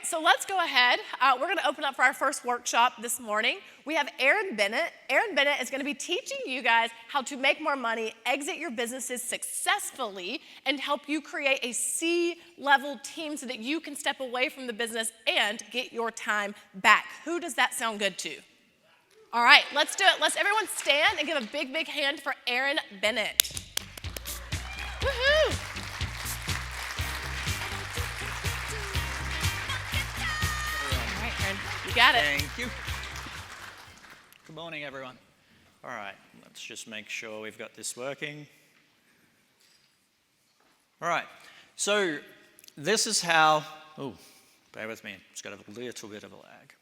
so let's go ahead. We're going to open up for our first workshop this morning. We have Aaron Bennett. Aaron Bennett is going to be teaching you guys how to make more money, exit your businesses successfully, and help you create a C-level team so that you can step away from the business and get your time back. Who does that sound good to? All right, let's do it. Let's everyone stand and give a big, big hand for Aaron Bennett. Woohoo! You got it. Thank you. Good morning, everyone. All right, let's just make sure we've got this working. All right, so this is how, bear with me, it's got a little bit of a lag.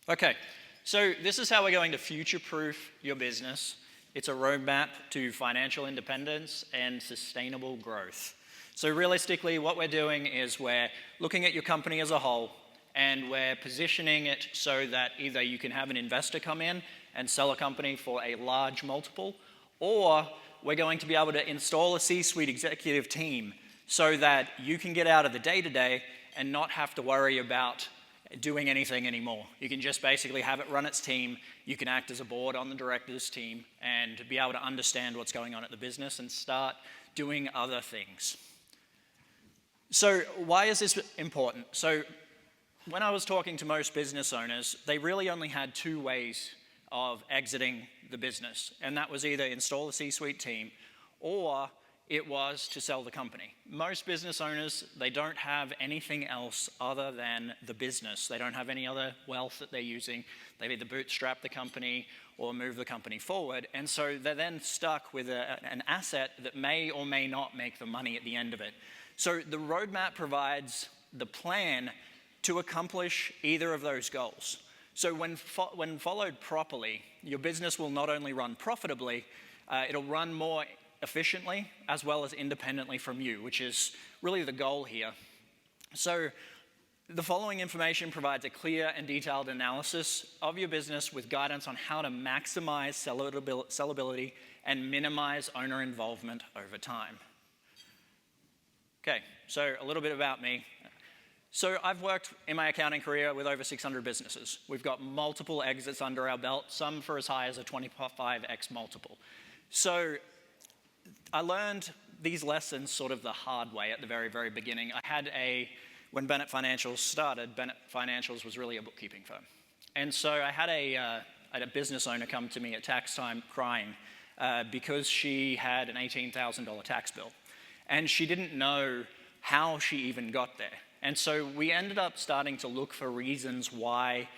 Okay, so this is how we're going to future-proof your business. It's a roadmap to financial independence and sustainable growth. So realistically, what we're doing is we're looking at your company as a whole, and we're positioning it so that either you can have an investor come in and sell a company for a large multiple, or we're going to be able to install a C-suite executive team so that you can get out of the day-to-day and not have to worry about doing anything anymore. You can just basically have it run its team. You can act as a board on the directors team and be able to understand what's going on at the business and start doing other things. So why is this important? So when I was talking to most business owners, they really only had two ways of exiting the business, and that was either install a C-suite team or it was to sell the company. Most business owners, they don't have anything else other than the business. They don't have any other wealth that they're using. They've either bootstrapped the company or move the company forward, and so they're then stuck with an asset that may or may not make the money at the end of it. So the roadmap provides the plan to accomplish either of those goals. So when followed properly, your business will not only run profitably, it'll run more efficiently as well as independently from you, which is really the goal here. So the following information provides a clear and detailed analysis of your business with guidance on how to maximize sellability and minimize owner involvement over time. Okay, so a little bit about me. So I've worked in my accounting career with over 600 businesses. We've got multiple exits under our belt, some for as high as a 25x multiple. So I learned these lessons sort of the hard way at the very, very beginning. When Bennett Financials started, Bennett Financials was really a bookkeeping firm. And so I had a business owner come to me at tax time crying because she had an $18,000 tax bill. And she didn't know how she even got there. And so we ended up starting to look for reasons why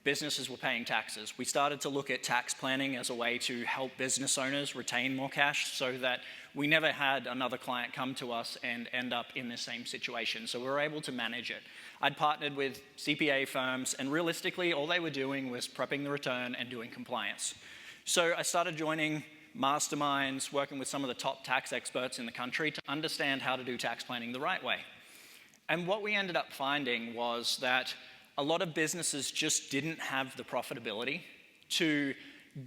businesses were paying taxes. We started to look at tax planning as a way to help business owners retain more cash so that we never had another client come to us and end up in the same situation. So we were able to manage it. I'd partnered with CPA firms, and realistically, all they were doing was prepping the return and doing compliance. So I started joining masterminds, working with some of the top tax experts in the country to understand how to do tax planning the right way. And what we ended up finding was that a lot of businesses just didn't have the profitability to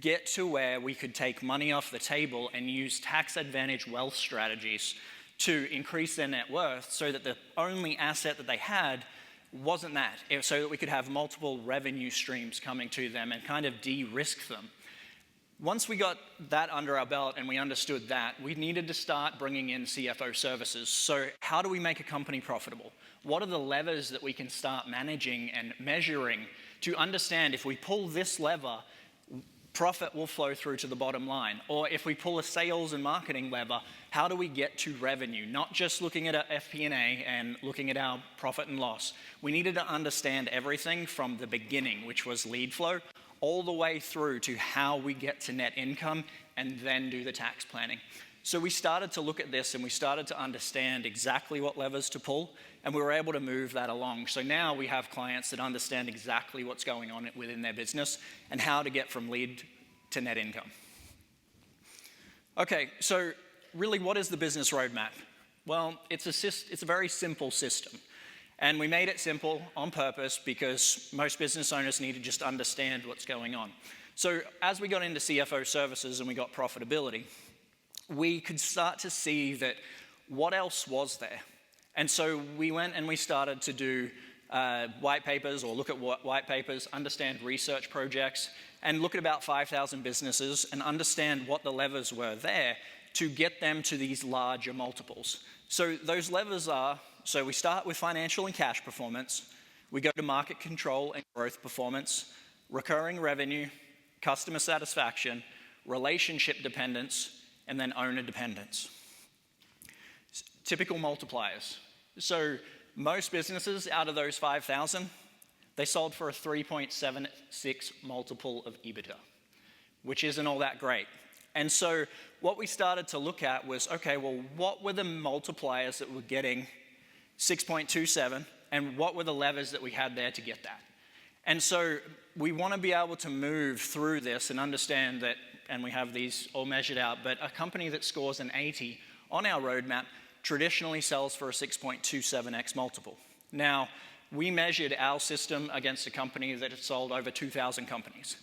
get to where we could take money off the table and use tax advantage wealth strategies to increase their net worth so that the only asset that they had wasn't that, so that we could have multiple revenue streams coming to them and kind of de-risk them. Once we got that under our belt and we understood that, we needed to start bringing in CFO services. So how do we make a company profitable? What are the levers that we can start managing and measuring to understand if we pull this lever, profit will flow through to the bottom line? Or if we pull a sales and marketing lever, how do we get to revenue? Not just looking at our FP&A and looking at our profit and loss. We needed to understand everything from the beginning, which was lead flow, all the way through to how we get to net income and then do the tax planning. So we started to look at this and we started to understand exactly what levers to pull, and we were able to move that along. So now we have clients that understand exactly what's going on within their business and how to get from lead to net income. Okay, so really what is the business roadmap? Well, it's a very simple system. And we made it simple on purpose because most business owners need to just understand what's going on. So as we got into CFO services and we got profitability, we could start to see that what else was there? And so we went and we started to do white papers, or look at white papers, understand research projects, and look at about 5,000 businesses and understand what the levers were there to get them to these larger multiples. So those levers are, so we start with financial and cash performance, we go to market control and growth performance, recurring revenue, customer satisfaction, relationship dependence, and then owner dependence. Typical multipliers. So most businesses out of those 5,000, they sold for a 3.76 multiple of EBITDA, which isn't all that great. And so what we started to look at was, okay, well, what were the multipliers that were getting 6.27, and what were the levers that we had there to get that? And so we want to be able to move through this and understand that, and we have these all measured out, but a company that scores an 80 on our roadmap traditionally sells for a 6.27x multiple. Now, we measured our system against a company that had sold over 2,000 companies.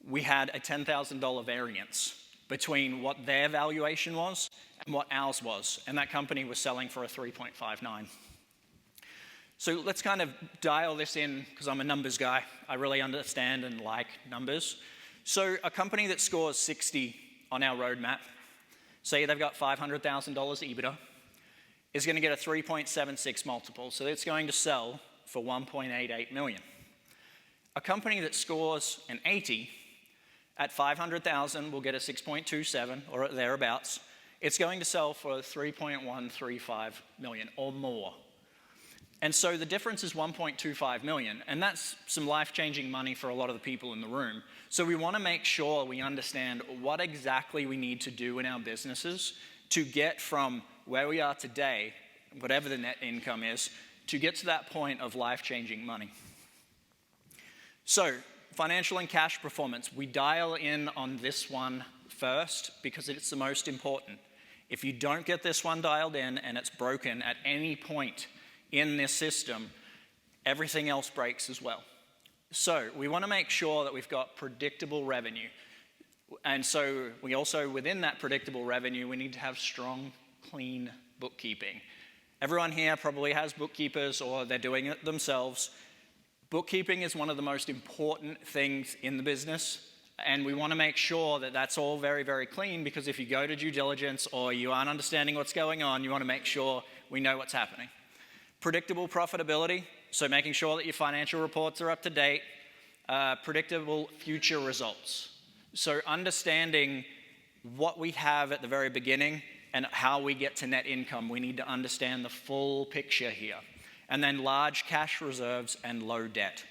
We had a $10,000 variance between what their valuation was and what ours was, and that company was selling for a 3.59. So let's kind of dial this in, because I'm a numbers guy. I really understand and like numbers. So a company that scores 60 on our roadmap, say they've got $500,000 EBITDA, is going to get a 3.76 multiple. So it's going to sell for $1.88 million. A company that scores an 80 at 500,000 will get a 6.27 or thereabouts. It's going to sell for 3.135 million or more. And so the difference is 1.25 million, and that's some life-changing money for a lot of the people in the room. So we want to make sure we understand what exactly we need to do in our businesses to get from where we are today, whatever the net income is, to get to that point of life-changing money. So financial and cash performance, we dial in on this one first because it's the most important. If you don't get this one dialed in and it's broken at any point in this system, everything else breaks as well. So we want to make sure that we've got predictable revenue. And so we also, within that predictable revenue, we need to have strong, clean bookkeeping. Everyone here probably has bookkeepers or they're doing it themselves. Bookkeeping is one of the most important things in the business, and we want to make sure that that's all very, very clean, because if you go to due diligence or you aren't understanding what's going on, you want to make sure we know what's happening. Predictable profitability, so making sure that your financial reports are up to date. Predictable future results. So understanding what we have at the very beginning and how we get to net income, we need to understand the full picture here. And then large cash reserves and low debt.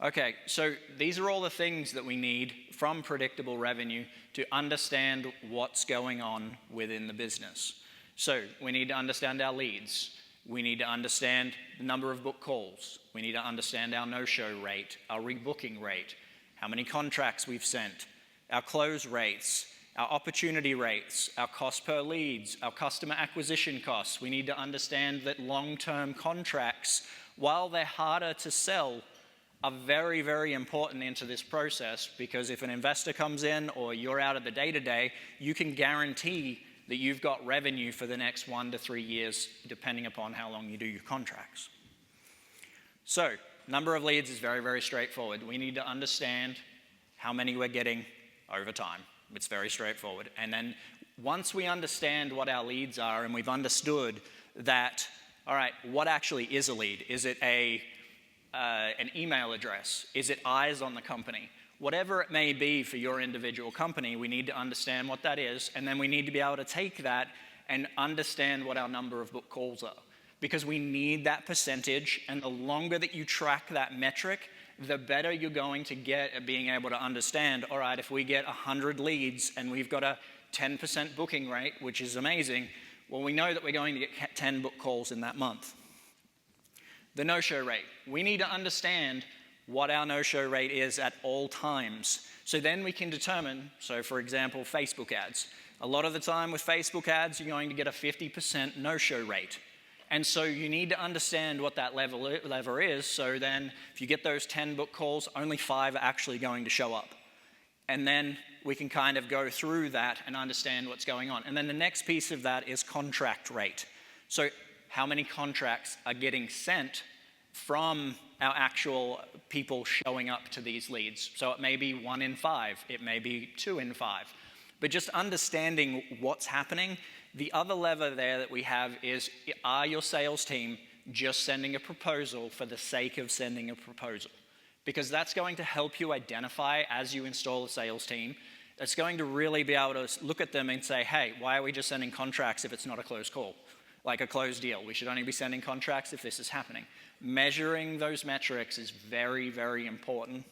Okay, so these are all the things that we need from predictable revenue to understand what's going on within the business. So we need to understand our leads. We need to understand the number of book calls. We need to understand our no-show rate, our rebooking rate, how many contracts we've sent, our close rates, our opportunity rates, our cost per leads, our customer acquisition costs. We need to understand that long-term contracts, while they're harder to sell, are very, very important into this process, because if an investor comes in or you're out of the day-to-day, you can guarantee that you've got revenue for the next 1 to 3 years, depending upon how long you do your contracts. So, number of leads is very, very straightforward. We need to understand how many we're getting over time. It's very straightforward. And then once we understand what our leads are and we've understood that, all right, what actually is a lead? Is it an email address? Is it eyes on the company? Whatever it may be for your individual company, we need to understand what that is, and then we need to be able to take that and understand what our number of book calls are. Because we need that percentage, and the longer that you track that metric, the better you're going to get at being able to understand, all right, if we get 100 leads and we've got a 10% booking rate, which is amazing, well, we know that we're going to get 10 book calls in that month. The no-show rate. We need to understand what our no-show rate is at all times. So then we can determine, so for example, Facebook ads. A lot of the time with Facebook ads, you're going to get a 50% no-show rate. And so you need to understand what that lever is, so then if you get those 10 book calls, only 5 are actually going to show up. And then we can kind of go through that and understand what's going on. And then the next piece of that is contract rate. So how many contracts are getting sent from our actual people showing up to these leads? So it may be 1 in 5, it may be 2 in 5. But just understanding what's happening. The other lever there that we have is, are your sales team just sending a proposal for the sake of sending a proposal? Because that's going to help you identify as you install a sales team. It's going to really be able to look at them and say, hey, why are we just sending contracts if it's not a closed call? Like a closed deal. We should only be sending contracts if this is happening. Measuring those metrics is very, very important.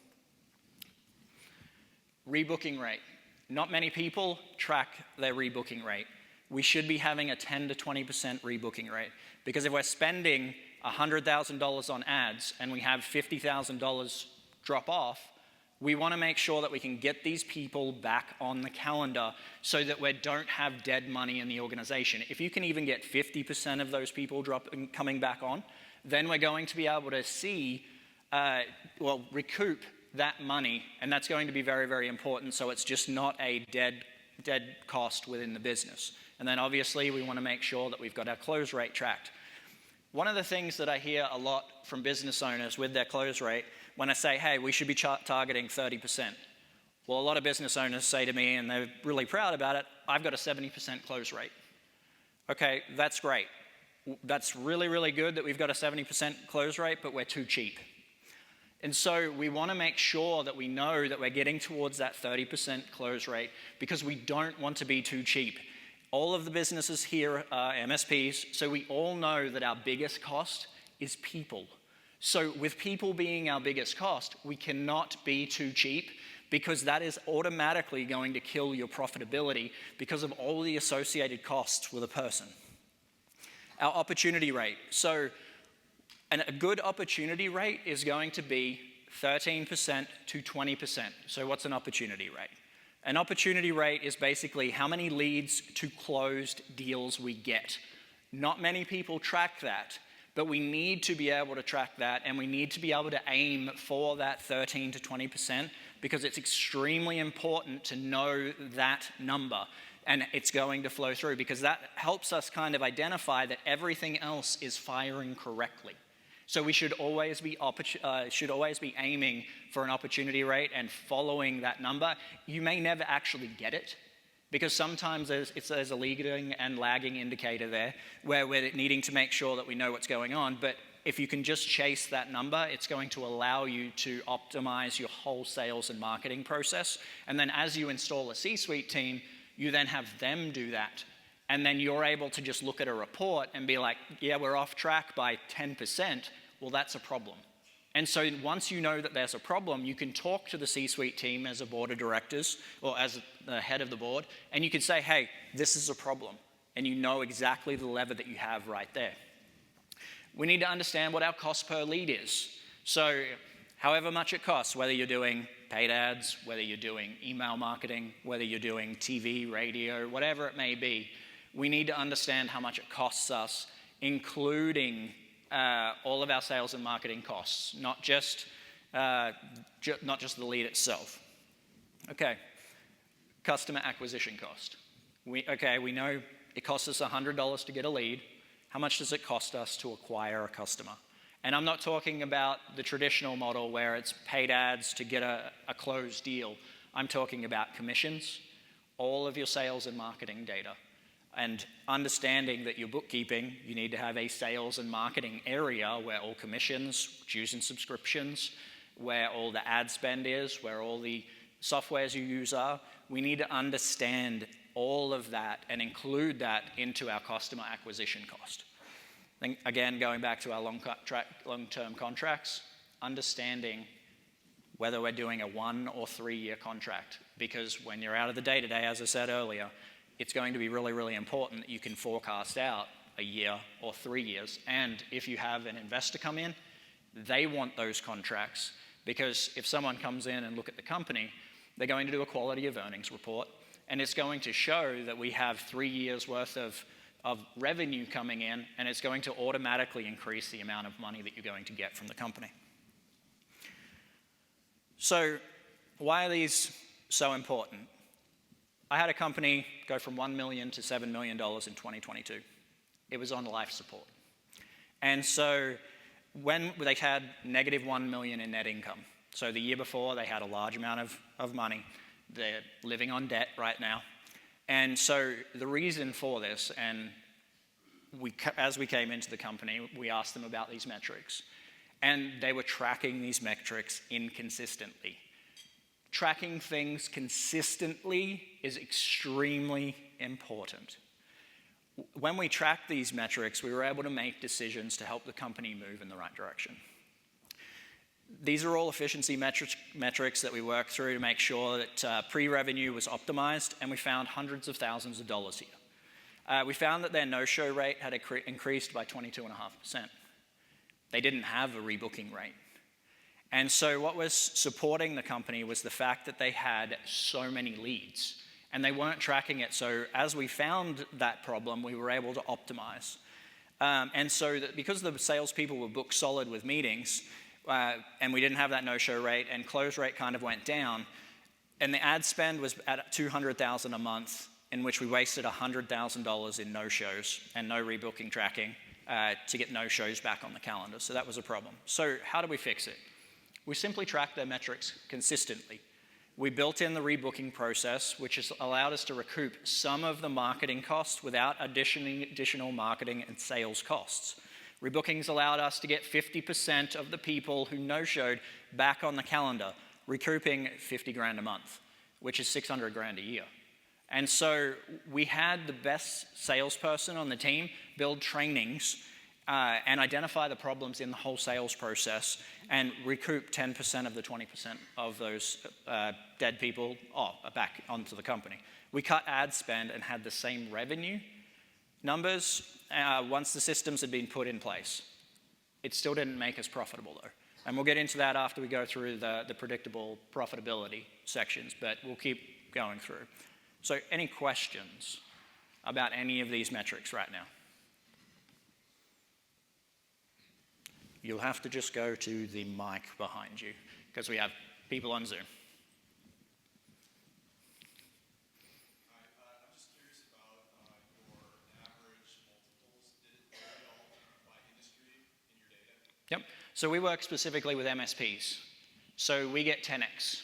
Rebooking rate. Not many people track their rebooking rate. We should be having a 10 to 20% rebooking rate. Because if we're spending $100,000 on ads and we have $50,000 drop off, we want to make sure that we can get these people back on the calendar so that we don't have dead money in the organization. If you can even get 50% of those people coming back on, then we're going to be able to see, recoup that money, and that's going to be very, very important, so it's just not a dead cost within the business. And then obviously we want to make sure that we've got our close rate tracked. One of the things that I hear a lot from business owners with their close rate, when I say, hey, we should be targeting 30%. Well, a lot of business owners say to me, and they're really proud about it, I've got a 70% close rate. Okay, that's great. That's really, really good that we've got a 70% close rate, but we're too cheap. And so we want to make sure that we know that we're getting towards that 30% close rate because we don't want to be too cheap. All of the businesses here are MSPs, so we all know that our biggest cost is people. So with people being our biggest cost, we cannot be too cheap because that is automatically going to kill your profitability because of all the associated costs with a person. Our opportunity rate. So a good opportunity rate is going to be 13% to 20%. So what's an opportunity rate? An opportunity rate is basically how many leads to closed deals we get. Not many people track that, but we need to be able to track that, and we need to be able to aim for that 13 to 20% because it's extremely important to know that number. And it's going to flow through because that helps us kind of identify that everything else is firing correctly. So we should always be aiming for an opportunity rate and following that number. You may never actually get it because sometimes there's a leading and lagging indicator there where we're needing to make sure that we know what's going on. But if you can just chase that number, it's going to allow you to optimize your whole sales and marketing process. And then as you install a C-suite team, you then have them do that. And then you're able to just look at a report and be like, yeah, we're off track by 10%. Well, that's a problem. And so once you know that there's a problem, you can talk to the C-suite team as a board of directors or as the head of the board, and you can say, hey, this is a problem. And you know exactly the lever that you have right there. We need to understand what our cost per lead is. So however much it costs, whether you're doing paid ads, whether you're doing email marketing, whether you're doing TV, radio, whatever it may be, we need to understand how much it costs us, including all of our sales and marketing costs, not just the lead itself. Okay, customer acquisition cost. We know it costs us $100 to get a lead. How much does it cost us to acquire a customer? And I'm not talking about the traditional model where it's paid ads to get a closed deal. I'm talking about commissions, all of your sales and marketing data. And understanding that your bookkeeping, you need to have a sales and marketing area where all commissions, dues and subscriptions, where all the ad spend is, where all the softwares you use are. We need to understand all of that and include that into our customer acquisition cost. Then again, going back to our long-term contracts, understanding whether we're doing a 1 or 3 year contract. Because when you're out of the day-to-day, as I said earlier, it's going to be really, really important that you can forecast out a year or 3 years. And if you have an investor come in, they want those contracts because if someone comes in and look at the company, they're going to do a quality of earnings report, and it's going to show that we have 3 years worth of revenue coming in, and it's going to automatically increase the amount of money that you're going to get from the company. So why are these so important? I had a company go from $1 million to $7 million in 2022. it was on life support. And so when they had negative $1 million in net income, so the year before they had a large amount of money, they're living on debt right now. And so the reason for this, and as we came into the company, we asked them about these metrics, and they were tracking these metrics inconsistently. Tracking things consistently is extremely important. When we tracked these metrics, we were able to make decisions to help the company move in the right direction. These are all efficiency metrics that we worked through to make sure that pre-revenue was optimized, and we found hundreds of thousands of dollars here. We found that their no-show rate had increased by 22.5%. They didn't have a rebooking rate. And so what was supporting the company was the fact that they had so many leads, and they weren't tracking it. So as we found that problem, we were able to optimize. And so that because the salespeople were booked solid with meetings, and we didn't have that no-show rate, and close rate kind of went down, and the ad spend was at $200,000 a month, in which we wasted $100,000 in no-shows and no rebooking tracking to get no-shows back on the calendar. So that was a problem. So how do we fix it? We simply track their metrics consistently. We built in the rebooking process, which has allowed us to recoup some of the marketing costs without additional marketing and sales costs. Rebookings allowed us to get 50% of the people who no-showed back on the calendar, recouping 50 grand a month, which is 600 grand a year. And so we had the best salesperson on the team build trainings and identify the problems in the whole sales process and recoup 10% of the 20% of those dead people back onto the company. We cut ad spend and had the same revenue numbers once the systems had been put in place. It still didn't make us profitable though. And we'll get into that after we go through the predictable profitability sections, but we'll keep going through. So any questions about any of these metrics right now? You'll have to just go to the mic behind you because we have people on Zoom. I'm just curious about your average multiples. Did it vary all by industry in your data? Yep. So we work specifically with MSPs. So we get 10x.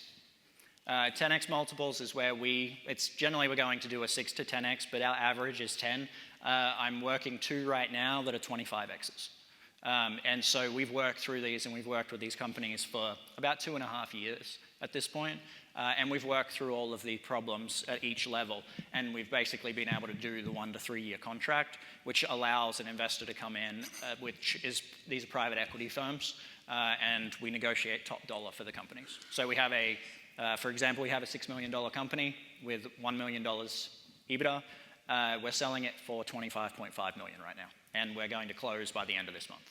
10x multiples is where it's generally we're going to do a 6 to 10x, but our average is 10. I'm working 2 right now that are 25x's. And so we've worked through these, and we've worked with these companies for about 2.5 years at this point. And we've worked through all of the problems at each level. And we've basically been able to do the 1 to 3 year contract, which allows an investor to come in, these are private equity firms, and we negotiate top dollar for the companies. So we have for example, we have a $6 million company with $1 million EBITDA. We're selling it for $25.5 million right now, and we're going to close by the end of this month.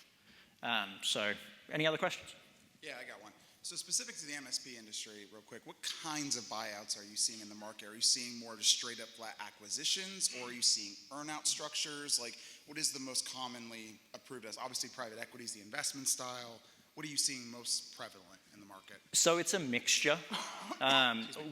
So any other questions? Yeah, I got one. So specific to the MSP industry, real quick, what kinds of buyouts are you seeing in the market? Are you seeing more just straight up flat acquisitions, or are you seeing earnout structures? Like, what is the most commonly approved as? Obviously, private equity is the investment style. What are you seeing most prevalent in the market? So it's a mixture.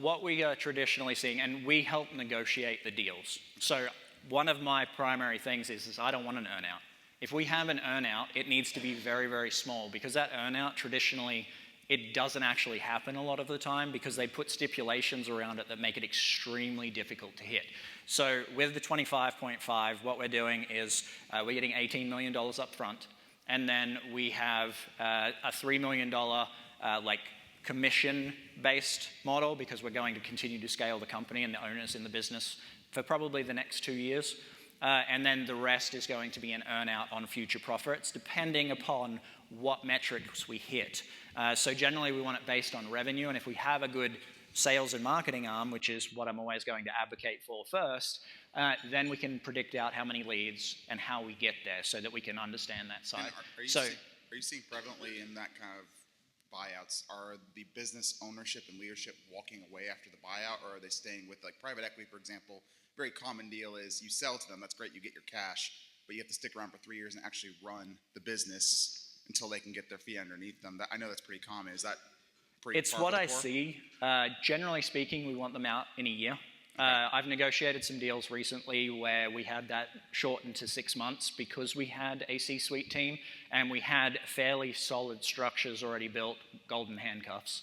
What we are traditionally seeing, and we help negotiate the deals. So one of my primary things is I don't want an earnout. If we have an earnout, it needs to be very, very small, because that earnout traditionally, it doesn't actually happen a lot of the time because they put stipulations around it that make it extremely difficult to hit. So with the 25.5, what we're doing is we're getting $18 million up front, and then we have a $3 million commission-based model, because we're going to continue to scale the company and the owners in the business for probably the next 2 years. And then the rest is going to be an earn-out on future profits, depending upon what metrics we hit. So generally, we want it based on revenue, and if we have a good sales and marketing arm, which is what I'm always going to advocate for first, then we can predict out how many leads and how we get there so that we can understand that side. Are you seeing prevalently in that kind of buyouts, are the business ownership and leadership walking away after the buyout, or are they staying with, like, private equity, for example? Very common deal is you sell to them, that's great, you get your cash, but you have to stick around for 3 years and actually run the business until they can get their fee underneath them. I know that's pretty common. Is that pretty? It's what I see. Generally speaking, we want them out in a year. I've negotiated some deals recently where we had that shortened to 6 months because we had a C-suite team and we had fairly solid structures already built, golden handcuffs.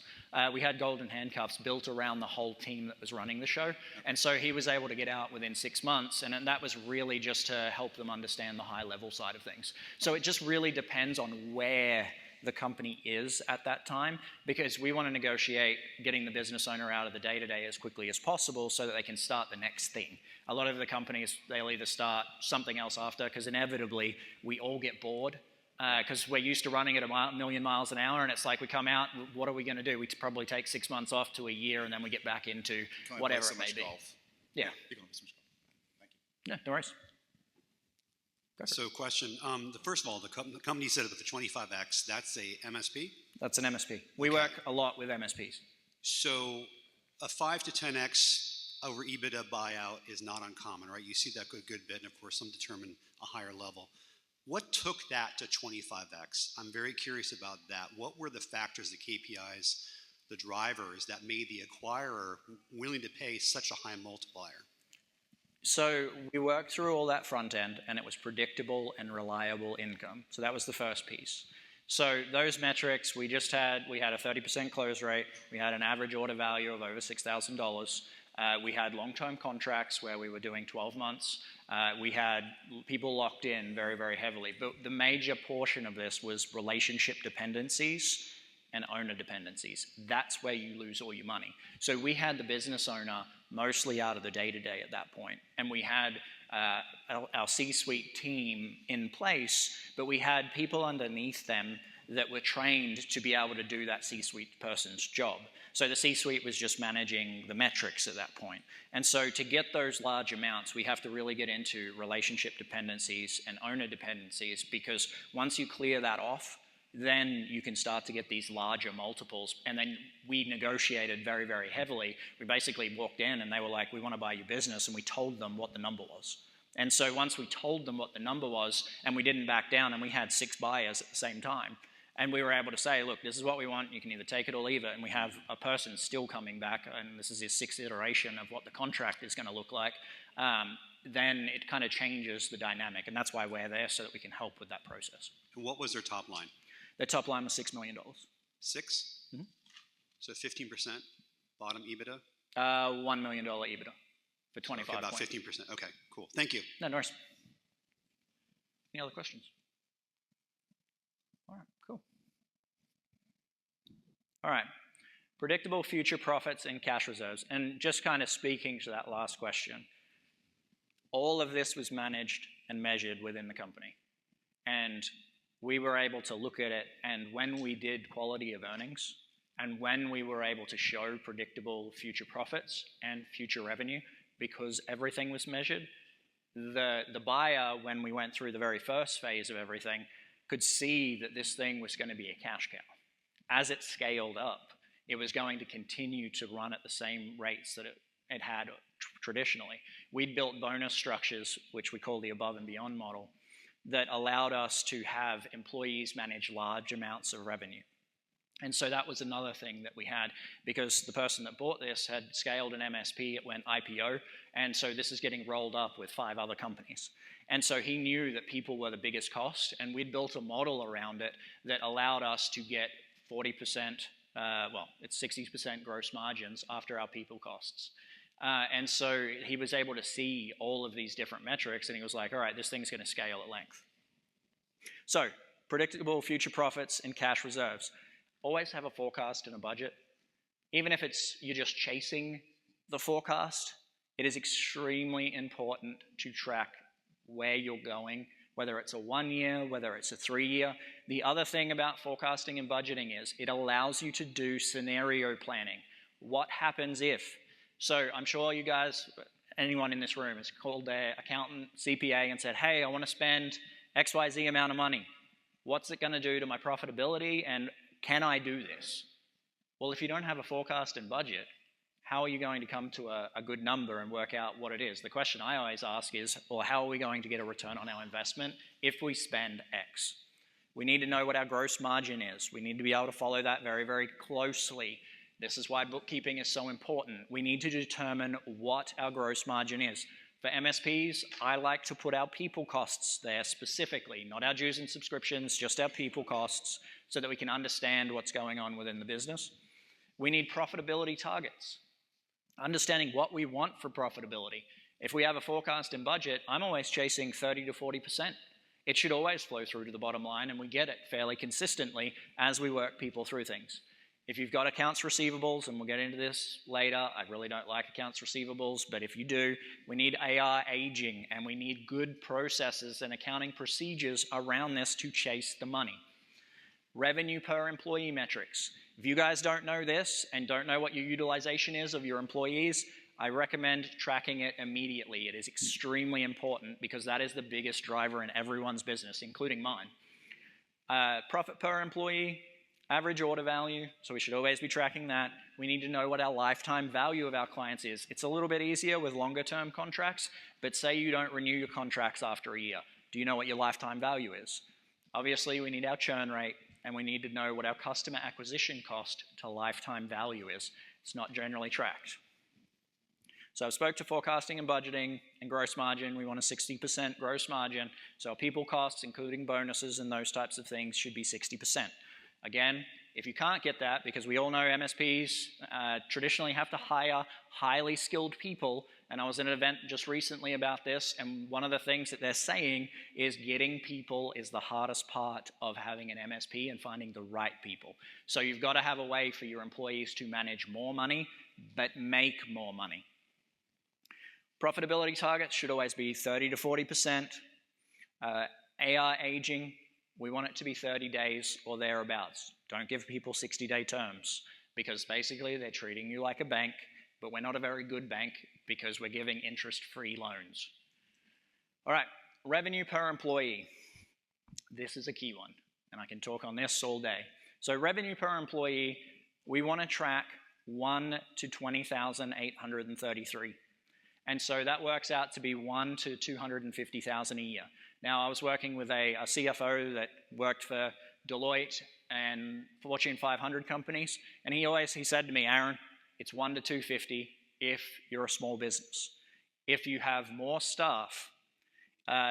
We had golden handcuffs built around the whole team that was running the show. And so he was able to get out within 6 months, and that was really just to help them understand the high-level side of things. So it just really depends on where the company is at that time, because we want to negotiate getting the business owner out of the day-to-day as quickly as possible so that they can start the next thing. A lot of the companies, they'll either start something else after, because inevitably we all get bored, because we're used to running at a million miles an hour, and it's like we come out, what are we going to do? We probably take 6 months off to a year, and then we get back into whatever it may be. Golf. Yeah. You can play so much golf. Thank you. Yeah, no worries. So question, first of all, the company said about the 25X, that's a MSP? That's an MSP. We work a lot with MSPs. So a 5 to 10X over EBITDA buyout is not uncommon, right? You see that a good bit, and of course some determine a higher level. What took that to 25X? I'm very curious about that. What were the factors, the KPIs, the drivers that made the acquirer willing to pay such a high multiplier? So we worked through all that front end, and it was predictable and reliable income. So that was the first piece. So those metrics, we had a 30% close rate. We had an average order value of over $6,000. We had long-term contracts where we were doing 12 months. We had people locked in very, very heavily. But the major portion of this was relationship dependencies and owner dependencies. That's where you lose all your money. So we had the business owner mostly out of the day-to-day at that point. And we had our C-suite team in place, but we had people underneath them that were trained to be able to do that C-suite person's job. So the C-suite was just managing the metrics at that point. And so to get those large amounts, we have to really get into relationship dependencies and owner dependencies, because once you clear that off, then you can start to get these larger multiples. And then we negotiated very, very heavily. We basically walked in and they were like, we want to buy your business. And we told them what the number was. And so once we told them what the number was, and we didn't back down, and we had 6 buyers at the same time, and we were able to say, look, this is what we want. You can either take it or leave it. And we have a person still coming back, and this is his 6th iteration of what the contract is going to look like. Then it kind of changes the dynamic. And that's why we're there, so that we can help with that process. And what was their top line? Their top line was $6 million. 6? Mm-hmm. So 15% bottom EBITDA? $1 million EBITDA for 25 Okay, about points. 15%. Okay, cool. Thank you. No, no worries. Any other questions? All right, cool. All right, predictable future profits and cash reserves. And just kind of speaking to that last question, all of this was managed and measured within the company. And we were able to look at it, and when we did quality of earnings, and when we were able to show predictable future profits and future revenue, because everything was measured, the buyer, when we went through the very first phase of everything, could see that this thing was going to be a cash cow. As it scaled up, it was going to continue to run at the same rates that it had traditionally. We'd built bonus structures, which we call the above and beyond model, that allowed us to have employees manage large amounts of revenue. And so that was another thing that we had, because the person that bought this had scaled an MSP, it went IPO, and so this is getting rolled up with 5 other companies. And so he knew that people were the biggest cost, and we'd built a model around it that allowed us to get 40%, it's 60% gross margins after our people costs. And so he was able to see all of these different metrics, and he was like, all right, this thing's going to scale at length. So predictable future profits and cash reserves. Always have a forecast and a budget. Even if you're just chasing the forecast, it is extremely important to track where you're going, whether it's a 1 year, whether it's a 3 year. The other thing about forecasting and budgeting is it allows you to do scenario planning. What happens if? So I'm sure you guys, anyone in this room has called their accountant, CPA, and said, hey, I want to spend XYZ amount of money. What's it going to do to my profitability, and can I do this? Well, if you don't have a forecast and budget, how are you going to come to a good number and work out what it is? The question I always ask is, well, how are we going to get a return on our investment if we spend X? We need to know what our gross margin is. We need to be able to follow that very, very closely. This is why bookkeeping is so important. We need to determine what our gross margin is. For MSPs, I like to put our people costs there specifically, not our dues and subscriptions, just our people costs, so that we can understand what's going on within the business. We need profitability targets, understanding what we want for profitability. If we have a forecast and budget, I'm always chasing 30 to 40%. It should always flow through to the bottom line, and we get it fairly consistently as we work people through things. If you've got accounts receivables, and we'll get into this later, I really don't like accounts receivables, but if you do, we need AR aging, and we need good processes and accounting procedures around this to chase the money. Revenue per employee metrics. If you guys don't know this and don't know what your utilization is of your employees, I recommend tracking it immediately. It is extremely important because that is the biggest driver in everyone's business, including mine. Profit per employee, average order value, so we should always be tracking that. We need to know what our lifetime value of our clients is. It's a little bit easier with longer term contracts, but say you don't renew your contracts after a year. Do you know what your lifetime value is? Obviously, we need our churn rate, and we need to know what our customer acquisition cost to lifetime value is. It's not generally tracked. So I spoke to forecasting and budgeting and gross margin. We want a 60% gross margin. So our people costs, including bonuses and those types of things, should be 60%. Again, if you can't get that, because we all know MSPs traditionally have to hire highly skilled people, and I was at an event just recently about this, and one of the things that they're saying is getting people is the hardest part of having an MSP and finding the right people. So you've got to have a way for your employees to manage more money, but make more money. Profitability targets should always be 30 to 40%. AR aging, we want it to be 30 days or thereabouts. Don't give people 60-day terms, because basically they're treating you like a bank, but we're not a very good bank because we're giving interest-free loans. All right, revenue per employee. This is a key one, and I can talk on this all day. So revenue per employee, we want to track 1 to 20,833. And so that works out to be 1 to 250,000 a year. Now, I was working with a CFO that worked for Deloitte and Fortune 500 companies, and he said to me, Aaron, it's 1 to 250 if you're a small business. If you have more staff,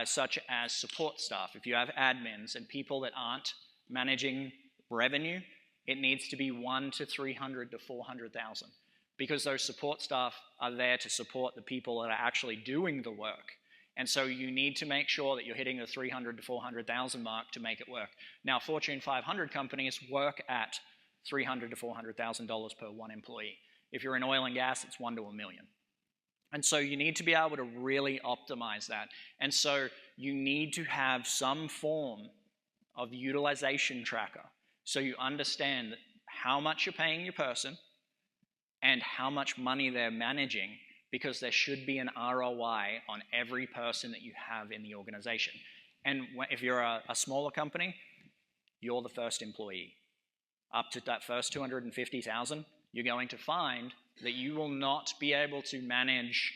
such as support staff, if you have admins and people that aren't managing revenue, it needs to be 1 to 300 to 400,000. Because those support staff are there to support the people that are actually doing the work. And so you need to make sure that you're hitting the 300 to 400,000 mark to make it work. Now, Fortune 500 companies work at $300 to $400,000 per one employee. If you're in oil and gas, it's 1 to 1 million. And so you need to be able to really optimize that. And so you need to have some form of utilization tracker so you understand how much you're paying your person and how much money they're managing, because there should be an ROI on every person that you have in the organization. And if you're a smaller company, you're the first employee. Up to that first 250,000, you're going to find that you will not be able to manage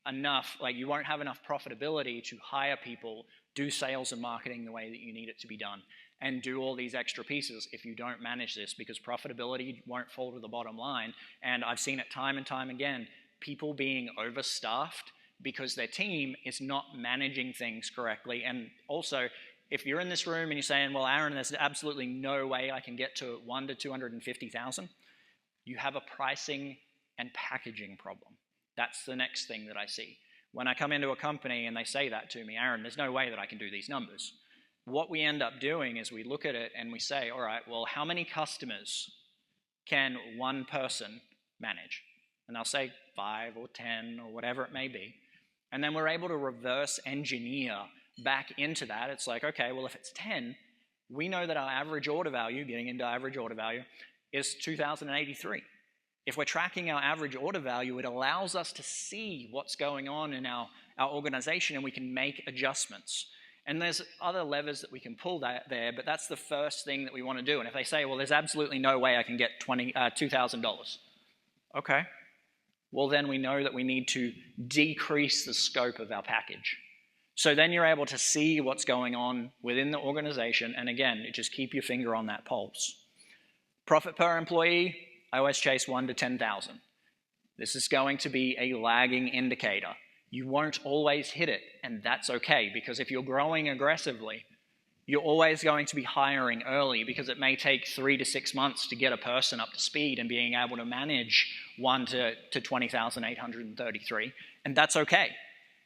enough, like you won't have enough profitability to hire people, do sales and marketing the way that you need it to be done, and do all these extra pieces if you don't manage this, because profitability won't fall to the bottom line. And I've seen it time and time again, people being overstaffed because their team is not managing things correctly. And also, if you're in this room and you're saying, well, Aaron, there's absolutely no way I can get to 1 to 250,000, you have a pricing and packaging problem. That's the next thing that I see. When I come into a company and they say that to me, Aaron, there's no way that I can do these numbers. What we end up doing is we look at it and we say, all right, well, how many customers can one person manage? And they'll say 5 or 10 or whatever it may be. And then we're able to reverse engineer back into that. It's like, okay, well, if it's 10, we know that our average order value, getting into average order value, is 2,083. If we're tracking our average order value, it allows us to see what's going on in our organization, and we can make adjustments. And there's other levers that we can pull there, but that's the first thing that we want to do. And if they say, well, there's absolutely no way I can get $2,000. Okay. Well, then we know that we need to decrease the scope of our package. So then you're able to see what's going on within the organization. And again, just keep your finger on that pulse. Profit per employee, I always chase 1 to 10,000. This is going to be a lagging indicator. You won't always hit it, and that's okay, because if you're growing aggressively, you're always going to be hiring early because it may take 3 to 6 months to get a person up to speed and being able to manage 1 to 20,833, and that's okay.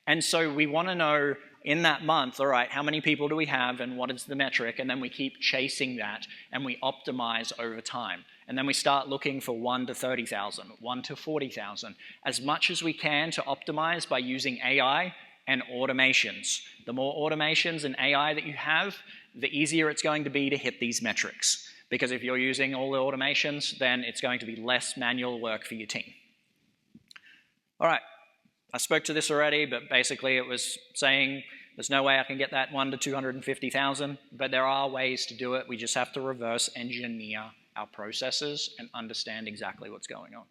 And so we want to know in that month, all right, how many people do we have and what is the metric? And then we keep chasing that and we optimize over time. And then we start looking for 1 to 30,000, 1 to 40,000, as much as we can to optimize by using AI and automations. The more automations and AI that you have, the easier it's going to be to hit these metrics. Because if you're using all the automations, then it's going to be less manual work for your team. All right, I spoke to this already, but basically it was saying there's no way I can get that 1 to 250,000, but there are ways to do it. We just have to reverse engineer our processes and understand exactly what's going on.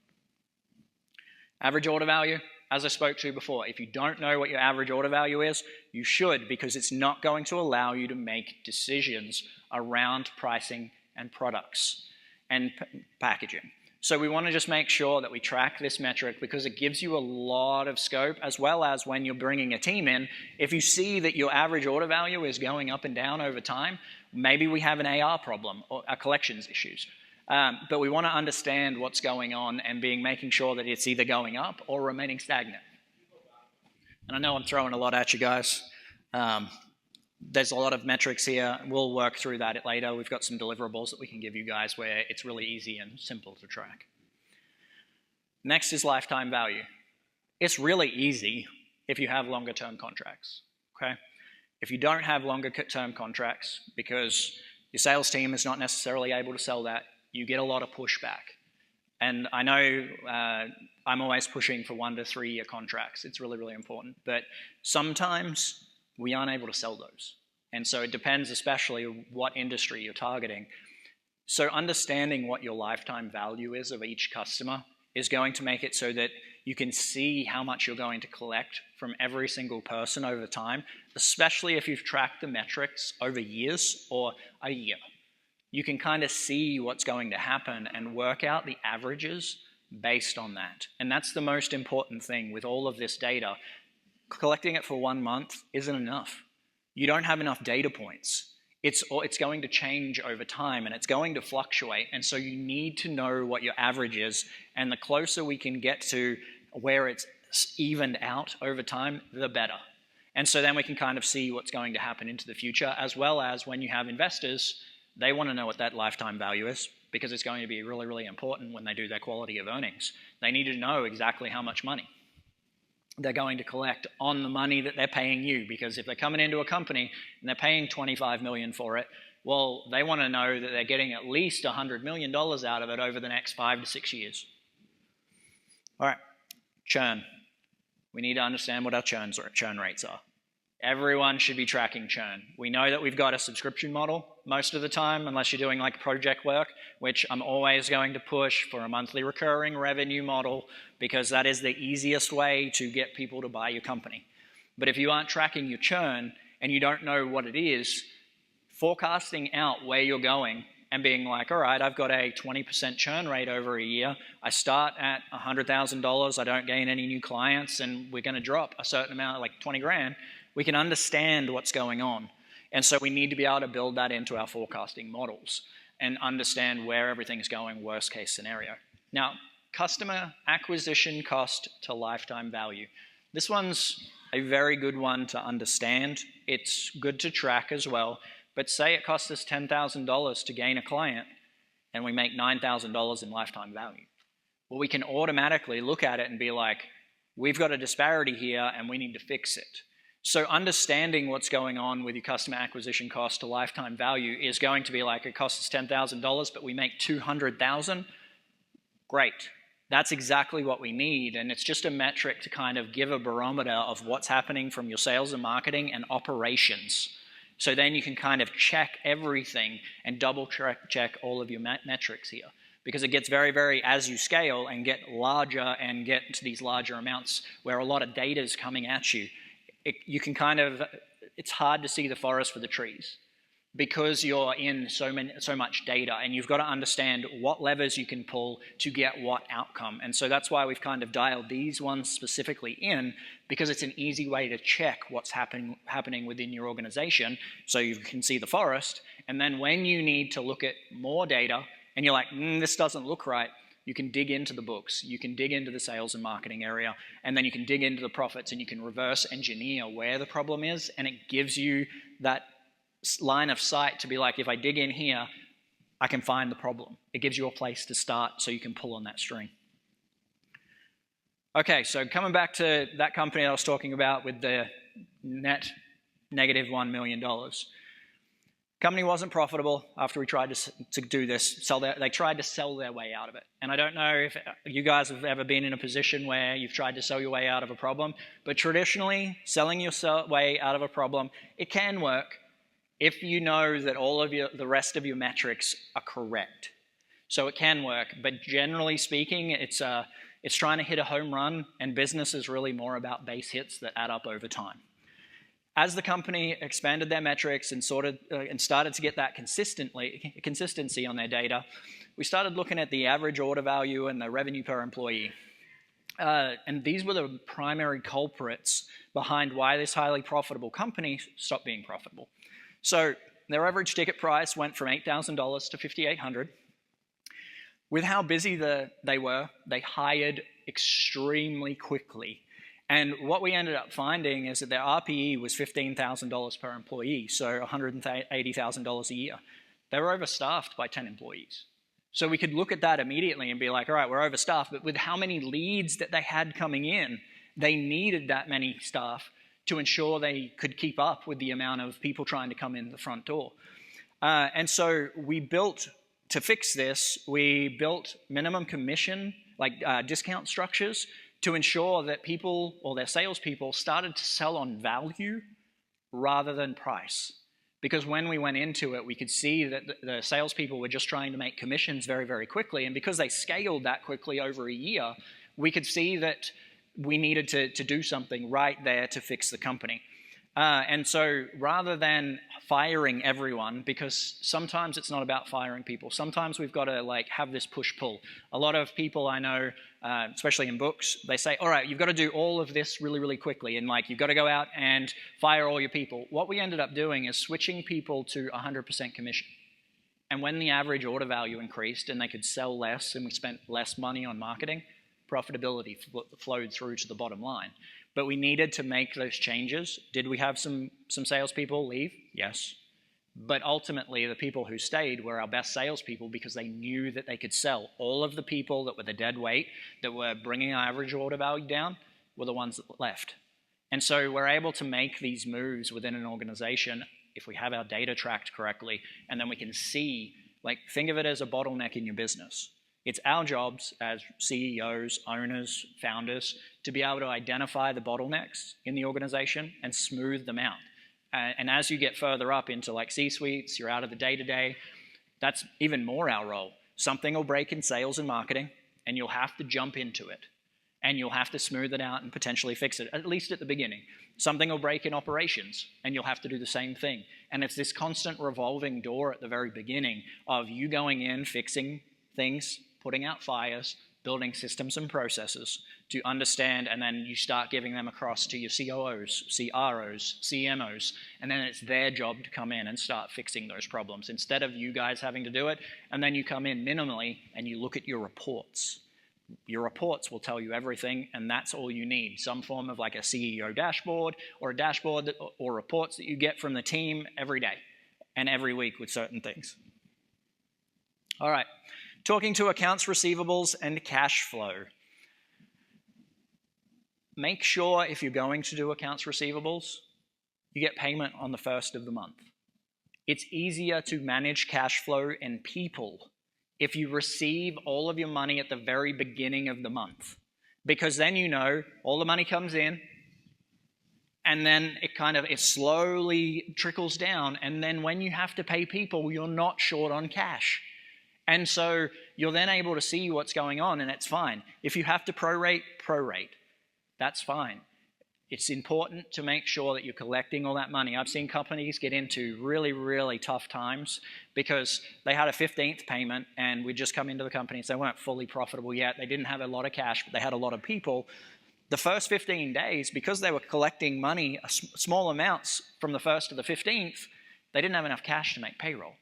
Average order value, as I spoke to before, if you don't know what your average order value is, you should, because it's not going to allow you to make decisions around pricing and products and packaging. So we want to just make sure that we track this metric because it gives you a lot of scope, as well as when you're bringing a team in, if you see that your average order value is going up and down over time, maybe we have an AR problem or a collections issues. But we want to understand what's going on and making sure that it's either going up or remaining stagnant. And I know I'm throwing a lot at you guys. There's a lot of metrics here. We'll work through that later. We've got some deliverables that we can give you guys where it's really easy and simple to track. Next is lifetime value. It's really easy if you have longer term contracts, okay? If you don't have longer term contracts because your sales team is not necessarily able to sell that, you get a lot of pushback. And I know I'm always pushing for 1 to 3 year contracts. It's really, really important. But sometimes we aren't able to sell those. And so it depends especially what industry you're targeting. So understanding what your lifetime value is of each customer is going to make it so that you can see how much you're going to collect from every single person over time, especially if you've tracked the metrics over years or a year. You can kind of see what's going to happen and work out the averages based on that. And that's the most important thing with all of this data. Collecting it for 1 month isn't enough. You don't have enough data points. It's going to change over time and it's going to fluctuate. And so you need to know what your average is. And the closer we can get to where it's evened out over time, the better. And so then we can kind of see what's going to happen into the future, as well as when you have investors, they want to know what that lifetime value is because it's going to be really, really important when they do their quality of earnings. They need to know exactly how much money they're going to collect on the money that they're paying you, because if they're coming into a company and they're paying $25 million for it, well, they want to know that they're getting at least $100 million out of it over the next 5 to 6 years. All right, churn. We need to understand what our churn rates are. Everyone should be tracking churn. We know that we've got a subscription model most of the time, unless you're doing like project work, which I'm always going to push for a monthly recurring revenue model because that is the easiest way to get people to buy your company. But if you aren't tracking your churn and you don't know what it is, forecasting out where you're going and being like, all right, I've got a 20% churn rate over a year. I start at $100,000. I don't gain any new clients and we're going to drop a certain amount, like 20 grand. We can understand what's going on. And so we need to be able to build that into our forecasting models and understand where everything's going, worst case scenario. Now, customer acquisition cost to lifetime value. This one's a very good one to understand. It's good to track as well. But say it costs us $10,000 to gain a client and we make $9,000 in lifetime value. Well, we can automatically look at it and be like, we've got a disparity here and we need to fix it. So understanding what's going on with your customer acquisition cost to lifetime value is going to be like, it costs us $10,000, but we make $200,000. Great. That's exactly what we need. And it's just a metric to kind of give a barometer of what's happening from your sales and marketing and operations. So then you can kind of check everything and double check all of your metrics here. Because it gets very, very, as you scale and get larger and get to these larger amounts where a lot of data is coming at you, you can kind of, it's hard to see the forest for the trees. because you're in so much data, and you've got to understand what levers you can pull to get what outcome. And so that's why we've kind of dialed these ones specifically in, because it's an easy way to check what's happening within your organization, so you can see the forest. And then when you need to look at more data and you're like, this doesn't look right, you can dig into the books, you can dig into the sales and marketing area, and then you can dig into the profits, and you can reverse engineer where the problem is, and it gives you that line of sight to be like, if I dig in here, I can find the problem. It gives you a place to start so you can pull on that string. Okay, so coming back to that company I was talking about with the net negative $1 million. Company wasn't profitable after we tried to do this. They tried to sell their way out of it. And I don't know if you guys have ever been in a position where you've tried to sell your way out of a problem, but traditionally, selling your way out of a problem, it can work if you know that all of the rest of your metrics are correct. So it can work, but generally speaking, it's trying to hit a home run, and business is really more about base hits that add up over time. As the company expanded their metrics and started to get that consistency on their data, we started looking at the average order value and the revenue per employee. And these were the primary culprits behind why this highly profitable company stopped being profitable. So their average ticket price went from $8,000 to $5,800. With how busy they were, they hired extremely quickly. And what we ended up finding is that their RPE was $15,000 per employee, so $180,000 a year. They were overstaffed by 10 employees. So we could look at that immediately and be like, all right, we're overstaffed, but with how many leads that they had coming in, they needed that many staff to ensure they could keep up with the amount of people trying to come in the front door. And so we built, to fix this, we built minimum commission, like discount structures, to ensure that people, or their salespeople, started to sell on value rather than price. Because when we went into it, we could see that the salespeople were just trying to make commissions very, very quickly. And because they scaled that quickly over a year, we could see that we needed to do something right there to fix the company. And so rather than firing everyone, because sometimes it's not about firing people, sometimes we've got to have this push-pull. A lot of people I know, especially in books, they say, all right, you've got to do all of this really, really quickly, and you've got to go out and fire all your people. What we ended up doing is switching people to 100% commission. And when the average order value increased and they could sell less and we spent less money on marketing, profitability flowed through to the bottom line. But we needed to make those changes. Did we have some salespeople leave? Yes. But ultimately, the people who stayed were our best salespeople because they knew that they could sell. All of the people that were the dead weight, that were bringing our average order value down, were the ones that left. And so we're able to make these moves within an organization if we have our data tracked correctly, and then we can see, think of it as a bottleneck in your business. It's our jobs as CEOs, owners, founders, to be able to identify the bottlenecks in the organization and smooth them out. And as you get further up into C-suites, you're out of the day-to-day, that's even more our role. Something will break in sales and marketing, and you'll have to jump into it. And you'll have to smooth it out and potentially fix it, at least at the beginning. Something will break in operations, and you'll have to do the same thing. And it's this constant revolving door at the very beginning of you going in, fixing things, putting out fires, building systems and processes to understand, and then you start giving them across to your COOs, CROs, CMOs, and then it's their job to come in and start fixing those problems instead of you guys having to do it. And then you come in minimally and you look at your reports. Your reports will tell you everything, and that's all you need. Some form of a CEO dashboard or a dashboard or reports that you get from the team every day and every week with certain things. All right. Talking to accounts receivables and cash flow. Make sure if you're going to do accounts receivables, you get payment on the first of the month. It's easier to manage cash flow and people if you receive all of your money at the very beginning of the month, because then you know all the money comes in and then it slowly trickles down, and then when you have to pay people, you're not short on cash. And so you're then able to see what's going on, and it's fine. If you have to prorate, that's fine. it's important to make sure that you're collecting all that money. I've seen companies get into really, really tough times because they had a 15th payment and we'd just come into the company and they weren't fully profitable yet. They didn't have a lot of cash, but they had a lot of people. The first 15 days, because they were collecting money, small amounts from the 1st to the 15th, they didn't have enough cash to make payroll.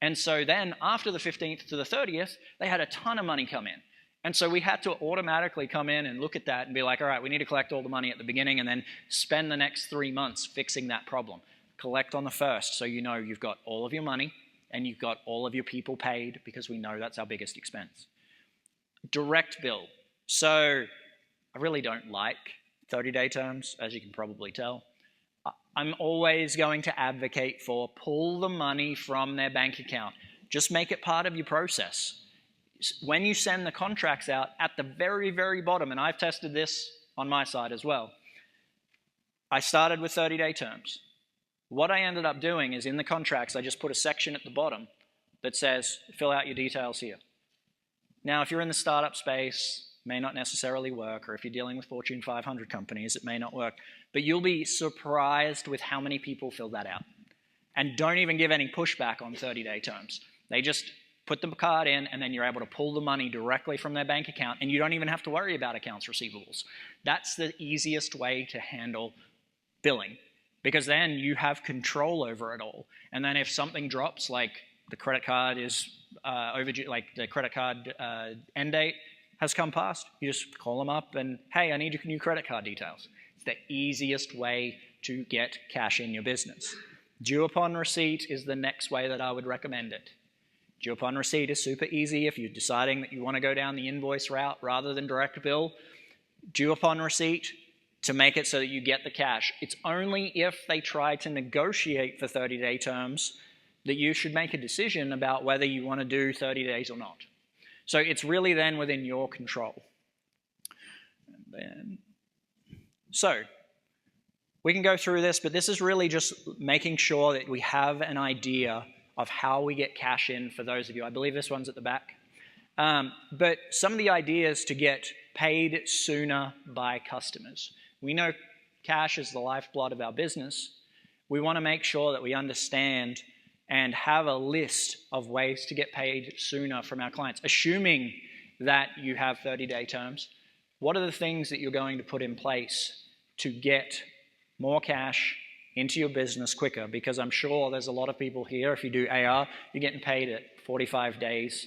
And so then after the 15th to the 30th, they had a ton of money come in. And so we had to automatically come in and look at that and be like, all right, we need to collect all the money at the beginning and then spend the next 3 months fixing that problem. Collect on the 1st so you know you've got all of your money and you've got all of your people paid because we know that's our biggest expense. Direct bill. So I really don't like 30-day terms, as you can probably tell. I'm always going to advocate for pull the money from their bank account. Just make it part of your process. When you send the contracts out, at the very, very bottom, and I've tested this on my side as well, I started with 30-day terms. What I ended up doing is in the contracts, I just put a section at the bottom that says, fill out your details here. Now, if you're in the startup space, it may not necessarily work, or if you're dealing with Fortune 500 companies, it may not work, but you'll be surprised with how many people fill that out and don't even give any pushback on 30-day terms. They just put the card in, and then you're able to pull the money directly from their bank account, and you don't even have to worry about accounts receivables. That's the easiest way to handle billing, because then you have control over it all. And then if something drops, like the credit card is overdue, like the credit card end date has come past, you just call them up and, hey, I need your new credit card details. It's the easiest way to get cash in your business. Due upon receipt is the next way that I would recommend it. Due upon receipt is super easy if you're deciding that you want to go down the invoice route rather than direct bill. Due upon receipt to make it so that you get the cash. It's only if they try to negotiate for 30-day terms that you should make a decision about whether you want to do 30 days or not. So it's really then within your control. So we can go through this, but this is really just making sure that we have an idea of how we get cash in for those of you. I believe this one's at the back. But some of the ideas to get paid sooner by customers. We know cash is the lifeblood of our business. We want to make sure that we understand and have a list of ways to get paid sooner from our clients. Assuming that you have 30-day terms, what are the things that you're going to put in place to get more cash into your business quicker? Because I'm sure there's a lot of people here, if you do AR, you're getting paid at 45 days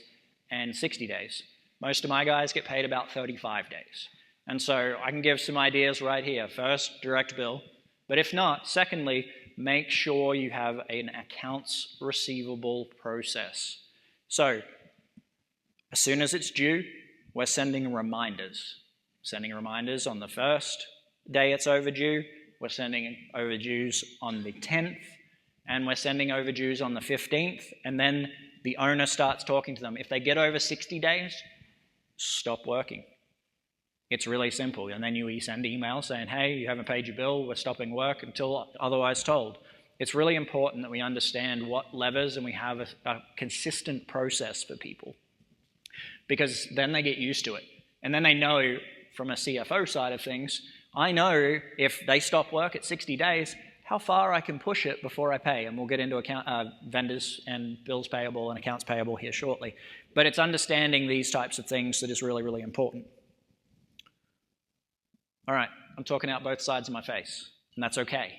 and 60 days. Most of my guys get paid about 35 days. And so I can give some ideas right here. First, direct bill. But if not, secondly, make sure you have an accounts receivable process. So as soon as it's due, we're sending reminders. Sending reminders on the first day it's overdue. We're sending overdues on the 10th, and we're sending overdues on the 15th, and then the owner starts talking to them. If they get over 60 days, stop working. It's really simple. And then you send emails saying, hey, you haven't paid your bill, we're stopping work until otherwise told. It's really important that we understand what levers and we have a consistent process for people, because then they get used to it. And then they know from a CFO side of things, I know if they stop work at 60 days, how far I can push it before I pay. And we'll get into vendors and bills payable and accounts payable here shortly. But it's understanding these types of things that is really, really important. All right, I'm talking out both sides of my face, and that's okay.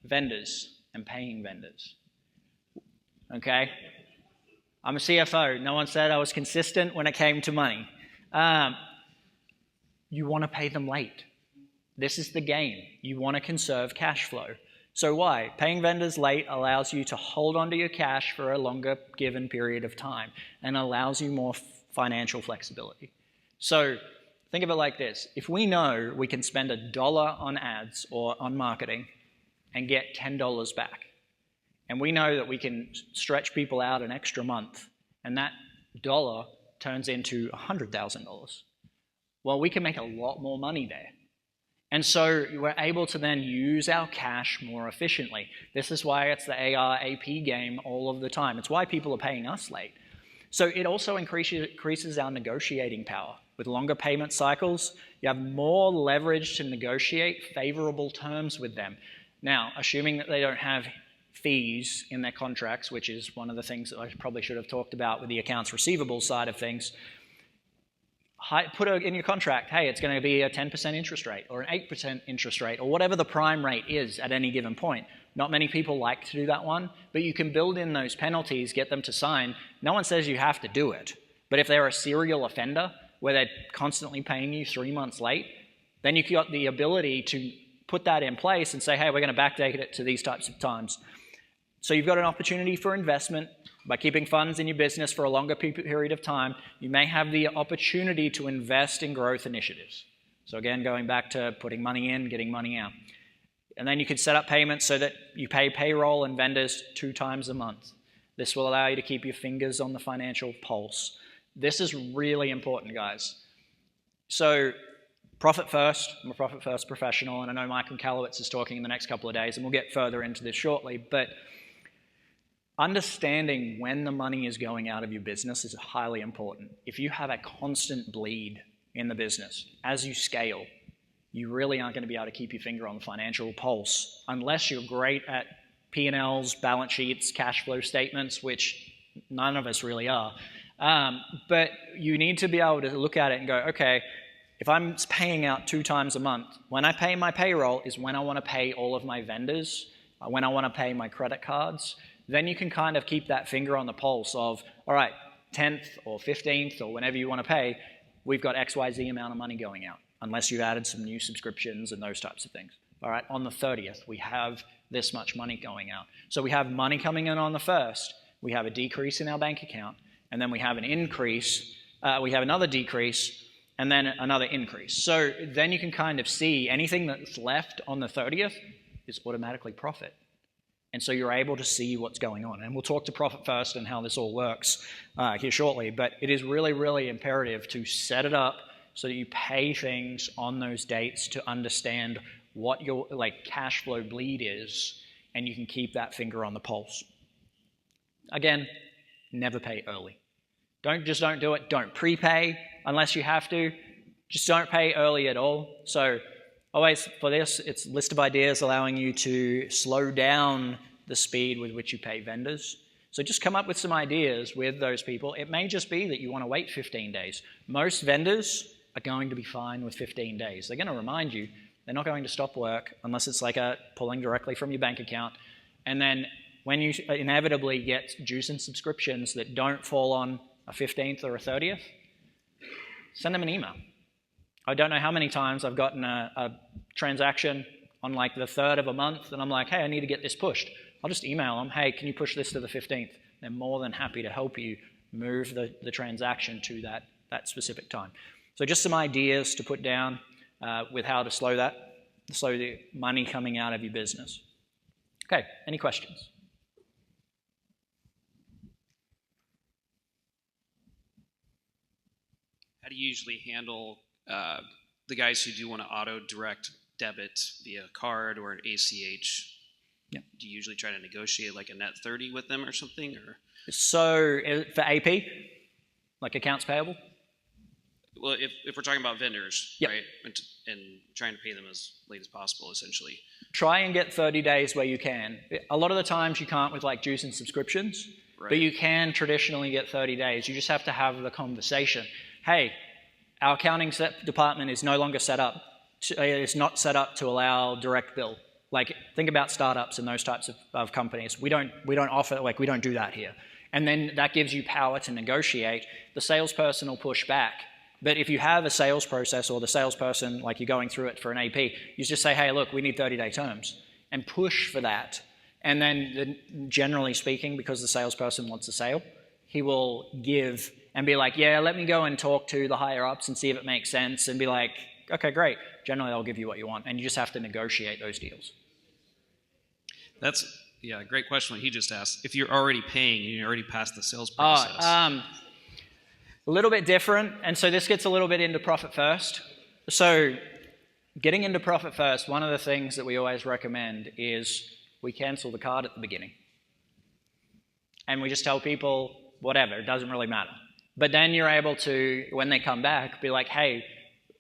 Vendors and paying vendors. Okay? I'm a CFO. No one said I was consistent when it came to money. You want to pay them late. This is the game. You want to conserve cash flow. So why? Paying vendors late allows you to hold onto your cash for a longer given period of time and allows you more financial flexibility. So think of it like this. If we know we can spend $1 on ads or on marketing and get $10 back, and we know that we can stretch people out an extra month, and that dollar turns into $100,000, well, we can make a lot more money there. And so we're able to then use our cash more efficiently. This is why it's the AR AP game all of the time. It's why people are paying us late. So it also increases our negotiating power. with longer payment cycles, you have more leverage to negotiate favorable terms with them. Now, assuming that they don't have fees in their contracts, which is one of the things that I probably should have talked about with the accounts receivable side of things, put in your contract, hey, it's going to be a 10% interest rate or an 8% interest rate or whatever the prime rate is at any given point. Not many people like to do that one, but you can build in those penalties, get them to sign. No one says you have to do it. But if they're a serial offender where they're constantly paying you 3 months late, then you've got the ability to put that in place and say, hey, we're going to backdate it to these types of times. So you've got an opportunity for investment. By keeping funds in your business for a longer period of time, you may have the opportunity to invest in growth initiatives. So again, going back to putting money in, getting money out. And then you could set up payments so that you pay payroll and vendors 2 times a month. This will allow you to keep your fingers on the financial pulse. This is really important, guys. So profit first. I'm a profit first professional, and I know Michael Kalowitz is talking in the next couple of days, and we'll get further into this shortly, but understanding when the money is going out of your business is highly important. If you have a constant bleed in the business as you scale, you really aren't going to be able to keep your finger on the financial pulse unless you're great at P&Ls, balance sheets, cash flow statements, which none of us really are. But you need to be able to look at it and go, okay, if I'm paying out 2 times a month, when I pay my payroll is when I want to pay all of my vendors, when I want to pay my credit cards. Then you can kind of keep that finger on the pulse of, all right, 10th or 15th or whenever you want to pay, we've got XYZ amount of money going out, unless you've added some new subscriptions and those types of things. All right, on the 30th, we have this much money going out. So we have money coming in on the 1st, we have a decrease in our bank account, and then we have an increase, we have another decrease, and then another increase. So then you can kind of see anything that's left on the 30th is automatically profit. And so you're able to see what's going on. And we'll talk to profit first and how this all works here shortly. But it is really, really imperative to set it up so that you pay things on those dates to understand what your cash flow bleed is, and you can keep that finger on the pulse. Again, never pay early. Don't do it. Don't prepay unless you have to. Just don't pay early at all. So always for this, it's a list of ideas allowing you to slow down the speed with which you pay vendors. So just come up with some ideas with those people. It may just be that you want to wait 15 days. Most vendors are going to be fine with 15 days. They're going to remind you. They're not going to stop work unless it's like pulling directly from your bank account. And then when you inevitably get dues and subscriptions that don't fall on a 15th or a 30th, send them an email. I don't know how many times I've gotten a transaction on like the 3rd of a month, and I'm like, hey, I need to get this pushed. I'll just email them, hey, can you push this to the 15th? They're more than happy to help you move the transaction to that specific time. So just some ideas to put down with how to slow the money coming out of your business. Okay, any questions? How do you usually handle the guys who do want to auto direct debit via card or an ACH? Yeah. Do you usually try to negotiate like a net 30 with them or something? Or so for AP, like accounts payable? Well, if we're talking about vendors, yep. Right, and trying to pay them as late as possible, essentially. Try and get 30 days where you can. A lot of the times you can't with like dues and subscriptions, right. But you can traditionally get 30 days. You just have to have the conversation. Hey, our accounting department is no longer set up. It's not set up to allow direct bill. Like, think about startups and those types of companies. We don't offer, we don't do that here. And then that gives you power to negotiate. The salesperson will push back. But if you have a sales process or the salesperson, like you're going through it for an AP, you just say, hey, look, we need 30-day terms and push for that. And then generally speaking, because the salesperson wants a sale, he will give and be like, yeah, let me go and talk to the higher ups and see if it makes sense, and be like, okay, great. Generally, they'll give you what you want, and you just have to negotiate those deals. That's, yeah, great question what he just asked. If you're already paying and you already passed the sales process. A little bit different, and so this gets a little bit into profit first. So getting into profit first, one of the things that we always recommend is we cancel the card at the beginning. And we just tell people, whatever, it doesn't really matter. But then you're able to, when they come back, be like, hey,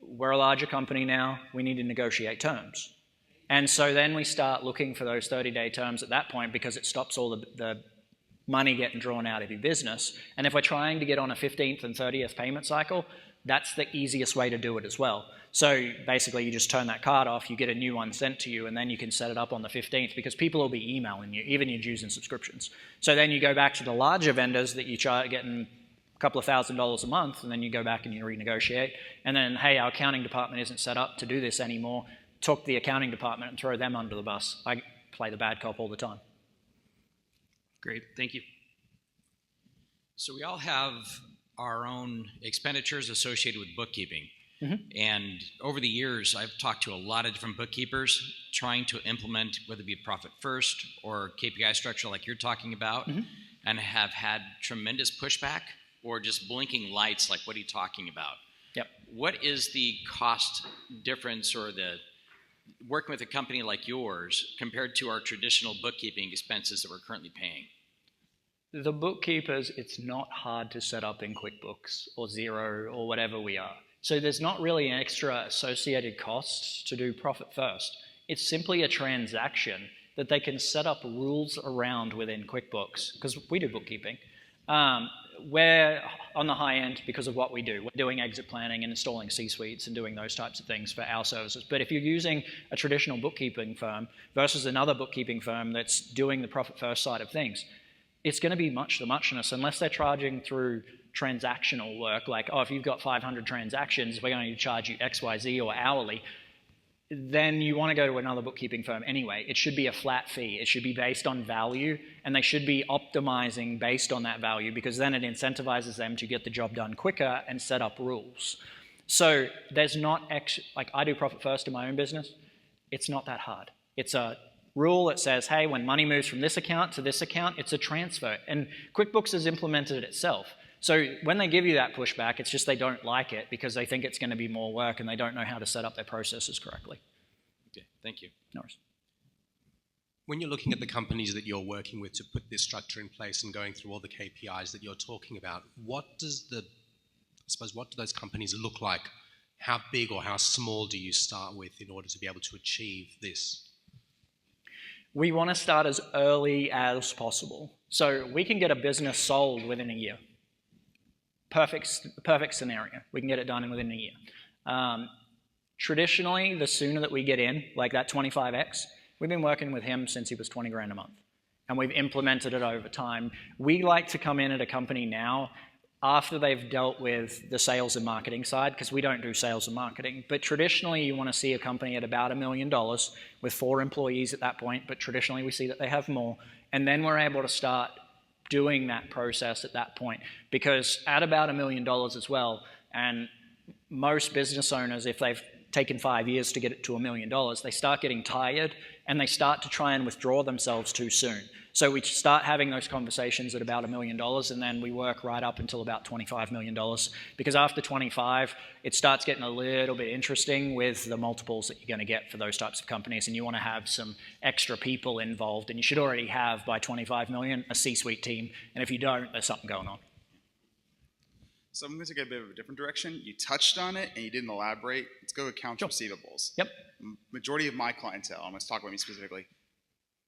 we're a larger company now, we need to negotiate terms. And so then we start looking for those 30-day terms at that point because it stops all the money getting drawn out of your business. And if we're trying to get on a 15th and 30th payment cycle, that's the easiest way to do it as well. So basically you just turn that card off, you get a new one sent to you, and then you can set it up on the 15th because people will be emailing you, even your dues and subscriptions. So then you go back to the larger vendors that you try getting a couple of $1,000s a month, and then you go back and you renegotiate. And then, hey, our accounting department isn't set up to do this anymore. Talk to the accounting department and throw them under the bus. I play the bad cop all the time. Great, thank you. So we all have our own expenditures associated with bookkeeping. And over the years, I've talked to a lot of different bookkeepers trying to implement, whether it be profit first or KPI structure like you're talking about, and have had tremendous pushback or just blinking lights like what are you talking about? Yep. What is the cost difference or the working with a company like yours compared to our traditional bookkeeping expenses that we're currently paying? The bookkeepers, it's not hard to set up in QuickBooks or Xero or whatever we are. So there's not really an extra associated costs to do profit first. It's simply a transaction that they can set up rules around within QuickBooks, because we do bookkeeping. We're on the high end because of what we do. We're doing exit planning and installing C-suites and doing those types of things for our services. But if you're using a traditional bookkeeping firm versus another bookkeeping firm that's doing the profit first side of things, it's going to be much the muchness unless they're charging through transactional work, like, oh, if you've got 500 transactions, we're going to charge you XYZ or hourly, then you want to go to another bookkeeping firm anyway. It should be a flat fee. It should be based on value, and they should be optimizing based on that value because then it incentivizes them to get the job done quicker and set up rules. So there's not like I do profit first in my own business. It's not that hard. It's a rule that says, hey, when money moves from this account to this account, it's a transfer. And QuickBooks has implemented it itself. So when they give you that pushback, it's just they don't like it because they think it's going to be more work and they don't know how to set up their processes correctly. Okay, thank you. No worries. When you're looking at the companies that you're working with to put this structure in place and going through all the KPIs that you're talking about, what do those companies look like? How big or how small do you start with in order to be able to achieve this? We want to start as early as possible. So we can get a business sold within a year. Perfect scenario. We can get it done within a year. Traditionally, the sooner that we get in, like that 25X, we've been working with him since he was 20 grand a month. And we've implemented it over time. We like to come in at a company now after they've dealt with the sales and marketing side, because we don't do sales and marketing. But traditionally, you want to see a company at about $1 million with 4 employees at that point. But traditionally, we see that they have more. And then we're able to start doing that process at that point. Because at about $1 million as well, and most business owners, if they've taken 5 years to get it to $1 million, they start getting tired and they start to try and withdraw themselves too soon. So we start having those conversations at about $1 million, and then we work right up until about $25 million. Because after 25, it starts getting a little bit interesting with the multiples that you're going to get for those types of companies, and you want to have some extra people involved. And you should already have, by 25 million, a C-suite team. And if you don't, there's something going on. So I'm going to take a bit of a different direction. You touched on it and you didn't elaborate. Let's go accounts receivables. Yep. Majority of my clientele, I'm going to talk about me specifically,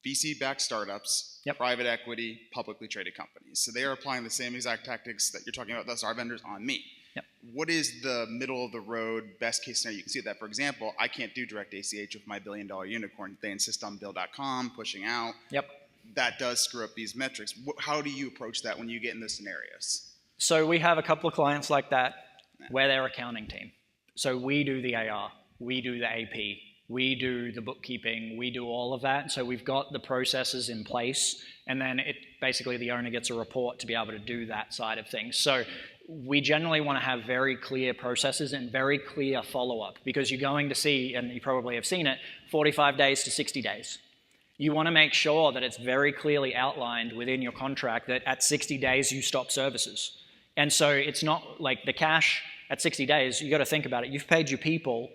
VC-backed startups, Yep. private equity, publicly traded companies. So they are applying the same exact tactics that you're talking about, thus our vendors, on me. Yep. What is the middle of the road, best case scenario? You can see that, for example, I can't do direct ACH with my $1 billion unicorn. They insist on Bill.com, pushing out. Yep. That does screw up these metrics. How do you approach that when you get in those scenarios? So we have a couple of clients like that where they're accounting team. So we do the AR, we do the AP, we do the bookkeeping, we do all of that. So we've got the processes in place, and then basically the owner gets a report to be able to do that side of things. So we generally want to have very clear processes and very clear follow-up, because you're going to see, and you probably have seen it, 45 days to 60 days. You want to make sure that it's very clearly outlined within your contract that at 60 days you stop services. And so it's not like the cash at 60 days, you got to think about it. You've paid your people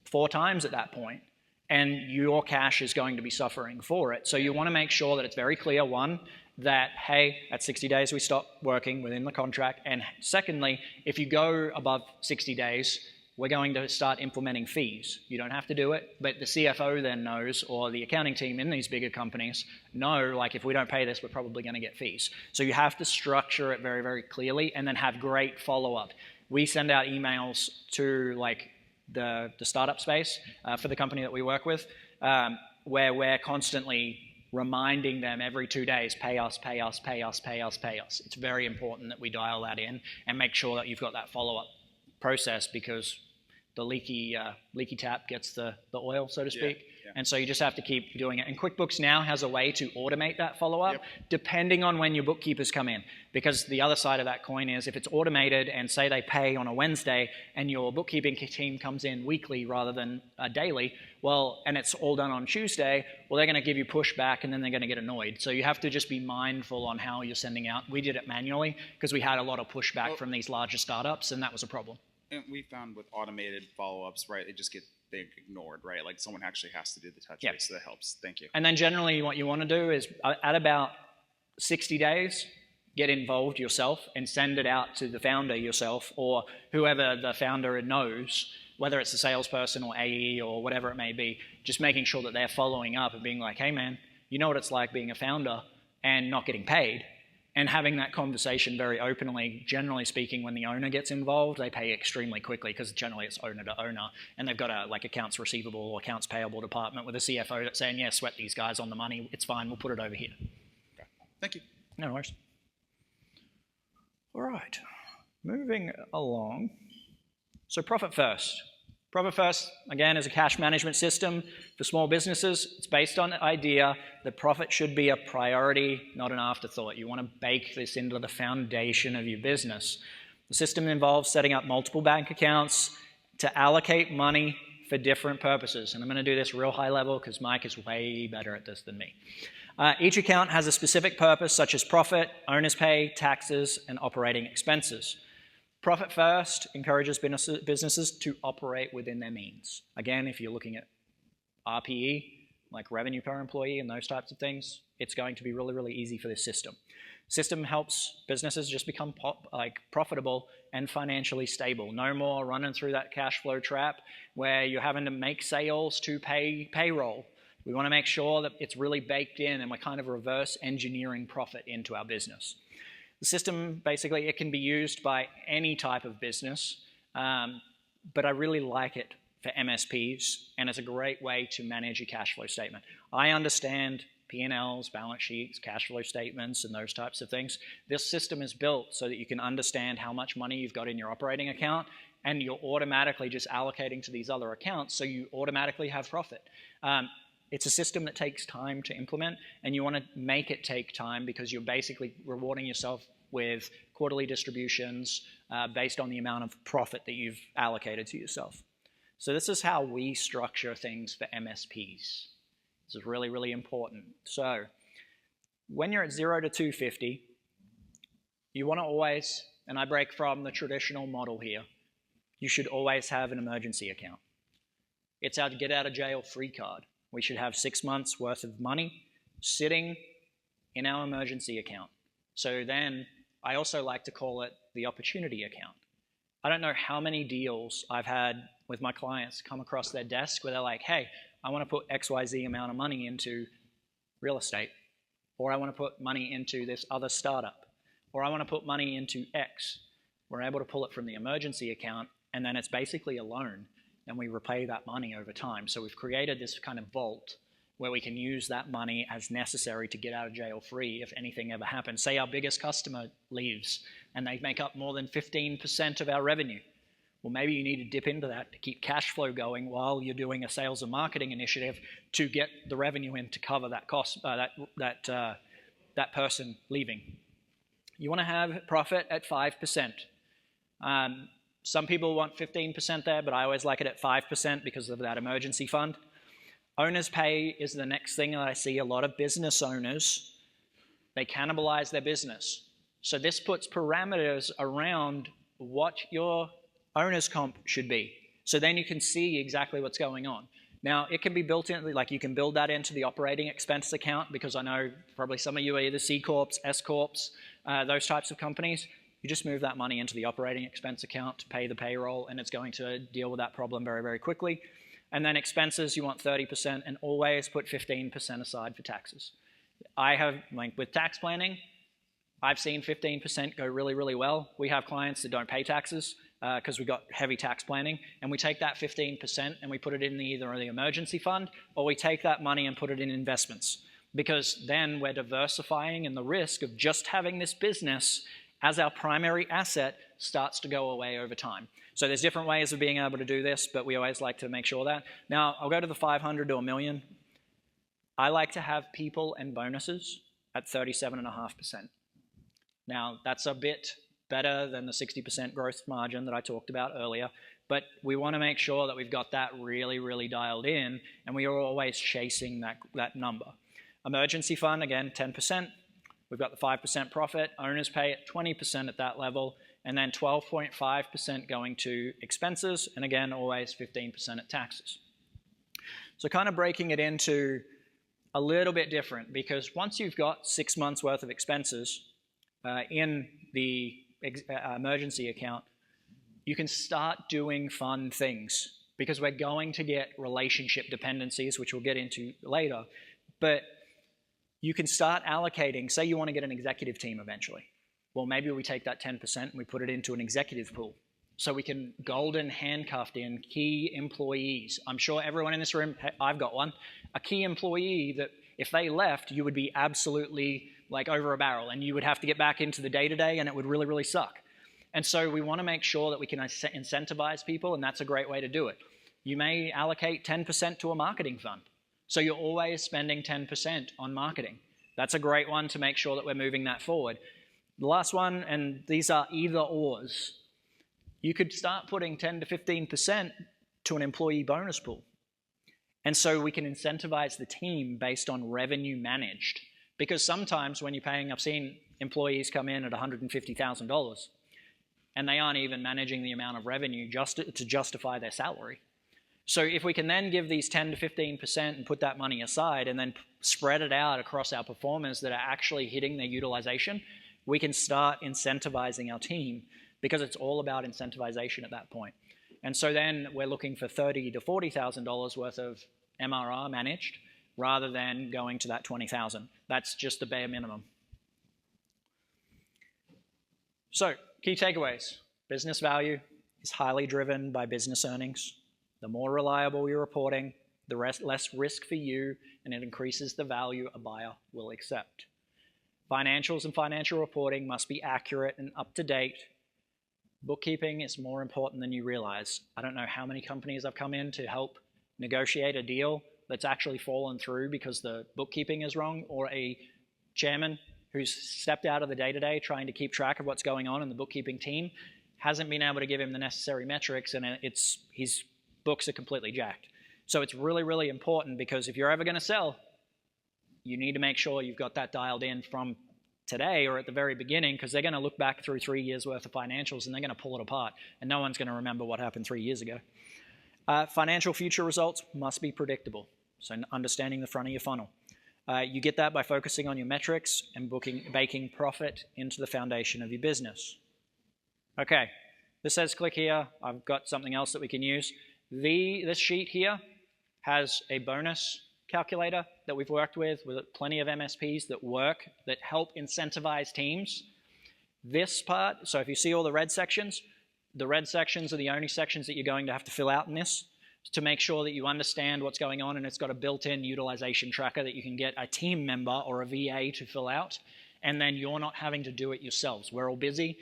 4 times at that point, and your cash is going to be suffering for it. So you want to make sure that it's very clear, one, that, hey, at 60 days we stop working within the contract. And secondly, if you go above 60 days, we're going to start implementing fees. You don't have to do it, but the CFO then knows, or the accounting team in these bigger companies know, like, if we don't pay this, we're probably going to get fees. So you have to structure it very, very clearly and then have great follow-up. We send out emails to like the startup space for the company that we work with, where we're constantly reminding them every 2 days, pay us, pay us, pay us, pay us, pay us. It's very important that we dial that in and make sure that you've got that follow-up process, because the leaky tap gets the oil, so to speak. Yeah. And so you just have to keep doing it. And QuickBooks now has a way to automate that follow-up, depending on when your bookkeepers come in. Because the other side of that coin is, if it's automated and say they pay on a Wednesday and your bookkeeping team comes in weekly rather than daily, well, and it's all done on Tuesday, well, they're going to give you pushback and then they're going to get annoyed. So you have to just be mindful on how you're sending out. We did it manually because we had a lot of pushback from these larger startups, and that was a problem. And we found with automated follow-ups, right, they ignored, right? Like someone actually has to do the touch base, so that helps. Thank you. And then generally what you want to do is at about 60 days, get involved yourself and send it out to the founder yourself, or whoever the founder knows, whether it's a salesperson or AE or whatever it may be, just making sure that they're following up and being like, hey man, you know what it's like being a founder and not getting paid. And having that conversation very openly. Generally speaking, when the owner gets involved, they pay extremely quickly, because generally it's owner to owner, and they've got a like accounts receivable or accounts payable department with a CFO that's saying, yeah, sweat these guys on the money, it's fine, we'll put it over here. Okay. Thank you. No worries. All right, moving along. So profit first. Profit First, again, is a cash management system for small businesses. It's based on the idea that profit should be a priority, not an afterthought. You want to bake this into the foundation of your business. The system involves setting up multiple bank accounts to allocate money for different purposes. And I'm going to do this real high level because Mike is way better at this than me. Each account has a specific purpose, such as profit, owner's pay, taxes, and operating expenses. Profit First encourages businesses to operate within their means. Again, if you're looking at RPE, like revenue per employee and those types of things, it's going to be really, really easy for this system. System helps businesses just become profitable and financially stable. No more running through that cash flow trap where you're having to make sales to pay payroll. We want to make sure that it's really baked in and we're kind of reverse engineering profit into our business. The system, basically, it can be used by any type of business, but I really like it for MSPs, and it's a great way to manage your cash flow statement. I understand P&Ls, balance sheets, cash flow statements, and those types of things. This system is built so that you can understand how much money you've got in your operating account, and you're automatically just allocating to these other accounts, so you automatically have profit. It's a system that takes time to implement, and you want to make it take time because you're basically rewarding yourself with quarterly distributions based on the amount of profit that you've allocated to yourself. So this is how we structure things for MSPs. This is really, really important. So when you're at 0 to 250, you want to always, and I break from the traditional model here, you should always have an emergency account. It's our get out of jail free card. We should have 6 months worth of money sitting in our emergency account. So then I also like to call it the opportunity account. I don't know how many deals I've had with my clients come across their desk where they're like, hey, I want to put XYZ amount of money into real estate, or I want to put money into this other startup, or I want to put money into X. We're able to pull it from the emergency account, and then it's basically a loan, and we repay that money over time. So we've created this kind of vault where we can use that money as necessary to get out of jail free if anything ever happens. Say our biggest customer leaves and they make up more than 15% of our revenue. Well, maybe you need to dip into that to keep cash flow going while you're doing a sales and marketing initiative to get the revenue in to cover that cost, that person leaving. You want to have profit at 5%. Some people want 15% there, but I always like it at 5% because of that emergency fund. Owner's pay is the next thing that I see a lot of business owners, they cannibalize their business. So this puts parameters around what your owner's comp should be. So then you can see exactly what's going on. Now, it can be built in, like you can build that into the operating expense account, because I know probably some of you are either C Corps, S Corps, those types of companies. You just move that money into the operating expense account to pay the payroll, and it's going to deal with that problem very, very quickly. And then expenses, you want 30%, and always put 15% aside for taxes. I have, like with tax planning, I've seen 15% go really, really well. We have clients that don't pay taxes because we've got heavy tax planning, and we take that 15% and we put it in either the emergency fund, or we take that money and put it in investments, because then we're diversifying, and the risk of just having this business as our primary asset starts to go away over time. So there's different ways of being able to do this, but we always like to make sure that. Now, I'll go to the 500 to a million. I like to have people and bonuses at 37.5%. Now, that's a bit better than the 60% gross margin that I talked about earlier, but we want to make sure that we've got that really, really dialed in, and we are always chasing that number. Emergency fund, again, 10%. We've got the 5% profit. Owners pay at 20% at that level, and then 12.5% going to expenses, and again, always 15% at taxes. So kind of breaking it into a little bit different, because once you've got 6 months worth of expenses in the emergency account, you can start doing fun things, because we're going to get relationship dependencies, which we'll get into later. But you can start allocating, say you want to get an executive team eventually. Well, maybe we take that 10% and we put it into an executive pool, so we can golden handcuff in key employees. I'm sure everyone in this room, I've got one, a key employee that if they left, you would be absolutely like over a barrel, and you would have to get back into the day-to-day, and it would really, really suck. And so we want to make sure that we can incentivize people, and that's a great way to do it. You may allocate 10% to a marketing fund, so you're always spending 10% on marketing. That's a great one to make sure that we're moving that forward. The last one, and these are either ors, you could start putting 10 to 15% to an employee bonus pool. And so we can incentivize the team based on revenue managed. Because sometimes when you're paying, I've seen employees come in at $150,000, and they aren't even managing the amount of revenue just to justify their salary. So if we can then give these 10 to 15% and put that money aside, and then spread it out across our performers that are actually hitting their utilization, we can start incentivizing our team, because it's all about incentivization at that point. And so then we're looking for $30,000 to $40,000 worth of MRR managed, rather than going to that 20,000. That's just the bare minimum. So, key takeaways. Business value is highly driven by business earnings. The more reliable you're reporting, the less risk for you, and it increases the value a buyer will accept. Financials and financial reporting must be accurate and up to date. Bookkeeping is more important than you realize. I don't know how many companies I've come in to help negotiate a deal that's actually fallen through because the bookkeeping is wrong, or a chairman who's stepped out of the day-to-day trying to keep track of what's going on in the bookkeeping team hasn't been able to give him the necessary metrics, and his books are completely jacked. So it's really, really important, because if you're ever going to sell, you need to make sure you've got that dialed in from today or at the very beginning, because they're going to look back through 3 years worth of financials and they're going to pull it apart, and no one's going to remember what happened 3 years ago. Financial future results must be predictable, so understanding the front of your funnel. You get that by focusing on your metrics and baking profit into the foundation of your business. Okay, this says click here. I've got something else that we can use. This sheet here has a bonus calculator that we've worked with plenty of MSPs that help incentivize teams. This part, so if you see all the red sections are the only sections that you're going to have to fill out in this, to make sure that you understand what's going on, and it's got a built-in utilization tracker that you can get a team member or a VA to fill out, and then you're not having to do it yourselves. We're all busy.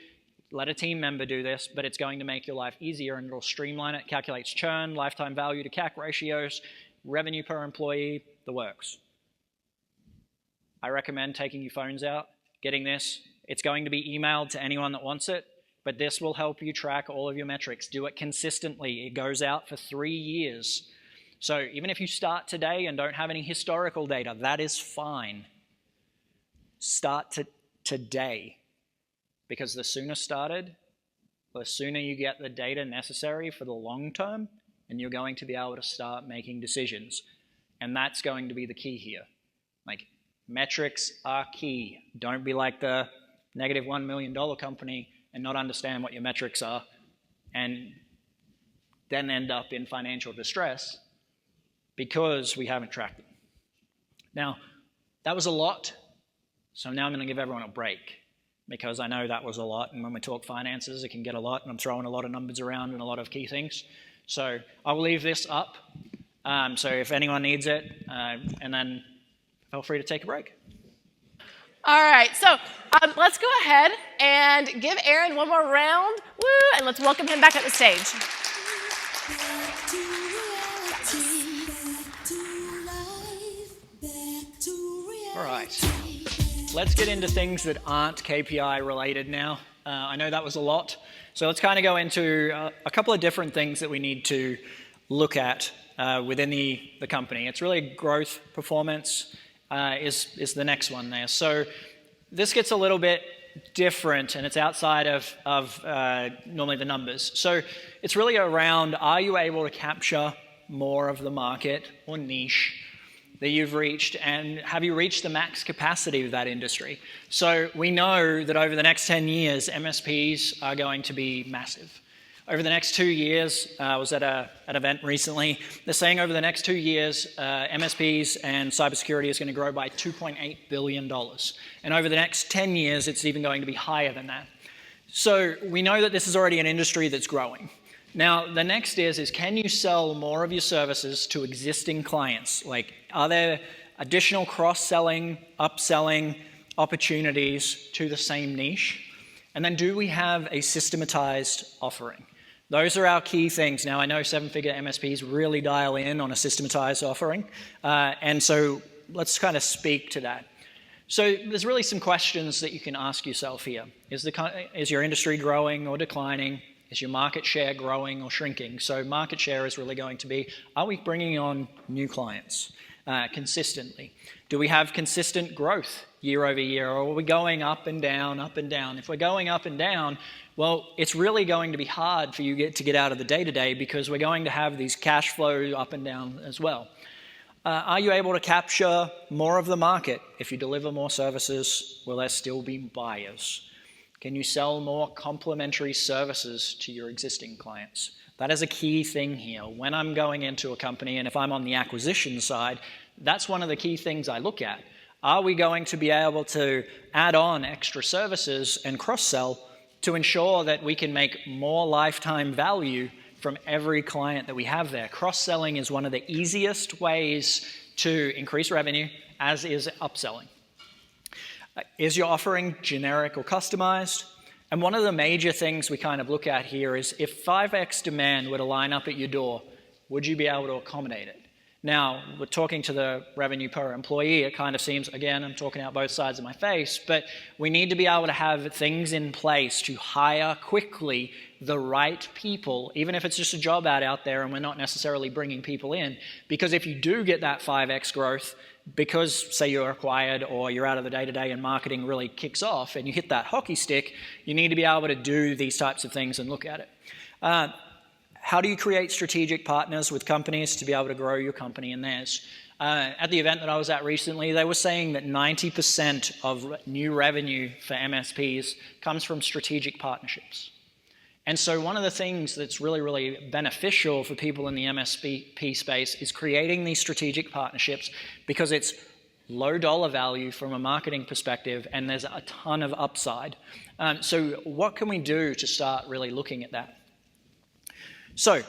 Let a team member do this, but it's going to make your life easier, and it'll streamline it, calculates churn, lifetime value to CAC ratios, revenue per employee, the works. I recommend taking your phones out, getting this. It's going to be emailed to anyone that wants it, but this will help you track all of your metrics. Do it consistently. It goes out for 3 years. So even if you start today and don't have any historical data, that is fine. Start today, because the sooner started, the sooner you get the data necessary for the long term, and you're going to be able to start making decisions. And that's going to be the key here. Like, metrics are key. Don't be like the negative $1 million company and not understand what your metrics are and then end up in financial distress because we haven't tracked them. Now, that was a lot, so now I'm going to give everyone a break because I know that was a lot, and when we talk finances, it can get a lot, and I'm throwing a lot of numbers around and a lot of key things. So I will leave this up, so if anyone needs it, and then feel free to take a break. All right, so let's go ahead and give Aaron one more round. Woo! And let's welcome him back at the stage. All right, let's get into things that aren't KPI related now. I know that was a lot, so let's kind of go into a couple of different things that we need to look at within the company. It's really growth, performance is the next one there. So this gets a little bit different, and it's outside of normally the numbers. So it's really around, are you able to capture more of the market or niche that you've reached, and have you reached the max capacity of that industry? So we know that over the next 10 years, MSPs are going to be massive. Over the next 2 years, I was at an event recently, they're saying over the next 2 years, MSPs and cybersecurity is going to grow by $2.8 billion. And over the next 10 years, it's even going to be higher than that. So we know that this is already an industry that's growing. Now, the next is can you sell more of your services to existing clients? Like, are there additional cross-selling, upselling opportunities to the same niche? And then do we have a systematized offering? Those are our key things. Now, I know seven-figure MSPs really dial in on a systematized offering, and so let's kind of speak to that. So there's really some questions that you can ask yourself here. Is your industry growing or declining? Is your market share growing or shrinking? So market share is really going to be, are we bringing on new clients consistently? Do we have consistent growth year over year, or are we going up and down, up and down? If we're going up and down, well, it's really going to be hard for you to get out of the day-to-day because we're going to have these cash flow up and down as well. Are you able to capture more of the market? If you deliver more services, will there still be buyers? Can you sell more complementary services to your existing clients? That is a key thing here. When I'm going into a company, and if I'm on the acquisition side, that's one of the key things I look at. Are we going to be able to add on extra services and cross-sell to ensure that we can make more lifetime value from every client that we have there? Cross-selling is one of the easiest ways to increase revenue, as is upselling. Is your offering generic or customized? And one of the major things we kind of look at here is if 5x demand were to line up at your door, would you be able to accommodate it? Now, we're talking to the revenue per employee, it kind of seems, again, I'm talking out both sides of my face, but we need to be able to have things in place to hire quickly the right people, even if it's just a job ad out there and we're not necessarily bringing people in. Because if you do get that 5x growth, because, say, you're acquired or you're out of the day-to-day and marketing really kicks off and you hit that hockey stick, you need to be able to do these types of things and look at it. How do you create strategic partners with companies to be able to grow your company and theirs? At the event that I was at recently, they were saying that 90% of new revenue for MSPs comes from strategic partnerships. And so one of the things that's really, really beneficial for people in the MSP space is creating these strategic partnerships because it's low dollar value from a marketing perspective and there's a ton of upside. So what can we do to start really looking at that? So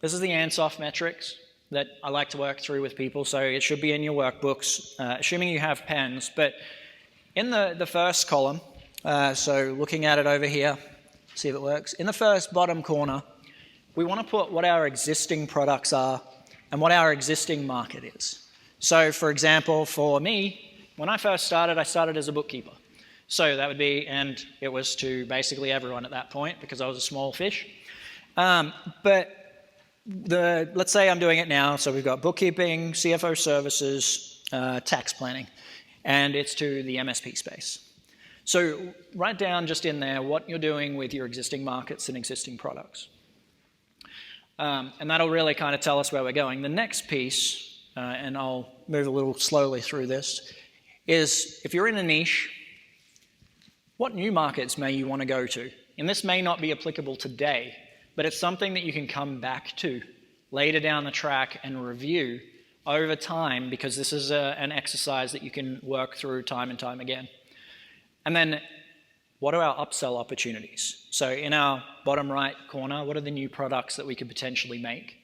this is the Ansoff metrics that I like to work through with people. So it should be in your workbooks, assuming you have pens. But in the first column, so looking at it over here, see if it works. In the first bottom corner, we want to put what our existing products are and what our existing market is. So for example, for me, when I first started, I started as a bookkeeper. So that would be, and it was to basically everyone at that point because I was a small fish. But let's say I'm doing it now. So we've got bookkeeping, CFO services, tax planning, and it's to the MSP space. So write down just in there what you're doing with your existing markets and existing products. And that'll really kind of tell us where we're going. The next piece, and I'll move a little slowly through this, is if you're in a niche, what new markets may you want to go to? And this may not be applicable today, but it's something that you can come back to later down the track and review over time, because this is an exercise that you can work through time and time again. And then, what are our upsell opportunities? So in our bottom right corner, what are the new products that we could potentially make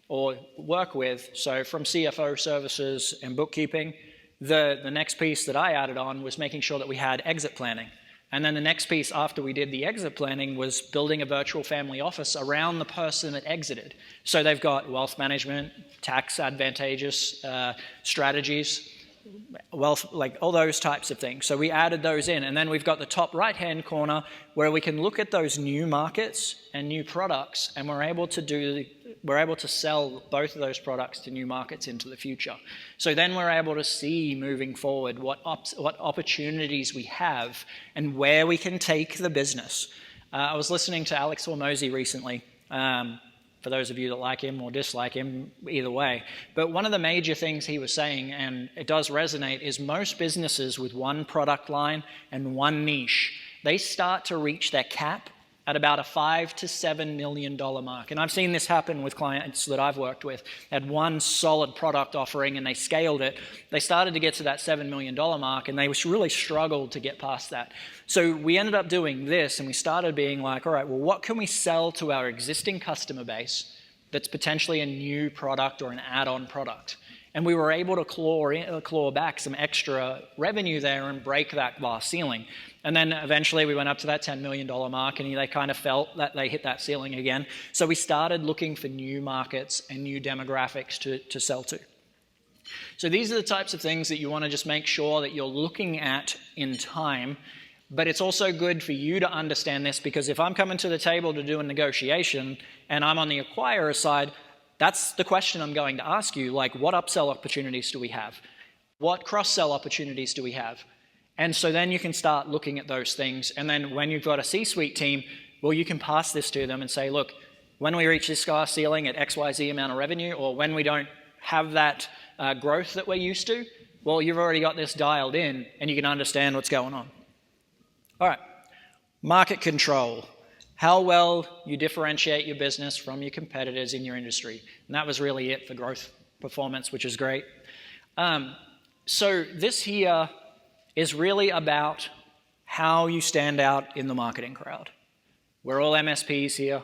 or work with? So from CFO services and bookkeeping, the next piece that I added on was making sure that we had exit planning. And then the next piece after we did the exit planning was building a virtual family office around the person that exited. So they've got wealth management, tax advantageous strategies, wealth, like all those types of things. So we added those in. And then we've got the top right-hand corner where we can look at those new markets and new products, and we're able to sell both of those products to new markets into the future. So then we're able to see moving forward what opportunities we have and where we can take the business. I was listening to Alex Hormozy recently, for those of you that like him or dislike him, either way. But one of the major things he was saying, and it does resonate, is most businesses with one product line and one niche, they start to reach their cap at about a $5 to $7 million mark. And I've seen this happen with clients that I've worked with. They had one solid product offering and they scaled it. They started to get to that $7 million mark and they really struggled to get past that. So we ended up doing this and we started being like, all right, well, what can we sell to our existing customer base that's potentially a new product or an add-on product? And we were able to claw back some extra revenue there and break that glass ceiling. And then eventually we went up to that $10 million mark and they kind of felt that they hit that ceiling again. So we started looking for new markets and new demographics to sell to. So these are the types of things that you want to just make sure that you're looking at in time. But it's also good for you to understand this, because if I'm coming to the table to do a negotiation and I'm on the acquirer side, that's the question I'm going to ask you, like, what upsell opportunities do we have? What cross-sell opportunities do we have? And so then you can start looking at those things. And then when you've got a C-suite team, well, you can pass this to them and say, look, when we reach this glass ceiling at XYZ amount of revenue, or when we don't have that growth that we're used to, well, you've already got this dialed in and you can understand what's going on. All right, market control. How well you differentiate your business from your competitors in your industry. And that was really it for growth performance, which is great. So this here is really about how you stand out in the marketing crowd. We're all MSPs here.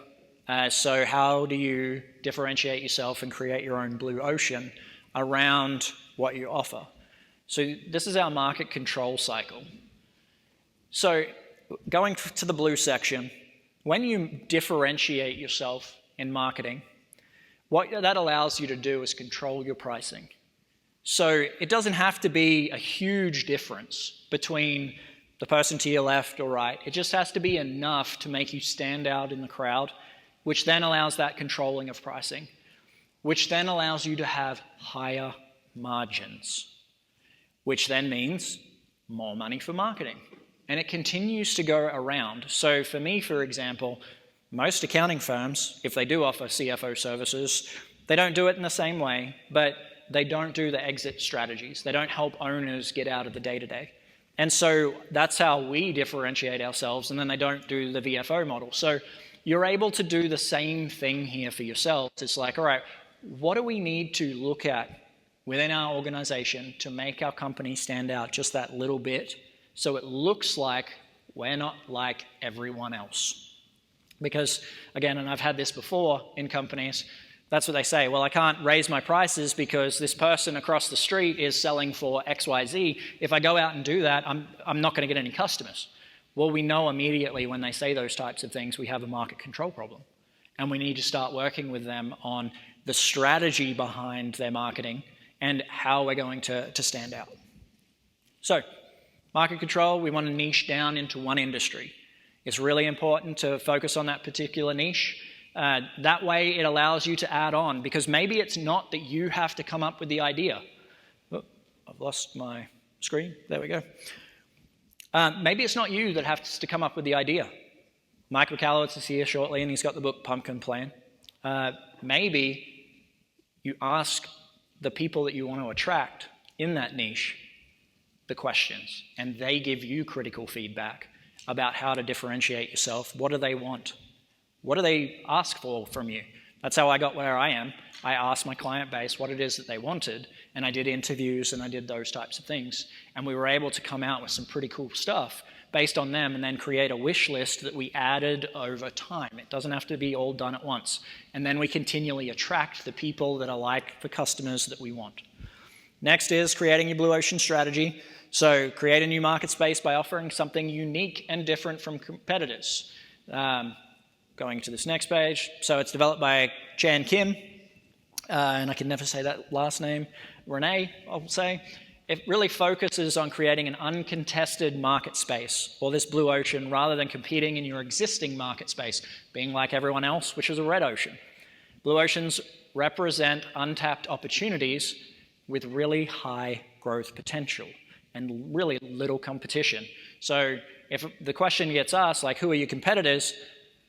So how do you differentiate yourself and create your own blue ocean around what you offer? So this is our market control cycle. So going to the blue section, when you differentiate yourself in marketing, what that allows you to do is control your pricing. So it doesn't have to be a huge difference between the person to your left or right. It just has to be enough to make you stand out in the crowd, which then allows that controlling of pricing, which then allows you to have higher margins, which then means more money for marketing. And it continues to go around. So for me, for example, most accounting firms, if they do offer CFO services, they don't do it in the same way, but they don't do the exit strategies. They don't help owners get out of the day-to-day. And so that's how we differentiate ourselves, and then they don't do the VFO model. So you're able to do the same thing here for yourselves. It's like, all right, what do we need to look at within our organization to make our company stand out just that little bit, so it looks like we're not like everyone else? Because, again, and I've had this before in companies, that's what they say. Well, I can't raise my prices because this person across the street is selling for XYZ. If I go out and do that, I'm not going to get any customers. Well, we know immediately when they say those types of things, we have a market control problem. And we need to start working with them on the strategy behind their marketing and how we're going to stand out. So, market control, we want to niche down into one industry. It's really important to focus on that particular niche. That way it allows you to add on, because maybe it's not that you have to come up with the idea. Oh, I've lost my screen. There we go. Maybe it's not you that has to come up with the idea. Mike Michalowicz is here shortly, and he's got the book Pumpkin Plan. maybe you ask the people that you want to attract in that niche the questions, and they give you critical feedback about how to differentiate yourself. What do they want? What do they ask for from you? That's how I got where I am. I asked my client base what it is that they wanted, and I did interviews and I did those types of things. And we were able to come out with some pretty cool stuff based on them, and then create a wish list that we added over time. It doesn't have to be all done at once. And then we continually attract the people that are like the customers that we want. Next is creating your blue ocean strategy. So create a new market space by offering something unique and different from competitors. Going to this next page. So it's developed by Chan Kim, and I can never say that last name, Renee, I'll say. It really focuses on creating an uncontested market space, or this blue ocean, rather than competing in your existing market space, being like everyone else, which is a red ocean. Blue oceans represent untapped opportunities with really high growth potential and really little competition. So if the question gets asked, like, who are your competitors?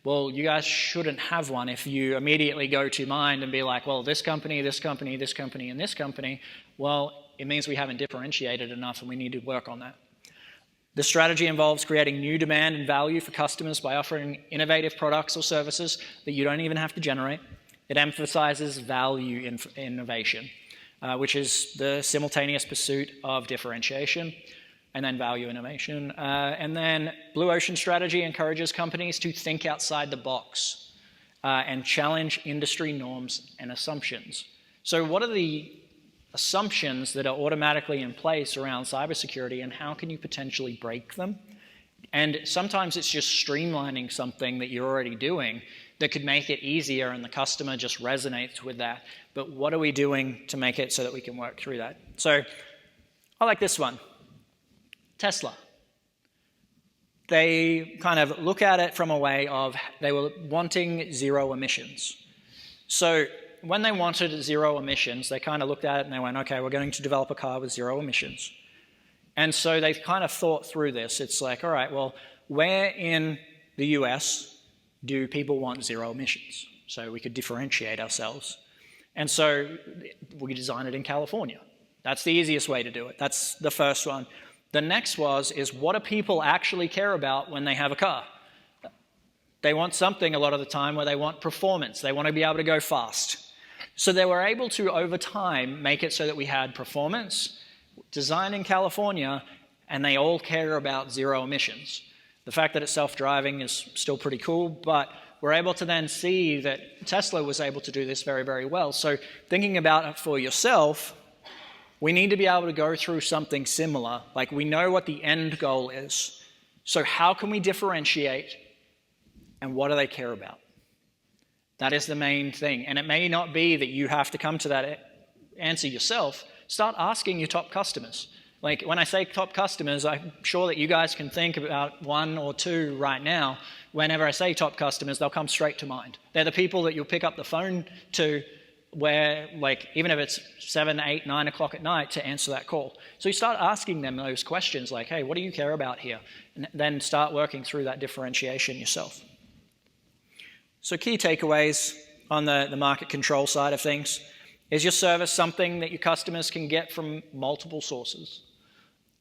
Well, you guys shouldn't have one if you immediately go to mind and be like, well, this company, this company, this company, and this company. Well, it means we haven't differentiated enough, and we need to work on that. The strategy involves creating new demand and value for customers by offering innovative products or services that you don't even have to generate. It emphasizes value innovation, which is the simultaneous pursuit of differentiation, and then value innovation. And then Blue Ocean strategy encourages companies to think outside the box and challenge industry norms and assumptions. So what are the assumptions that are automatically in place around cybersecurity, and how can you potentially break them? And sometimes it's just streamlining something that you're already doing that could make it easier, and the customer just resonates with that. But what are we doing to make it so that we can work through that? So I like this one. Tesla. They kind of look at it from a way of they were wanting zero emissions. So when they wanted zero emissions, they kind of looked at it and they went, okay, we're going to develop a car with zero emissions. And so they've kind of thought through this. It's like, all right, well, where in the US do people want zero emissions? So we could differentiate ourselves. And so we designed it in California. That's the easiest way to do it. That's the first one. The next is what do people actually care about when they have a car? They want something a lot of the time where they want performance. They want to be able to go fast. So they were able to, over time, make it so that we had performance, designed in California, and they all care about zero emissions. The fact that it's self-driving is still pretty cool, but we're able to then see that Tesla was able to do this very, very well. So thinking about it for yourself, we need to be able to go through something similar. Like, we know what the end goal is. So how can we differentiate, and what do they care about? That is the main thing. And it may not be that you have to come to that answer yourself. Start asking your top customers. Like, when I say top customers, I'm sure that you guys can think about one or two right now. Whenever I say top customers, they'll come straight to mind. They're the people that you'll pick up the phone to, where, like, even if it's 7, 8, 9 o'clock at night, to answer that call. So you start asking them those questions like, hey, what do you care about here? And then start working through that differentiation yourself. So key takeaways on the market control side of things. Is your service something that your customers can get from multiple sources?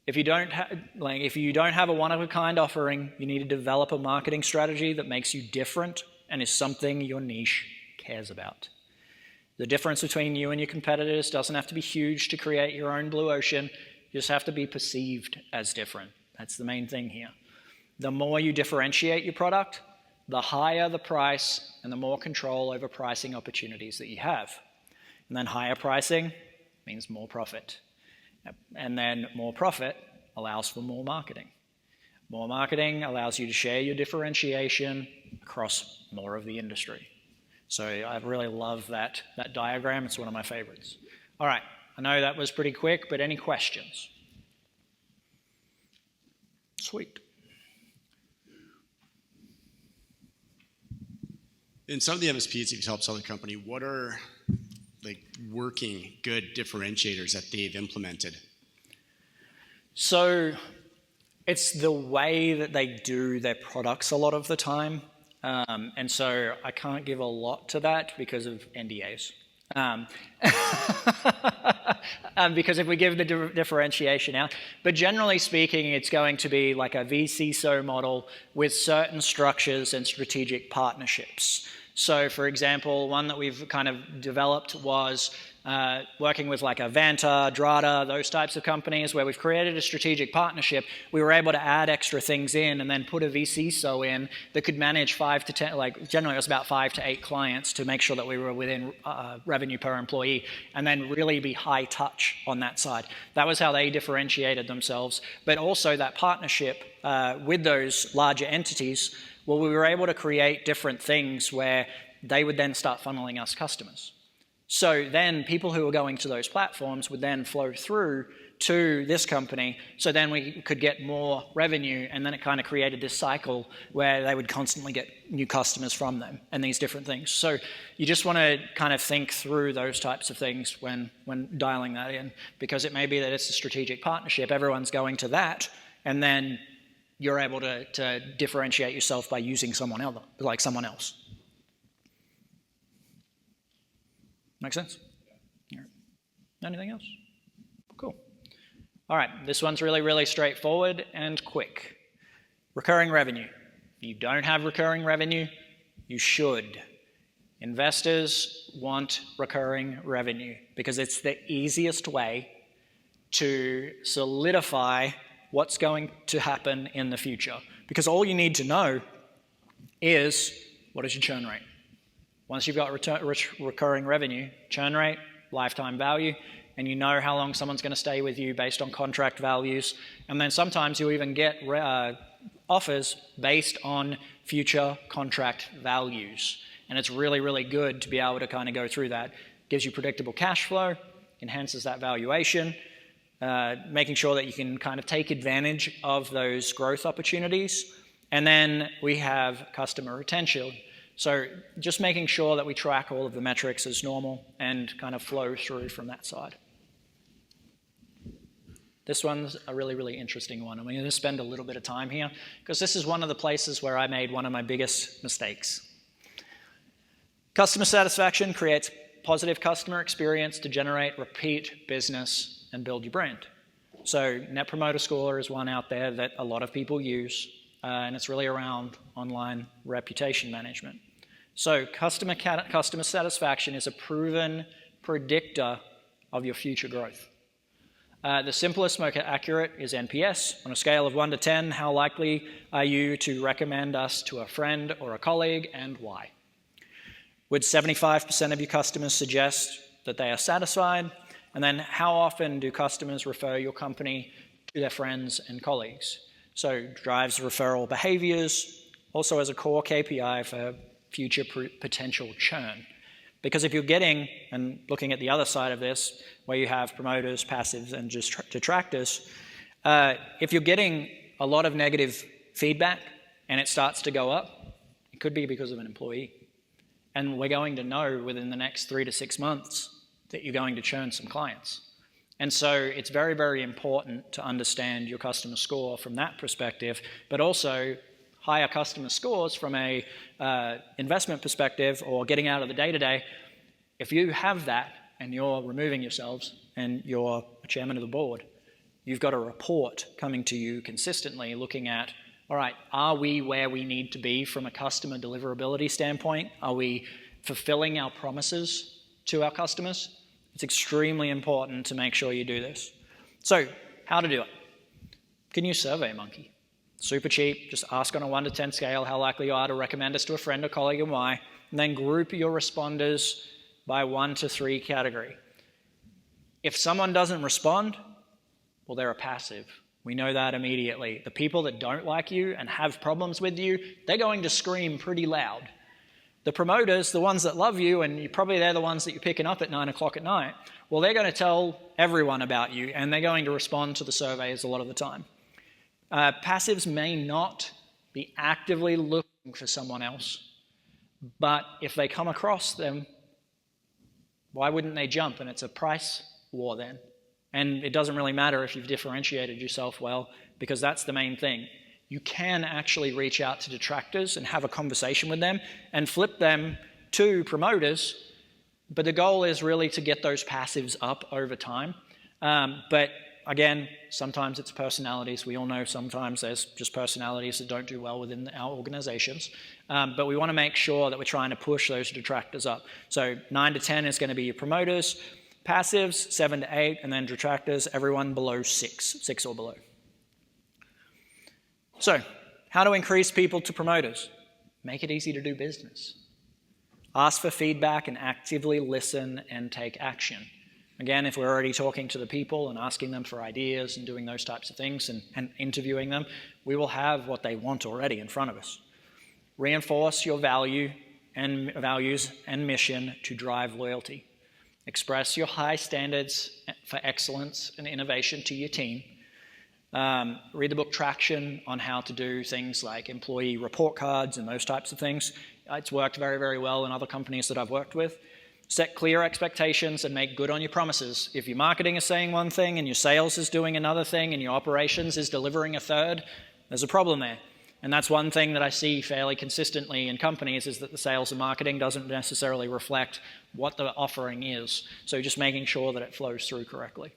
If you don't have a one-of-a-kind offering, you need to develop a marketing strategy that makes you different and is something your niche cares about. The difference between you and your competitors doesn't have to be huge to create your own blue ocean. You just have to be perceived as different. That's the main thing here. The more you differentiate your product, the higher the price and the more control over pricing opportunities that you have. And then higher pricing means more profit. And then more profit allows for more marketing. More marketing allows you to share your differentiation across more of the industry. So I really love that diagram. It's one of my favorites. All right, I know that was pretty quick, but any questions? Sweet. In some of the MSPs, if you've helped sell the company, what are like working good differentiators that they've implemented? So it's the way that they do their products a lot of the time. And so I can't give a lot to that because of NDAs. Because if we give the differentiation out, but generally speaking, it's going to be like a VCSO model with certain structures and strategic partnerships. So for example, one that we've kind of developed was working with like a Vanta, Drata, those types of companies where we've created a strategic partnership. We were able to add extra things in and then put a VCSO in that could manage 5 to 10, like generally it was about 5 to 8 clients to make sure that we were within revenue per employee, and then really be high touch on that side. That was how they differentiated themselves. But also that partnership with those larger entities, well, we were able to create different things where they would then start funneling us customers. So then people who were going to those platforms would then flow through to this company, so then we could get more revenue, and then it kind of created this cycle where they would constantly get new customers from them and these different things. So you just want to kind of think through those types of things when dialing that in, because it may be that it's a strategic partnership, everyone's going to that, and then you're able to differentiate yourself by using someone else. Make sense? Anything else? Cool. All right, this one's really, really straightforward and quick. Recurring revenue. If you don't have recurring revenue, you should. Investors want recurring revenue because it's the easiest way to solidify what's going to happen in the future. Because all you need to know is, what is your churn rate? Once you've got recurring revenue, churn rate, lifetime value, and you know how long someone's going to stay with you based on contract values, and then sometimes you even get offers based on future contract values. And it's really, really good to be able to kind of go through that. Gives you predictable cash flow, enhances that valuation, making sure that you can kind of take advantage of those growth opportunities. And then we have customer retention. So just making sure that we track all of the metrics as normal and kind of flow through from that side. This one's a really, really interesting one. I'm going to spend a little bit of time here because this is one of the places where I made one of my biggest mistakes. Customer satisfaction creates positive customer experience to generate repeat business and build your brand. So Net Promoter Score is one out there that a lot of people use. And it's really around online reputation management. So customer satisfaction is a proven predictor of your future growth. The simplest, most accurate is NPS. On a scale of 1 to 10, how likely are you to recommend us to a friend or a colleague, and why? Would 75% of your customers suggest that they are satisfied? And then how often do customers refer your company to their friends and colleagues? So drives referral behaviors, also as a core KPI for future potential churn. Because if you're getting, and looking at the other side of this, where you have promoters, passives, and just detractors, if you're getting a lot of negative feedback and it starts to go up, it could be because of an employee. And we're going to know within the next 3 to 6 months that you're going to churn some clients. And so it's very, very important to understand your customer score from that perspective, but also higher customer scores from a investment perspective or getting out of the day-to-day. If you have that and you're removing yourselves and you're a chairman of the board, you've got a report coming to you consistently looking at, all right, are we where we need to be from a customer deliverability standpoint? Are we fulfilling our promises to our customers? It's extremely important to make sure you do this. So, how to do it? You can use SurveyMonkey. Super cheap, just ask on a 1 to 10 scale how likely you are to recommend us to a friend or colleague and why, and then group your responders by 1 to 3 category. If someone doesn't respond, well, they're a passive. We know that immediately. The people that don't like you and have problems with you, they're going to scream pretty loud. The promoters, the ones that love you, and they're the ones that you're picking up at 9 o'clock at night, well, they're going to tell everyone about you, and they're going to respond to the surveys a lot of the time. Passives may not be actively looking for someone else, but if they come across them, why wouldn't they jump? And it's a price war then. And it doesn't really matter if you've differentiated yourself well, because that's the main thing. you can actually reach out to detractors and have a conversation with them and flip them to promoters. But the goal is really to get those passives up over time. But again, sometimes it's personalities. We all know sometimes there's just personalities that don't do well within our organizations. But we want to make sure that we're trying to push those detractors up. So 9 to 10 is going to be your promoters, passives 7 to 8, and then detractors, everyone below 6 or below. So how to increase people to promoters? Make it easy to do business. Ask for feedback and actively listen and take action. Again, if we're already talking to the people and asking them for ideas and doing those types of things and interviewing them, we will have what they want already in front of us. Reinforce your values and mission to drive loyalty. Express your high standards for excellence and innovation to your team. Read the book Traction on how to do things like employee report cards and those types of things. It's worked very, very well in other companies that I've worked with. Set clear expectations and make good on your promises. If your marketing is saying one thing and your sales is doing another thing and your operations is delivering a third, there's a problem there. And that's one thing that I see fairly consistently in companies is that the sales and marketing doesn't necessarily reflect what the offering is. So just making sure that it flows through correctly.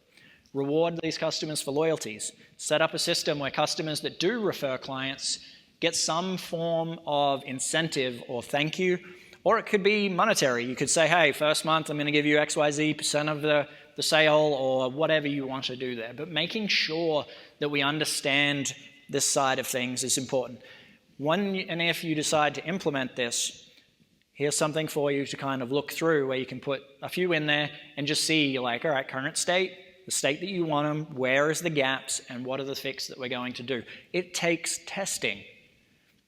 Reward these customers for loyalties. Set up a system where customers that do refer clients get some form of incentive or thank you, or it could be monetary. You could say, hey, first month I'm going to give you XYZ% of the sale, or whatever you want to do there. But making sure that we understand this side of things is important. When and if you decide to implement this, here's something for you to kind of look through where you can put a few in there and just see, like, all right, current state, the state that you want them, where is the gaps, and what are the fixes that we're going to do. It takes testing.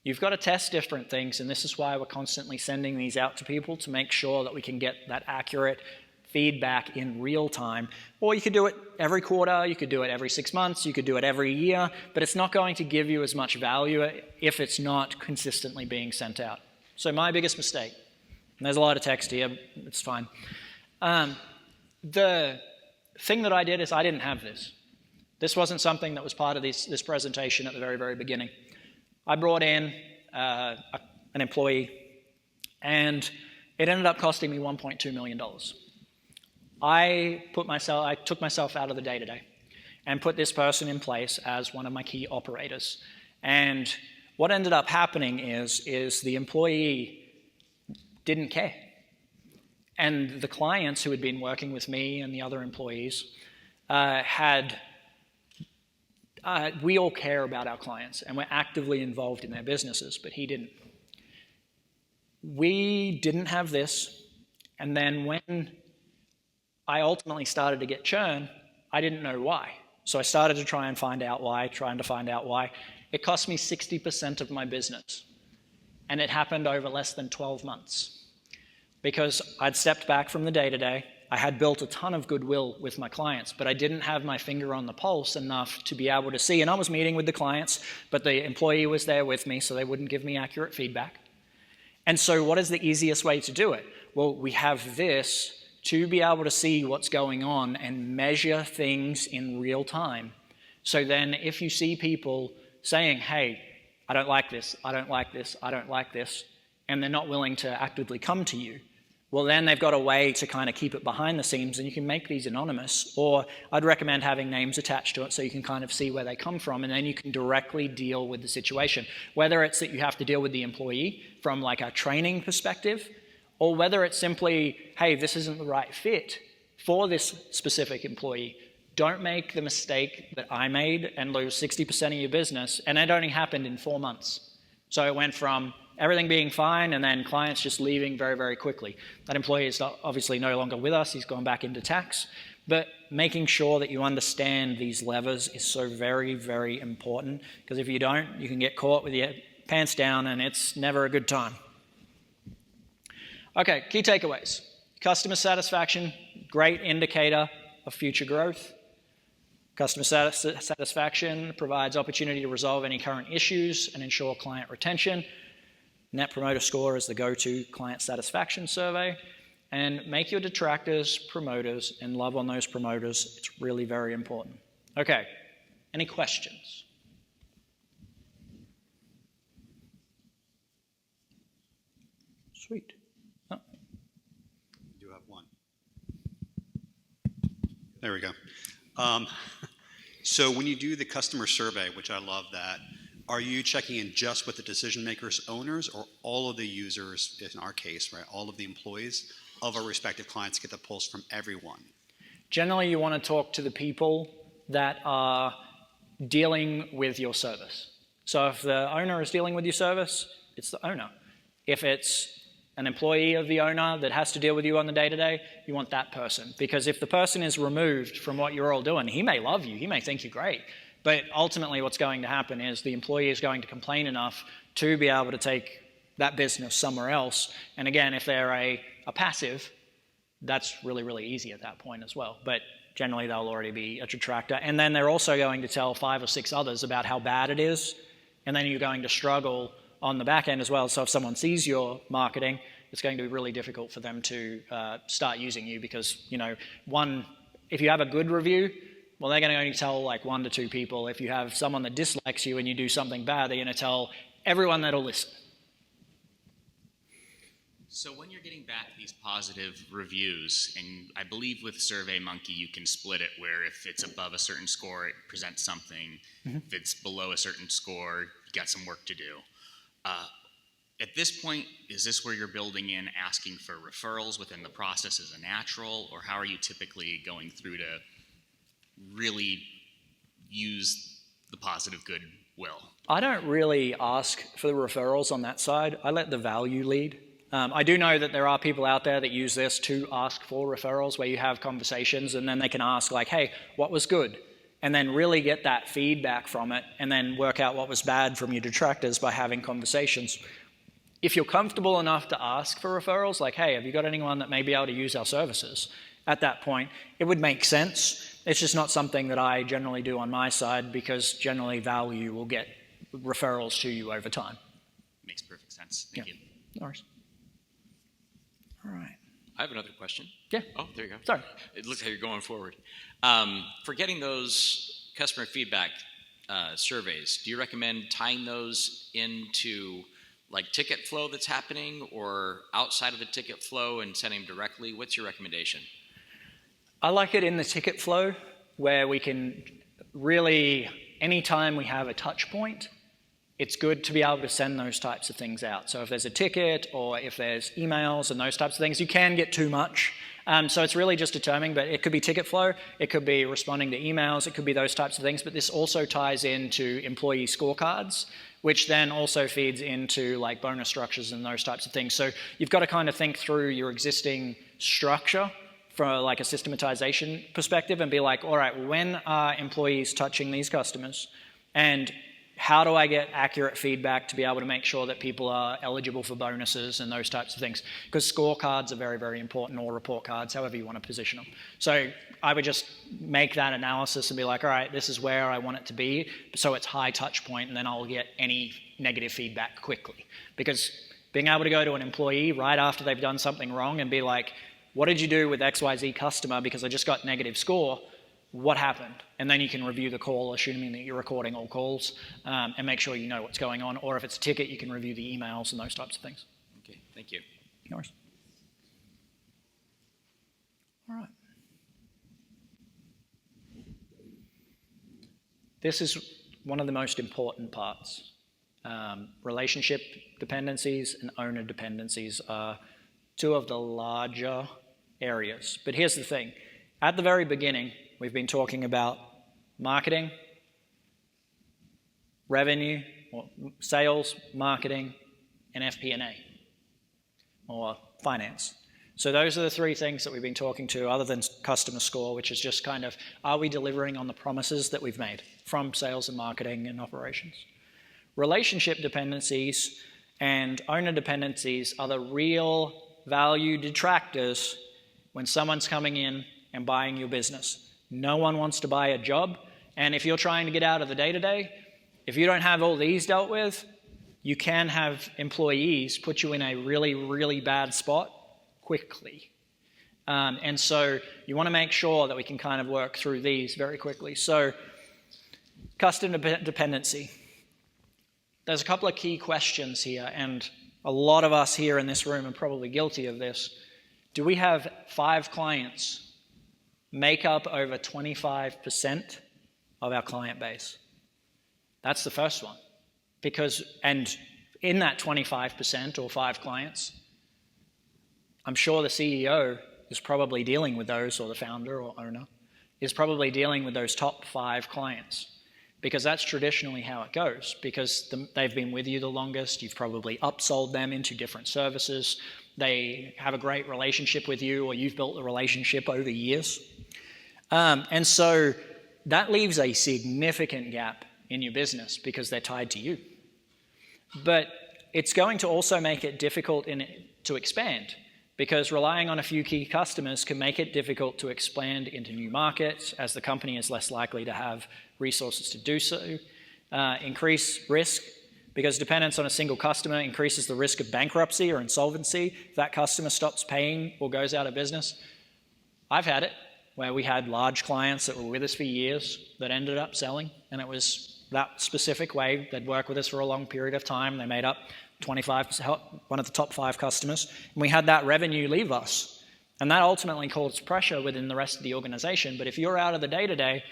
You've got to test different things, and this is why we're constantly sending these out to people to make sure that we can get that accurate feedback in real time. Or you could do it every quarter, you could do it every 6 months, you could do it every year, but it's not going to give you as much value if it's not consistently being sent out. So my biggest mistake, and there's a lot of text here, it's fine. The thing that I did is I didn't have this. This wasn't something that was part of this presentation at the very, very beginning. I brought in an employee, and it ended up costing me $1.2 million. I took myself out of the day-to-day and put this person in place as one of my key operators. And what ended up happening is the employee didn't care. And the clients who had been working with me and the other employees we all care about our clients and we're actively involved in their businesses, but he didn't. We didn't have this, and then when I ultimately started to get churn, I didn't know why. So I started to trying to find out why. It cost me 60% of my business, and it happened over less than 12 months. Because I'd stepped back from the day-to-day, I had built a ton of goodwill with my clients, but I didn't have my finger on the pulse enough to be able to see. And I was meeting with the clients, but the employee was there with me, so they wouldn't give me accurate feedback. And so what is the easiest way to do it? Well, we have this to be able to see what's going on and measure things in real time. So then if you see people saying, hey, I don't like this, I don't like this, I don't like this, and they're not willing to actively come to you, well, then they've got a way to kind of keep it behind the scenes, and you can make these anonymous, or I'd recommend having names attached to it so you can kind of see where they come from, and then you can directly deal with the situation. Whether it's that you have to deal with the employee from like a training perspective, or whether it's simply, hey, this isn't the right fit for this specific employee. Don't make the mistake that I made and lose 60% of your business, and it only happened in 4 months. So it went from everything being fine and then clients just leaving very, very quickly. That employee is obviously no longer with us. He's gone back into tax. But making sure that you understand these levers is so very, very important, because if you don't, you can get caught with your pants down and it's never a good time. Okay, key takeaways. Customer satisfaction, great indicator of future growth. Customer satisfaction provides opportunity to resolve any current issues and ensure client retention. Net Promoter Score is the go-to client satisfaction survey. And make your detractors promoters and love on those promoters. It's really very important. Okay, any questions? Sweet. Oh. You do have one. There we go. So when you do the customer survey, which I love that, are you checking in just with the decision makers, owners, or all of the users, in our case, right, all of the employees of our respective clients get the pulse from everyone? Generally, you want to talk to the people that are dealing with your service. So if the owner is dealing with your service, it's the owner. If it's an employee of the owner that has to deal with you on the day-to-day, you want that person. Because if the person is removed from what you're all doing, he may love you, he may think you're great, but ultimately what's going to happen is the employee is going to complain enough to be able to take that business somewhere else. And again, if they're a passive, that's really, really easy at that point as well. But generally they'll already be a detractor. And then they're also going to tell 5 or 6 others about how bad it is. And then you're going to struggle on the back end as well. So if someone sees your marketing, it's going to be really difficult for them to start using you because, you know, if you have a good review, well, they're going to only tell like 1 to 2 people. If you have someone that dislikes you and you do something bad, they're going to tell everyone that'll listen. So when you're getting back these positive reviews, and I believe with SurveyMonkey you can split it where if it's above a certain score, it presents something. If it's below a certain score, you got some work to do. At this point, is this where you're building in asking for referrals within the process as a natural, or how are you typically going through to really use the positive goodwill? I don't really ask for the referrals on that side. I let the value lead. I do know that there are people out there that use this to ask for referrals where you have conversations and then they can ask like, hey, what was good? And then really get that feedback from it and then work out what was bad from your detractors by having conversations. If you're comfortable enough to ask for referrals, like, hey, have you got anyone that may be able to use our services? At that point, it would make sense. It's just not something that I generally do on my side because generally value will get referrals to you over time. Makes perfect sense. Thank you. No worries. All right. I have another question. Yeah. Oh, there you go. Sorry. It looks like you're going forward. For getting those customer feedback surveys, do you recommend tying those into like ticket flow that's happening or outside of the ticket flow and sending them directly? What's your recommendation? I like it in the ticket flow where we can really, anytime we have a touch point, it's good to be able to send those types of things out. So if there's a ticket or if there's emails and those types of things, you can get too much. So it's really just determining, but it could be ticket flow, it could be responding to emails, it could be those types of things, but this also ties into employee scorecards, which then also feeds into like bonus structures and those types of things. So you've got to kind of think through your existing structure from like a systematization perspective and be like, all right, when are employees touching these customers? And how do I get accurate feedback to be able to make sure that people are eligible for bonuses and those types of things? Because scorecards are very, very important, or report cards, however you want to position them. So I would just make that analysis and be like, all right, this is where I want it to be, so it's high touch point, and then I'll get any negative feedback quickly. Because being able to go to an employee right after they've done something wrong and be like, what did you do with XYZ customer because I just got negative score? What happened? And then you can review the call, assuming that you're recording all calls, and make sure you know what's going on. Or if it's a ticket, you can review the emails and those types of things. Okay, thank you. No worries. All right. This is one of the most important parts. Relationship dependencies and owner dependencies are 2 of the larger areas. But here's the thing. At the very beginning, we've been talking about marketing, revenue, or sales, marketing, and FP&A, or finance. So those are the 3 things that we've been talking to other than customer score, which is just kind of, are we delivering on the promises that we've made from sales and marketing and operations? Relationship dependencies and owner dependencies are the real value detractors when someone's coming in and buying your business. No one wants to buy a job, and if you're trying to get out of the day-to-day, if you don't have all these dealt with, you can have employees put you in a really, really bad spot quickly. And so you want to make sure that we can kind of work through these very quickly. So customer dependency. There's a couple of key questions here, and a lot of us here in this room are probably guilty of this. Do we have 5 clients make up over 25% of our client base? That's the first one. And in that 25% or 5 clients, I'm sure the CEO is probably dealing with those, or the founder or owner is probably dealing with those top 5 clients, because that's traditionally how it goes, because they've been with you the longest, you've probably upsold them into different services, they have a great relationship with you, or you've built the relationship over years. And so that leaves a significant gap in your business because they're tied to you. But it's going to also make it difficult to expand, because relying on a few key customers can make it difficult to expand into new markets, as the company is less likely to have resources to do so. Increase risk, because dependence on a single customer increases the risk of bankruptcy or insolvency if that customer stops paying or goes out of business. I've had it where we had large clients that were with us for years that ended up selling, and it was that specific way. They'd work with us for a long period of time. They made up 25%, one of the top 5 customers, and we had that revenue leave us. And that ultimately caused pressure within the rest of the organization. But if you're out of the day-to-day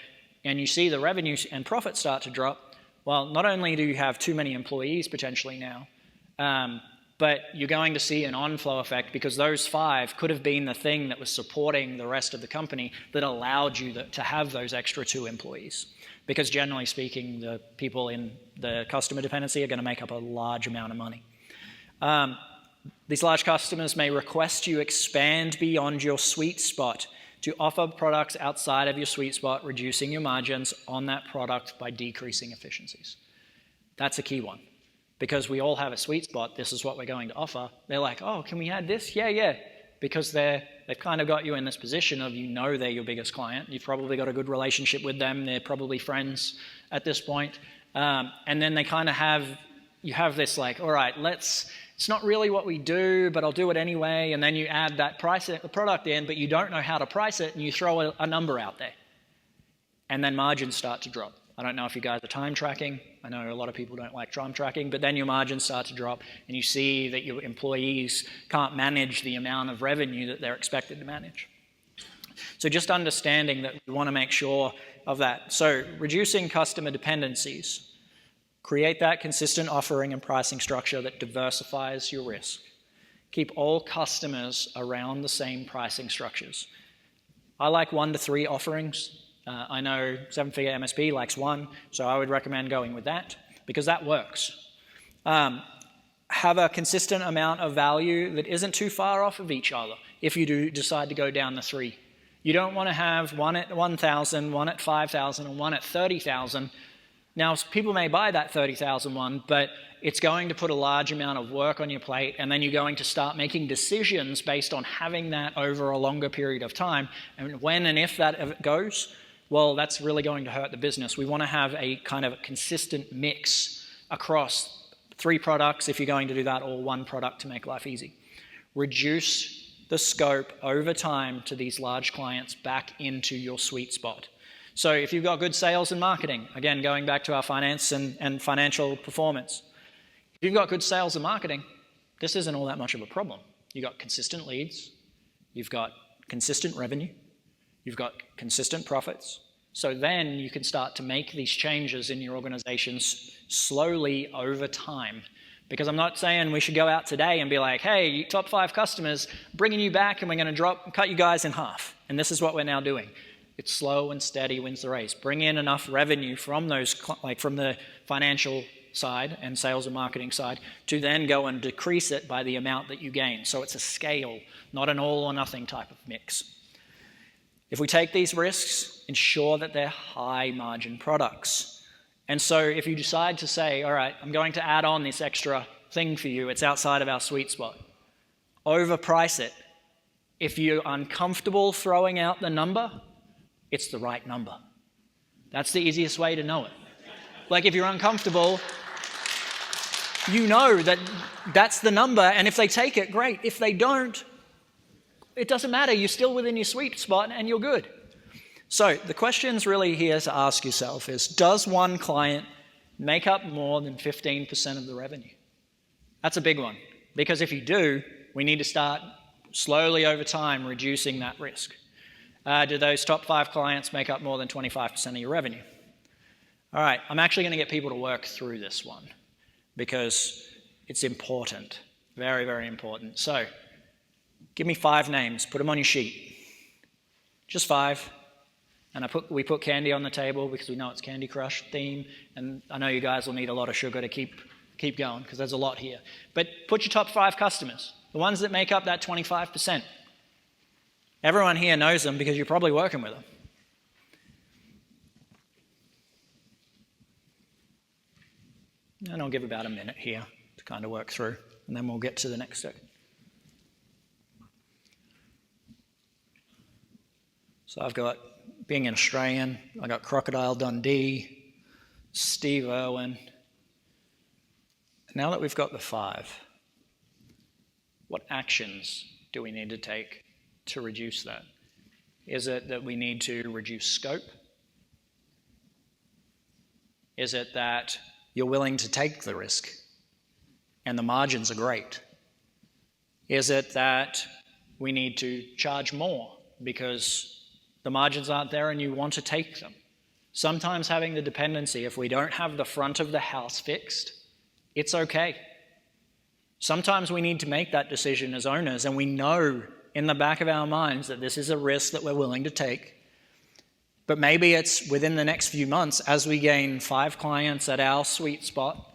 and you see the revenues and profits start to drop, well, not only do you have too many employees potentially now, but you're going to see an on-flow effect, because those 5 could have been the thing that was supporting the rest of the company that allowed you to have those extra 2 employees. Because generally speaking, the people in the customer dependency are going to make up a large amount of money. These large customers may request you expand beyond your sweet spot to offer products outside of your sweet spot, reducing your margins on that product by decreasing efficiencies. That's a key one, because we all have a sweet spot. This is what we're going to offer. They're like, oh, can we add this? Yeah. Because they've kind of got you in this position of, they're your biggest client. You've probably got a good relationship with them. They're probably friends at this point. And then they kind of you have this like, all right, it's not really what we do, but I'll do it anyway. And then you add that the product in, but you don't know how to price it, and you throw a number out there. And then margins start to drop. I don't know if you guys are time tracking. I know a lot of people don't like time tracking, but then your margins start to drop, and you see that your employees can't manage the amount of revenue that they're expected to manage. So just understanding that we want to make sure of that. So reducing customer dependencies. Create that consistent offering and pricing structure that diversifies your risk. Keep all customers around the same pricing structures. I like 1 to 3 offerings. I know 7-figure MSP likes 1, so I would recommend going with that, because that works. Have a consistent amount of value that isn't too far off of each other if you do decide to go down the 3. You don't want to have 1 at 1,000, 1 at 5,000, and 1 at 30,000. Now, people may buy that 30,000 one, but it's going to put a large amount of work on your plate, and then you're going to start making decisions based on having that over a longer period of time. And when and if that goes, well, that's really going to hurt the business. We want to have a kind of consistent mix across 3 products if you're going to do that, or 1 product to make life easy. Reduce the scope over time to these large clients back into your sweet spot. So if you've got good sales and marketing, again, going back to our finance and financial performance, if you've got good sales and marketing, this isn't all that much of a problem. You've got consistent leads, you've got consistent revenue, you've got consistent profits. So then you can start to make these changes in your organizations slowly over time. Because I'm not saying we should go out today and be like, hey, top 5 customers, bringing you back, and we're going to cut you guys in half. And this is what we're now doing. It's slow and steady wins the race. Bring in enough revenue from those, from the financial side and sales and marketing side, to then go and decrease it by the amount that you gain. So it's a scale, not an all or nothing type of mix. If we take these risks, ensure that they're high margin products. And so if you decide to say, all right, I'm going to add on this extra thing for you, it's outside of our sweet spot, overprice it. If you're uncomfortable throwing out the number, it's the right number. That's the easiest way to know it. Like, if you're uncomfortable, you know that that's the number, and if they take it, great. If they don't, it doesn't matter. You're still within your sweet spot and you're good. So the questions really here to ask yourself is, does one client make up more than 15% of the revenue? That's a big one. Because if you do, we need to start slowly over time reducing that risk. Do those top 5 clients make up more than 25% of your revenue? All right, I'm actually going to get people to work through this one because it's important, very, very important. So give me 5 names, put them on your sheet. Just 5. And we put candy on the table because we know it's Candy Crush theme, and I know you guys will need a lot of sugar to keep going because there's a lot here. But put your top 5 customers, the ones that make up that 25%. Everyone here knows them because you're probably working with them. And I'll give about a minute here to kind of work through, and then we'll get to the next step. So I've got, being an Australian, I got Crocodile Dundee, Steve Irwin. Now that we've got the 5, what actions do we need to take to reduce that? Is it that we need to reduce scope? Is it that you're willing to take the risk and the margins are great? Is it that we need to charge more because the margins aren't there and you want to take them? Sometimes having the dependency, if we don't have the front of the house fixed, it's okay. Sometimes we need to make that decision as owners, and we know in the back of our minds that this is a risk that we're willing to take. But maybe it's within the next few months, as we gain 5 clients at our sweet spot,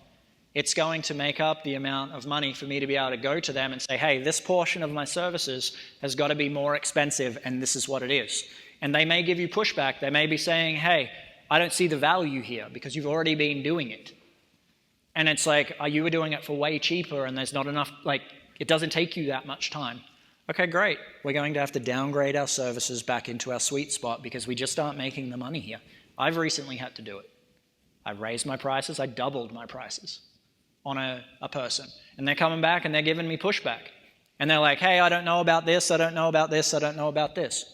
it's going to make up the amount of money for me to be able to go to them and say, hey, this portion of my services has got to be more expensive, and this is what it is. And they may give you pushback. They may be saying, hey, I don't see the value here because you've already been doing it. And it's like, oh, you were doing it for way cheaper and there's not enough, like, it doesn't take you that much time. Okay, great. We're going to have to downgrade our services back into our sweet spot because we just aren't making the money here. I've recently had to do it. I raised my prices. I doubled my prices on a person. And they're coming back and they're giving me pushback. And they're like, hey, I don't know about this. I don't know about this. I don't know about this.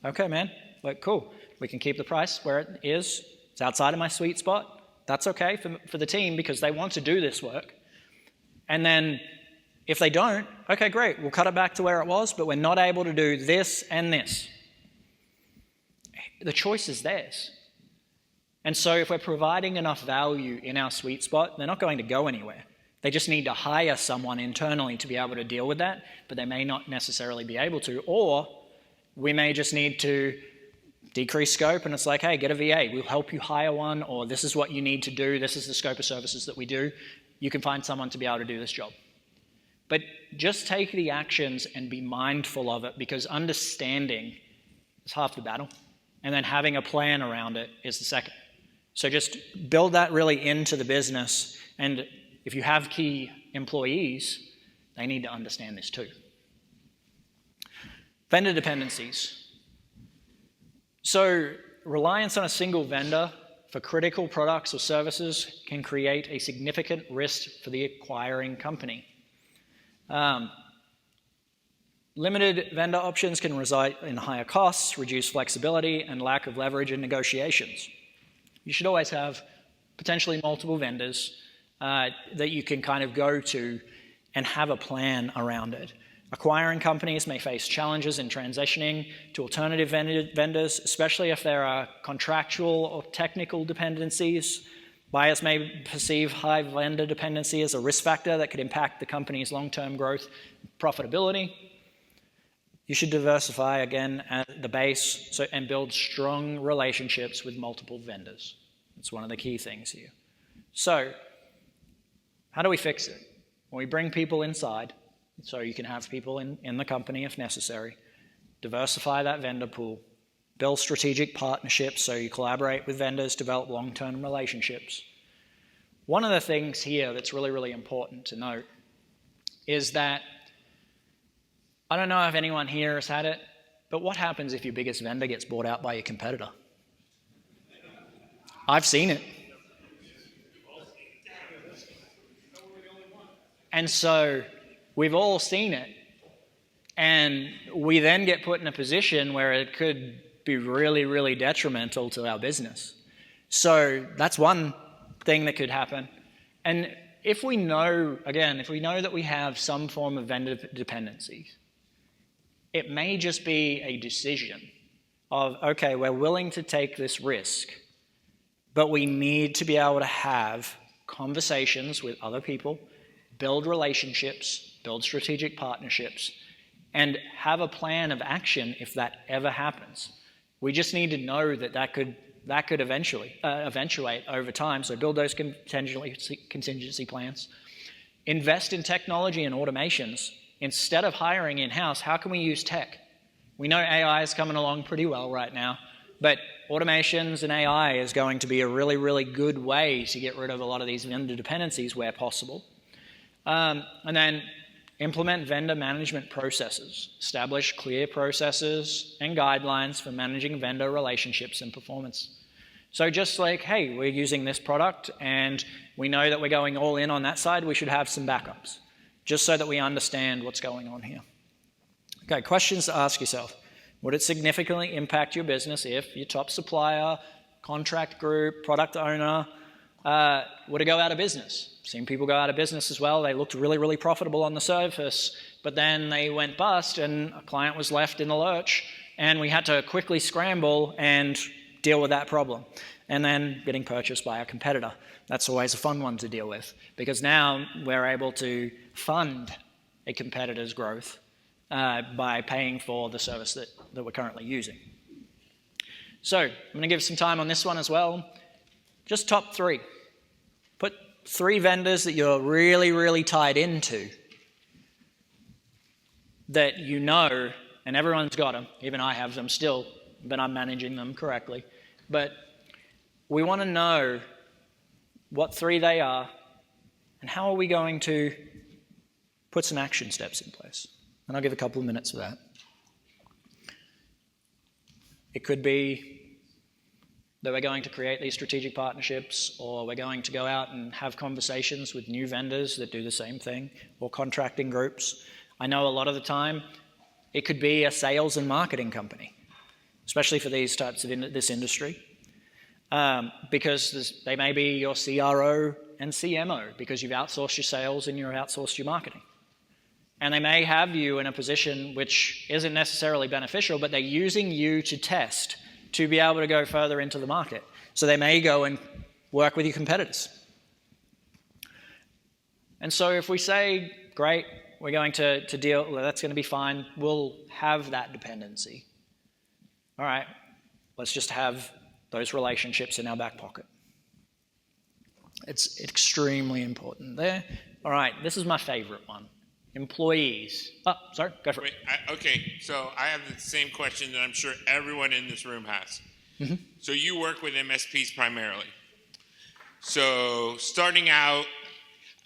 Okay, man. Like, cool. We can keep the price where it is. It's outside of my sweet spot. That's okay for the team because they want to do this work. And then if they don't, okay, great. We'll cut it back to where it was, but we're not able to do this and this. The choice is theirs. And so if we're providing enough value in our sweet spot, they're not going to go anywhere. They just need to hire someone internally to be able to deal with that, but they may not necessarily be able to. Or we may just need to decrease scope, and it's like, hey, get a VA. We'll help you hire one, or this is what you need to do. This is the scope of services that we do. You can find someone to be able to do this job. But just take the actions and be mindful of it, because understanding is half the battle, and then having a plan around it is the second. So just build that really into the business, and if you have key employees, they need to understand this too. Vendor dependencies. So reliance on a single vendor for critical products or services can create a significant risk for the acquiring company. Limited vendor options can result in higher costs, reduced flexibility, and lack of leverage in negotiations. You should always have potentially multiple vendors that you can kind of go to and have a plan around it. Acquiring companies may face challenges in transitioning to alternative vendors, especially if there are contractual or technical dependencies. Buyers may perceive high vendor dependency as a risk factor that could impact the company's long-term growth and profitability. You should diversify again at the base and build strong relationships with multiple vendors. That's one of the key things here. So, how do we fix it? Well, we bring people inside, so you can have people in the company if necessary. Diversify that vendor pool. Build strategic partnerships so you collaborate with vendors, develop long-term relationships. One of the things here that's really, really important to note is that, I don't know if anyone here has had it, but what happens if your biggest vendor gets bought out by your competitor? I've seen it. And so we've all seen it. And we then get put in a position where it could be really, really detrimental to our business. So that's one thing that could happen. And if we know that we have some form of vendor dependencies, it may just be a decision of, okay, we're willing to take this risk, but we need to be able to have conversations with other people, build relationships, build strategic partnerships, and have a plan of action if that ever happens. We just need to know that that could eventuate over time. So build those contingency plans. Invest in technology and automations. Instead of hiring in-house, how can we use tech? We know AI is coming along pretty well right now, but automations and AI is going to be a really, really good way to get rid of a lot of these vendor dependencies where possible. And then implement vendor management processes. Establish clear processes and guidelines for managing vendor relationships and performance. So just like, hey, we're using this product and we know that we're going all in on that side, we should have some backups, just so that we understand what's going on here. Okay, questions to ask yourself. Would it significantly impact your business if your top supplier, contract group, product owner, would it go out of business? Seen people go out of business as well. They looked really, really profitable on the surface, but then they went bust and a client was left in the lurch and we had to quickly scramble and deal with that problem. And then getting purchased by a competitor. That's always a fun one to deal with because now we're able to fund a competitor's growth by paying for the service that we're currently using. So I'm going to give some time on this one as well. Just top 3. Put 3 vendors that you're really, really tied into that you know, and everyone's got them, even I have them still, but I'm managing them correctly. But we want to know what 3 they are and how are we going to put some action steps in place. And I'll give a couple of minutes for that. It could be that we're going to create these strategic partnerships, or we're going to go out and have conversations with new vendors that do the same thing, or contracting groups. I know a lot of the time it could be a sales and marketing company, especially for these types of this industry, because they may be your CRO and CMO because you've outsourced your sales and you've outsourced your marketing. And they may have you in a position which isn't necessarily beneficial, but they're using you to test to be able to go further into the market. So they may go and work with your competitors. And so if we say, great, we're going to deal, well, that's going to be fine, we'll have that dependency. All right, let's just have those relationships in our back pocket. It's extremely important there. All right, this is my favorite one. Employees. Oh, sorry, go for it. Okay, so I have the same question that I'm sure everyone in this room has. Mm-hmm. So you work with MSPs primarily. So starting out,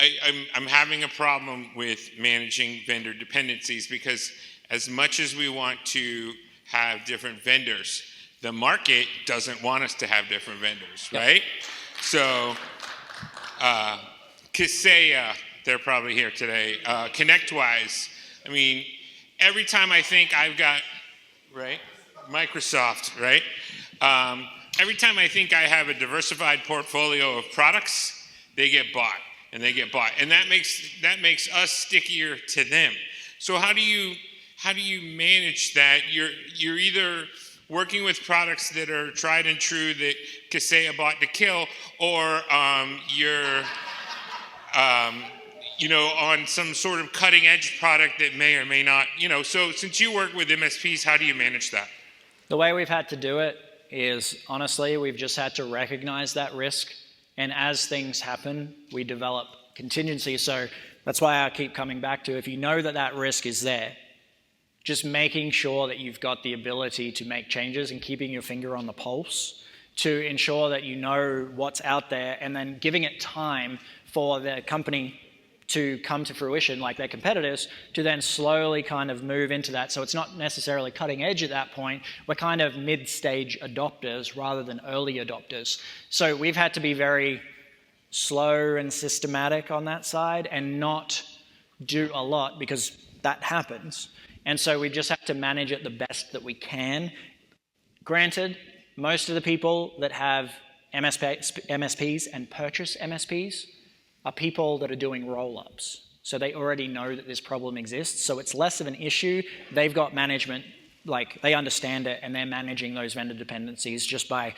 I'm having a problem with managing vendor dependencies because as much as we want to have different vendors, the market doesn't want us to have different vendors, right? So Kaseya, they're probably here today. ConnectWise, I mean, every time I think I've got, right? Microsoft, right? Every time I think I have a diversified portfolio of products, they get bought and they get bought. And that makes us stickier to them. So how do you manage that? You're either working with products that are tried and true that Kaseya bought to kill, or you're on some sort of cutting edge product that may or may not, so since you work with MSPs, how do you manage that? The way we've had to do it is, honestly, we've just had to recognize that risk. And as things happen, we develop contingency. So that's why I keep coming back to, if you know that risk is there, just making sure that you've got the ability to make changes and keeping your finger on the pulse to ensure that you know what's out there, and then giving it time for the company to come to fruition, like their competitors, to then slowly kind of move into that. So it's not necessarily cutting edge at that point. We're kind of mid-stage adopters rather than early adopters. So we've had to be very slow and systematic on that side and not do a lot because that happens. And so we just have to manage it the best that we can. Granted, most of the people that have MSPs and purchase MSPs are people that are doing roll-ups. So they already know that this problem exists, so it's less of an issue. They've got management, like they understand it, and they're managing those vendor dependencies just by,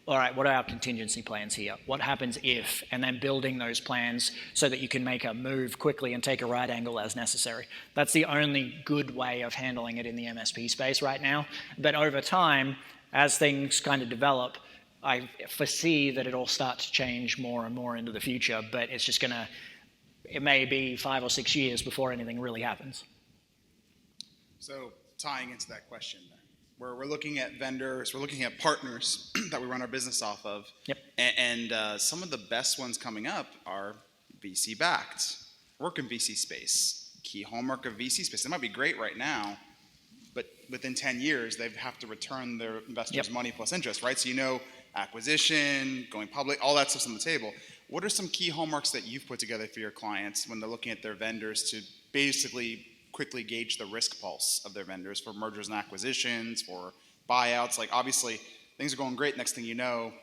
all right, what are our contingency plans here? What happens if? And then building those plans so that you can make a move quickly and take a right angle as necessary. That's the only good way of handling it in the MSP space right now. But over time, as things kind of develop, I foresee that it'll start to change more and more into the future, but it's just gonna, it may be 5 or 6 years before anything really happens. So tying into that question, where we're looking at vendors, we're looking at partners that we run our business off of. Yep. And some of the best ones coming up are VC backed. Work in VC space. Key hallmark of VC space. They might be great right now, but within 10 years, they have to return their investors' money plus interest, right? So you know, acquisition, going public, all that stuff's on the table. What are some key hallmarks that you've put together for your clients when they're looking at their vendors to basically quickly gauge the risk pulse of their vendors for mergers and acquisitions, for buyouts? Like obviously things are going great. Next thing you know,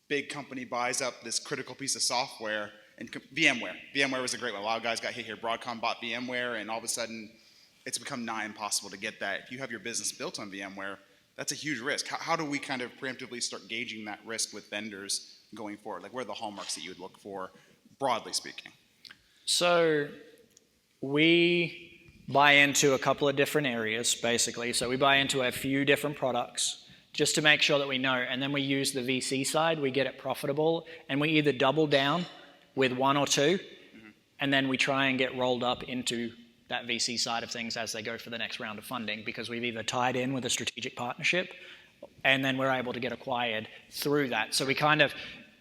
big company buys up this critical piece of software, and VMware was a great one. A lot of guys got hit here. Broadcom bought VMware, and all of a sudden it's become nigh impossible to get that. If you have your business built on VMware, that's a huge risk. How do we kind of preemptively start gauging that risk with vendors going forward? Like, what are the hallmarks that you would look for, broadly speaking? So we buy into a couple of different areas, basically. So we buy into a few different products just to make sure that we know, and then we use the VC side, we get it profitable, and we either double down with one or two, and then we try and get rolled up into that VC side of things as they go for the next round of funding, because we've either tied in with a strategic partnership and then we're able to get acquired through that. So we kind of,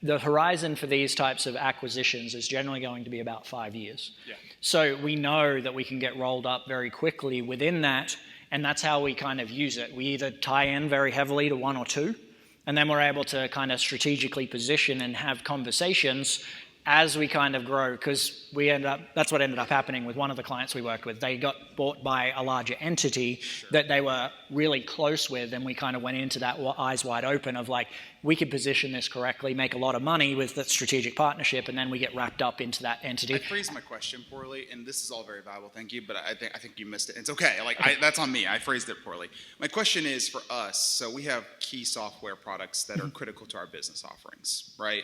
the horizon for these types of acquisitions is generally going to be about 5 years. Yeah. So we know that we can get rolled up very quickly within that, and that's how we kind of use it. We either tie in very heavily to one or two, and then we're able to kind of strategically position and have conversations as we kind of grow, because that's what ended up happening with one of the clients we worked with. They got bought by a larger entity that they were really close with, and we kind of went into that eyes wide open of like, we could position this correctly, make a lot of money with that strategic partnership, and then we get wrapped up into that entity. I phrased my question poorly, and this is all very valuable, thank you, but I think you missed it. It's okay, that's on me, I phrased it poorly. My question is for us, so we have key software products that are critical to our business offerings, right?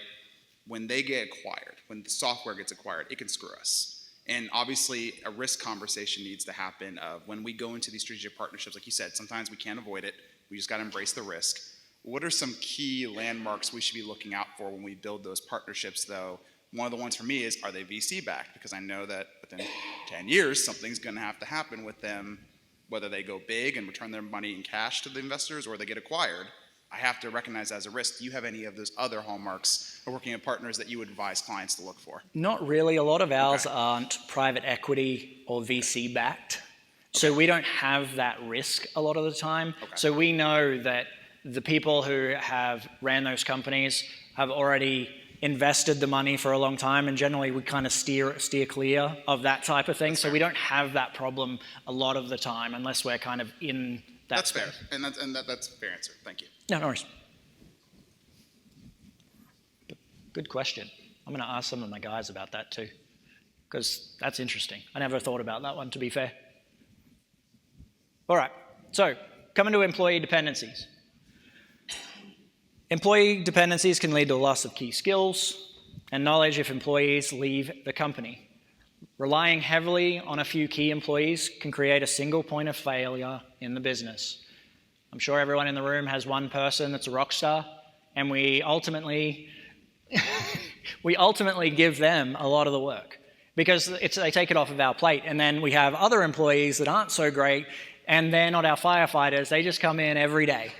When they get acquired, when the software gets acquired, it can screw us. And obviously, a risk conversation needs to happen when we go into these strategic partnerships. Like you said, sometimes we can't avoid it. We just got to embrace the risk. What are some key landmarks we should be looking out for when we build those partnerships, though? One of the ones for me is, are they VC-backed? Because I know that within 10 years, something's going to have to happen with them, whether they go big and return their money in cash to the investors or they get acquired. I have to recognize that as a risk. Do you have any of those other hallmarks of working at partners that you would advise clients to look for? Not really. A lot of ours aren't private equity or VC backed. So we don't have that risk a lot of the time. So we know that the people who have ran those companies have already invested the money for a long time, and generally we kind of steer clear of that type of thing. So we don't have that problem a lot of the time unless we're kind of in that That's space. fair, and that's a fair answer. Thank you. No worries. Good question. I'm going to ask some of my guys about that too, because that's interesting. I never thought about that one, to be fair. All right, so coming to employee dependencies. Employee dependencies can lead to a loss of key skills and knowledge if employees leave the company. Relying heavily on a few key employees can create a single point of failure in the business. I'm sure everyone in the room has one person that's a rock star, and we ultimately give them a lot of the work because they take it off of our plate. And then we have other employees that aren't so great, and they're not our firefighters. They just come in every day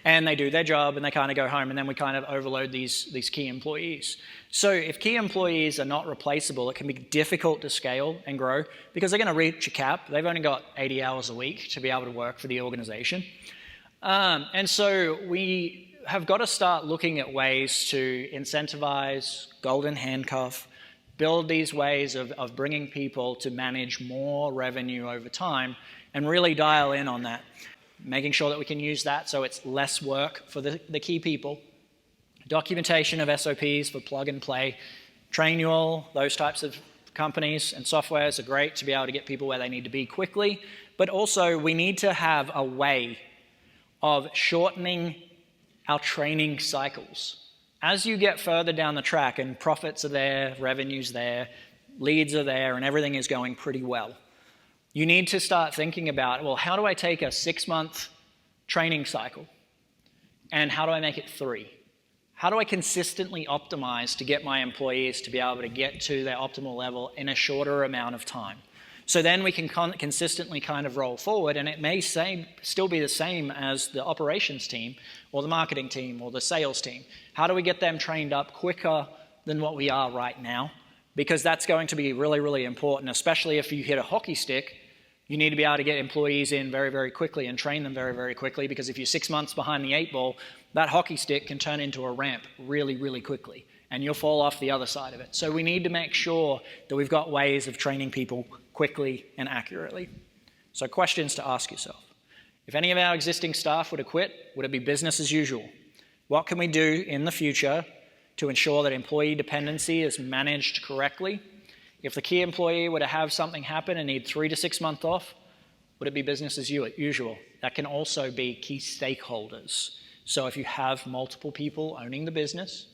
and they do their job and they kind of go home, and then we kind of overload these key employees. So if key employees are not replaceable, it can be difficult to scale and grow because they're going to reach a cap. They've only got 80 hours a week to be able to work for the organization. And so we have got to start looking at ways to incentivize, golden handcuff, build these ways of bringing people to manage more revenue over time and really dial in on that, making sure that we can use that so it's less work for the key people, documentation of SOPs for plug and play, Trainual, those types of companies and softwares are great to be able to get people where they need to be quickly, but also we need to have a way of shortening our training cycles. As you get further down the track and profits are there, revenue's there, leads are there, and everything is going pretty well, you need to start thinking about, well, how do I take a 6-month training cycle and how do I make it 3? How do I consistently optimize to get my employees to be able to get to their optimal level in a shorter amount of time? So then we can consistently kind of roll forward, and it may still be the same as the operations team or the marketing team or the sales team. How do we get them trained up quicker than what we are right now? Because that's going to be really, really important, especially if you hit a hockey stick. You need to be able to get employees in very, very quickly and train them very, very quickly, because if you're 6 months behind the 8 ball, that hockey stick can turn into a ramp really, really quickly, and you'll fall off the other side of it. So we need to make sure that we've got ways of training people quickly and accurately. So questions to ask yourself. If any of our existing staff were to quit, would it be business as usual? What can we do in the future to ensure that employee dependency is managed correctly? If the key employee were to have something happen and need 3 to 6 months off, would it be business as usual? That can also be key stakeholders. So if you have multiple people owning the business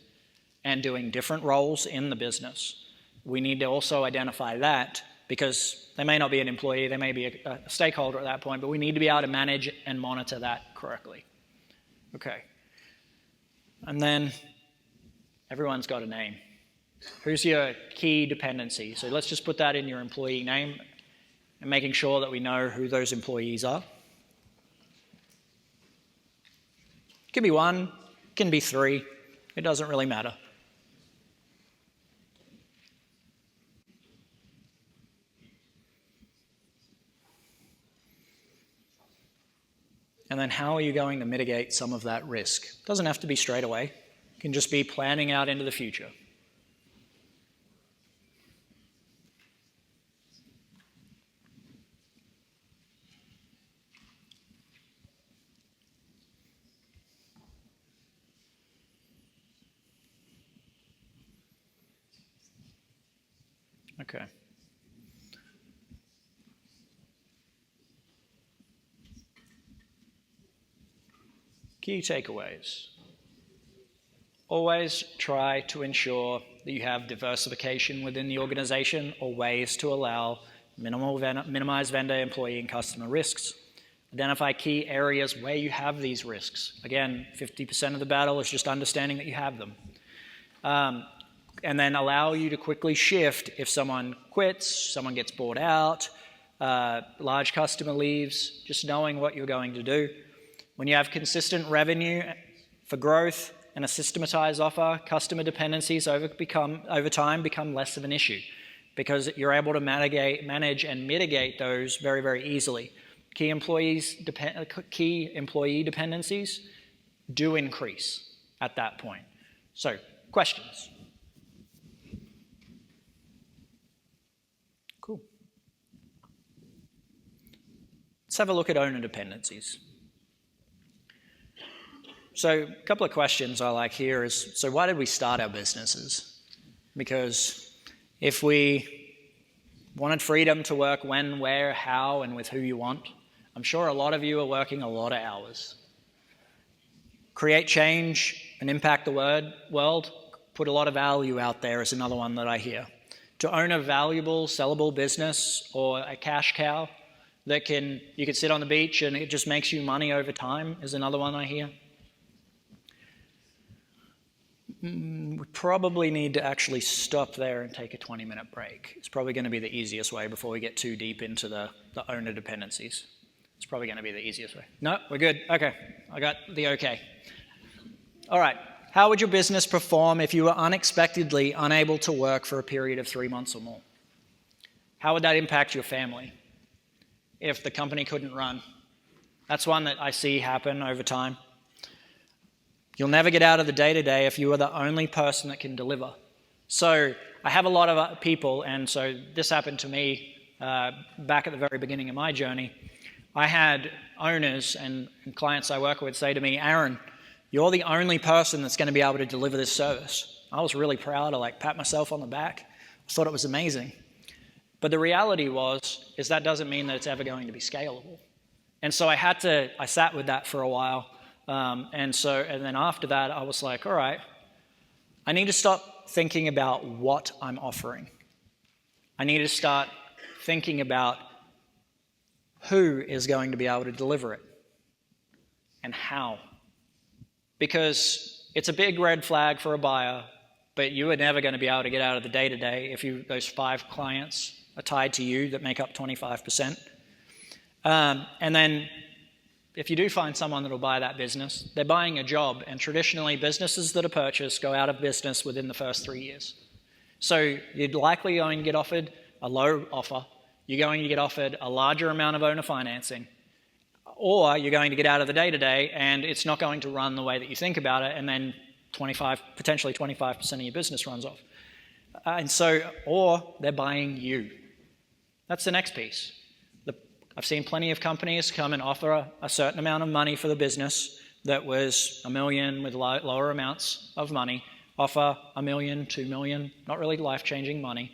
and doing different roles in the business, we need to also identify that, because they may not be an employee, they may be a stakeholder at that point, but we need to be able to manage and monitor that correctly. Okay. And then everyone's got a name. Who's your key dependency? So let's just put that in your employee name and making sure that we know who those employees are. It can be 1, it can be 3, it doesn't really matter. And then how are you going to mitigate some of that risk? It doesn't have to be straight away. It can just be planning out into the future. Okay. Key takeaways. Always try to ensure that you have diversification within the organization or ways to allow minimize vendor, employee, and customer risks. Identify key areas where you have these risks. Again, 50% of the battle is just understanding that you have them. And then allow you to quickly shift if someone quits, someone gets bought out, large customer leaves, just knowing what you're going to do. When you have consistent revenue for growth and a systematized offer, customer dependencies over time become less of an issue, because you're able to manage and mitigate those very, very easily. Key employee dependencies do increase at that point. So, questions? Cool. Let's have a look at owner dependencies. So a couple of questions I like here is, so why did we start our businesses? Because if we wanted freedom to work when, where, how, and with who you want, I'm sure a lot of you are working a lot of hours. Create change and impact the world, put a lot of value out there is another one that I hear. To own a valuable, sellable business or a cash cow that you can sit on the beach and it just makes you money over time is another one I hear. We probably need to actually stop there and take a 20-minute break. It's probably going to be the easiest way before we get too deep into the owner dependencies. It's probably going to be the easiest way. No, we're good. Okay, I got the okay. All right, how would your business perform if you were unexpectedly unable to work for a period of 3 months or more? How would that impact your family if the company couldn't run? That's one that I see happen over time. You'll never get out of the day-to-day if you are the only person that can deliver. So I have a lot of people, and so this happened to me back at the very beginning of my journey. I had owners and clients I work with say to me, Aaron, you're the only person that's going to be able to deliver this service. I was really proud. I like pat myself on the back. I thought it was amazing. But the reality is that doesn't mean that it's ever going to be scalable. And so I sat with that for a while. And then after that, I was like, all right, I need to stop thinking about what I'm offering. I need to start thinking about who is going to be able to deliver it and how. Because it's a big red flag for a buyer, but you are never going to be able to get out of the day-to-day if those 5 clients are tied to you that make up 25%. And then if you do find someone that will buy that business, they're buying a job, and traditionally businesses that are purchased go out of business within the first 3 years. So you're likely going to get offered a low offer, you're going to get offered a larger amount of owner financing, or you're going to get out of the day-to-day and it's not going to run the way that you think about it, and then potentially 25% of your business runs off. Or they're buying you. That's the next piece. I've seen plenty of companies come and offer a certain amount of money for the business that was $1 million with lower amounts of money, offer $1 million, $2 million, not really life-changing money,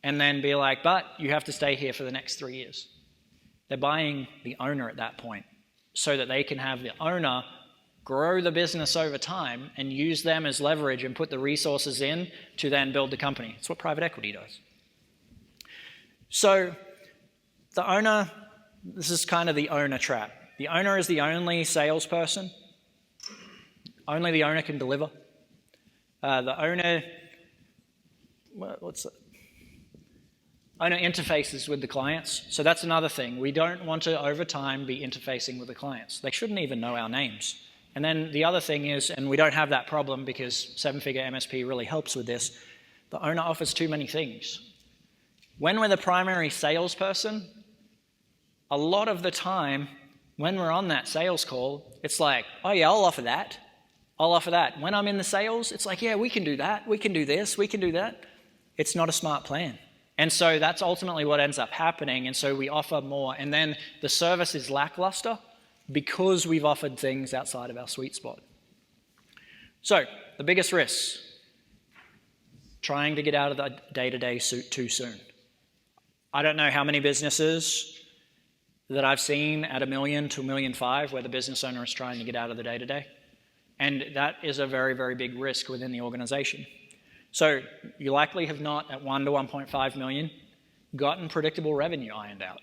and then be like, but you have to stay here for the next 3 years. They're buying the owner at that point so that they can have the owner grow the business over time and use them as leverage and put the resources in to then build the company. It's what private equity does. So the owner, this is kind of the owner trap. The owner is the only salesperson. Only the owner can deliver. The owner, owner interfaces with the clients. So that's another thing. We don't want to, over time, be interfacing with the clients. They shouldn't even know our names. And then the other thing is, and we don't have that problem because 7-figure MSP really helps with this, the owner offers too many things. When we're the primary salesperson, a lot of the time, when we're on that sales call, it's like, oh yeah, I'll offer that. I'll offer that. When I'm in the sales, it's like, yeah, we can do that. We can do this. We can do that. It's not a smart plan. And so that's ultimately what ends up happening. And so we offer more. And then the service is lackluster because we've offered things outside of our sweet spot. So the biggest risks, trying to get out of the day-to-day too soon. I don't know how many businesses that I've seen at $1 million to $1.5 million where the business owner is trying to get out of the day-to-day. And that is a very, very big risk within the organization. So you likely have not, at 1 to 1.5 million, gotten predictable revenue ironed out.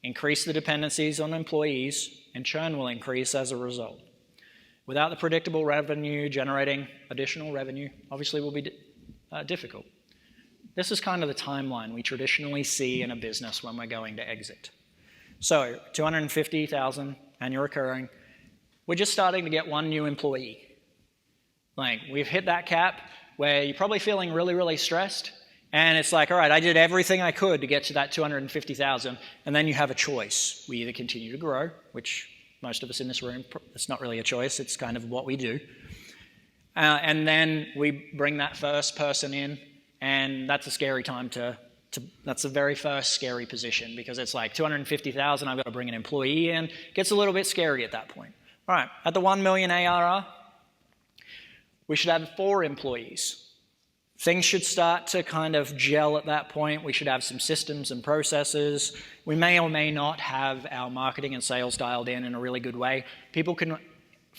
Increase the dependencies on employees, and churn will increase as a result. Without the predictable revenue, generating additional revenue obviously will be difficult. This is kind of the timeline we traditionally see in a business when we're going to exit. So 250,000 annual recurring. We're just starting to get 1 new employee. Like, we've hit that cap where you're probably feeling really, really stressed, and it's like, all right, I did everything I could to get to that 250,000, and then you have a choice. We either continue to grow, which most of us in this room, it's not really a choice, it's kind of what we do. And then we bring that first person in, and that's a scary time that's the very first scary position, because it's like 250,000, I've got to bring an employee in. Gets a little bit scary at that point. All right, at the 1 million ARR, we should have 4 employees. Things should start to kind of gel at that point. We should have some systems and processes. We may or may not have our marketing and sales dialed in a really good way. People can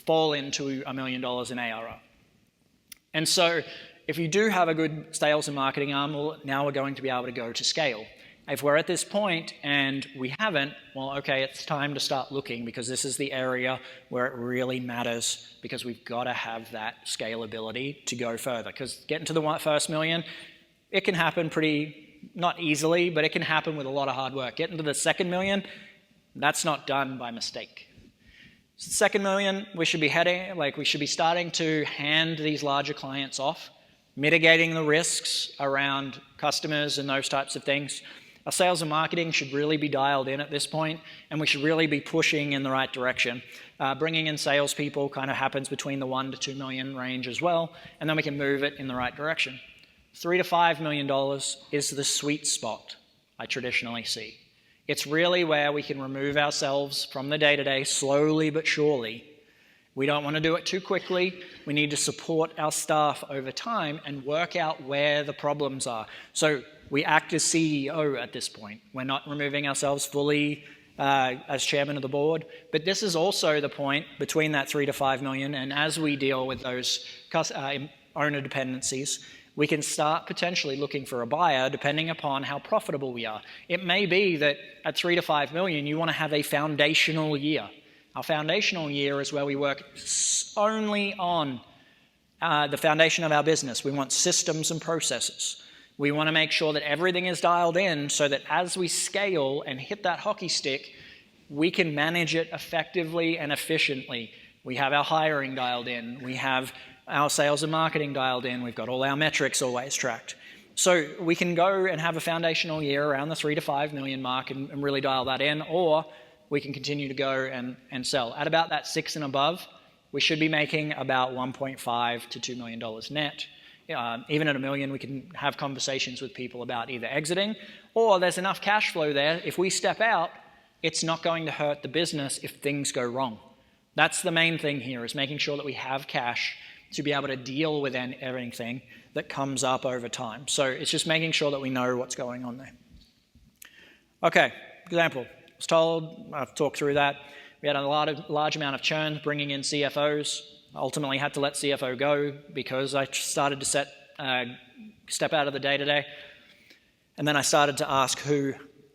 fall into $1 million in ARR. And so if you do have a good sales and marketing arm, well, now we're going to be able to go to scale. If we're at this point and we haven't, well, okay, it's time to start looking, because this is the area where it really matters, because we've got to have that scalability to go further. Because getting to the first million, it can happen not easily, but it can happen with a lot of hard work. Getting to the 2nd million, that's not done by mistake. So 2nd million, we should be starting to hand these larger clients off, mitigating the risks around customers and those types of things. Our sales and marketing should really be dialed in at this point, and we should really be pushing in the right direction. Bringing in salespeople kind of happens between the 1 to 2 million range as well, and then we can move it in the right direction. $3 to $5 million is the sweet spot I traditionally see. It's really where we can remove ourselves from the day-to-day slowly but surely, We don't want to do it too quickly. We need to support our staff over time and work out where the problems are. So we act as CEO at this point. We're not removing ourselves fully as chairman of the board, but this is also the point between that 3 to 5 million, and as we deal with those owner dependencies, we can start potentially looking for a buyer depending upon how profitable we are. It may be that at 3 to 5 million, you want to have a foundational year. Our foundational year is where we work only on the foundation of our business. We want systems and processes. We want to make sure that everything is dialed in so that as we scale and hit that hockey stick, we can manage it effectively and efficiently. We have our hiring dialed in. We have our sales and marketing dialed in. We've got all our metrics always tracked. So we can go and have a foundational year around the 3 to 5 million mark and really dial that in, or we can continue to go and sell. At about that 6 and above, we should be making about $1.5 to $2 million net. Even at $1 million, we can have conversations with people about either exiting, or there's enough cash flow there. If we step out, it's not going to hurt the business if things go wrong. That's the main thing here, is making sure that we have cash to be able to deal with everything that comes up over time. So it's just making sure that we know what's going on there. Okay, example. I was told, I've talked through that. We had a large amount of churn, bringing in CFOs. Ultimately had to let CFO go because I started to step out of the day-to-day. And then I started to ask who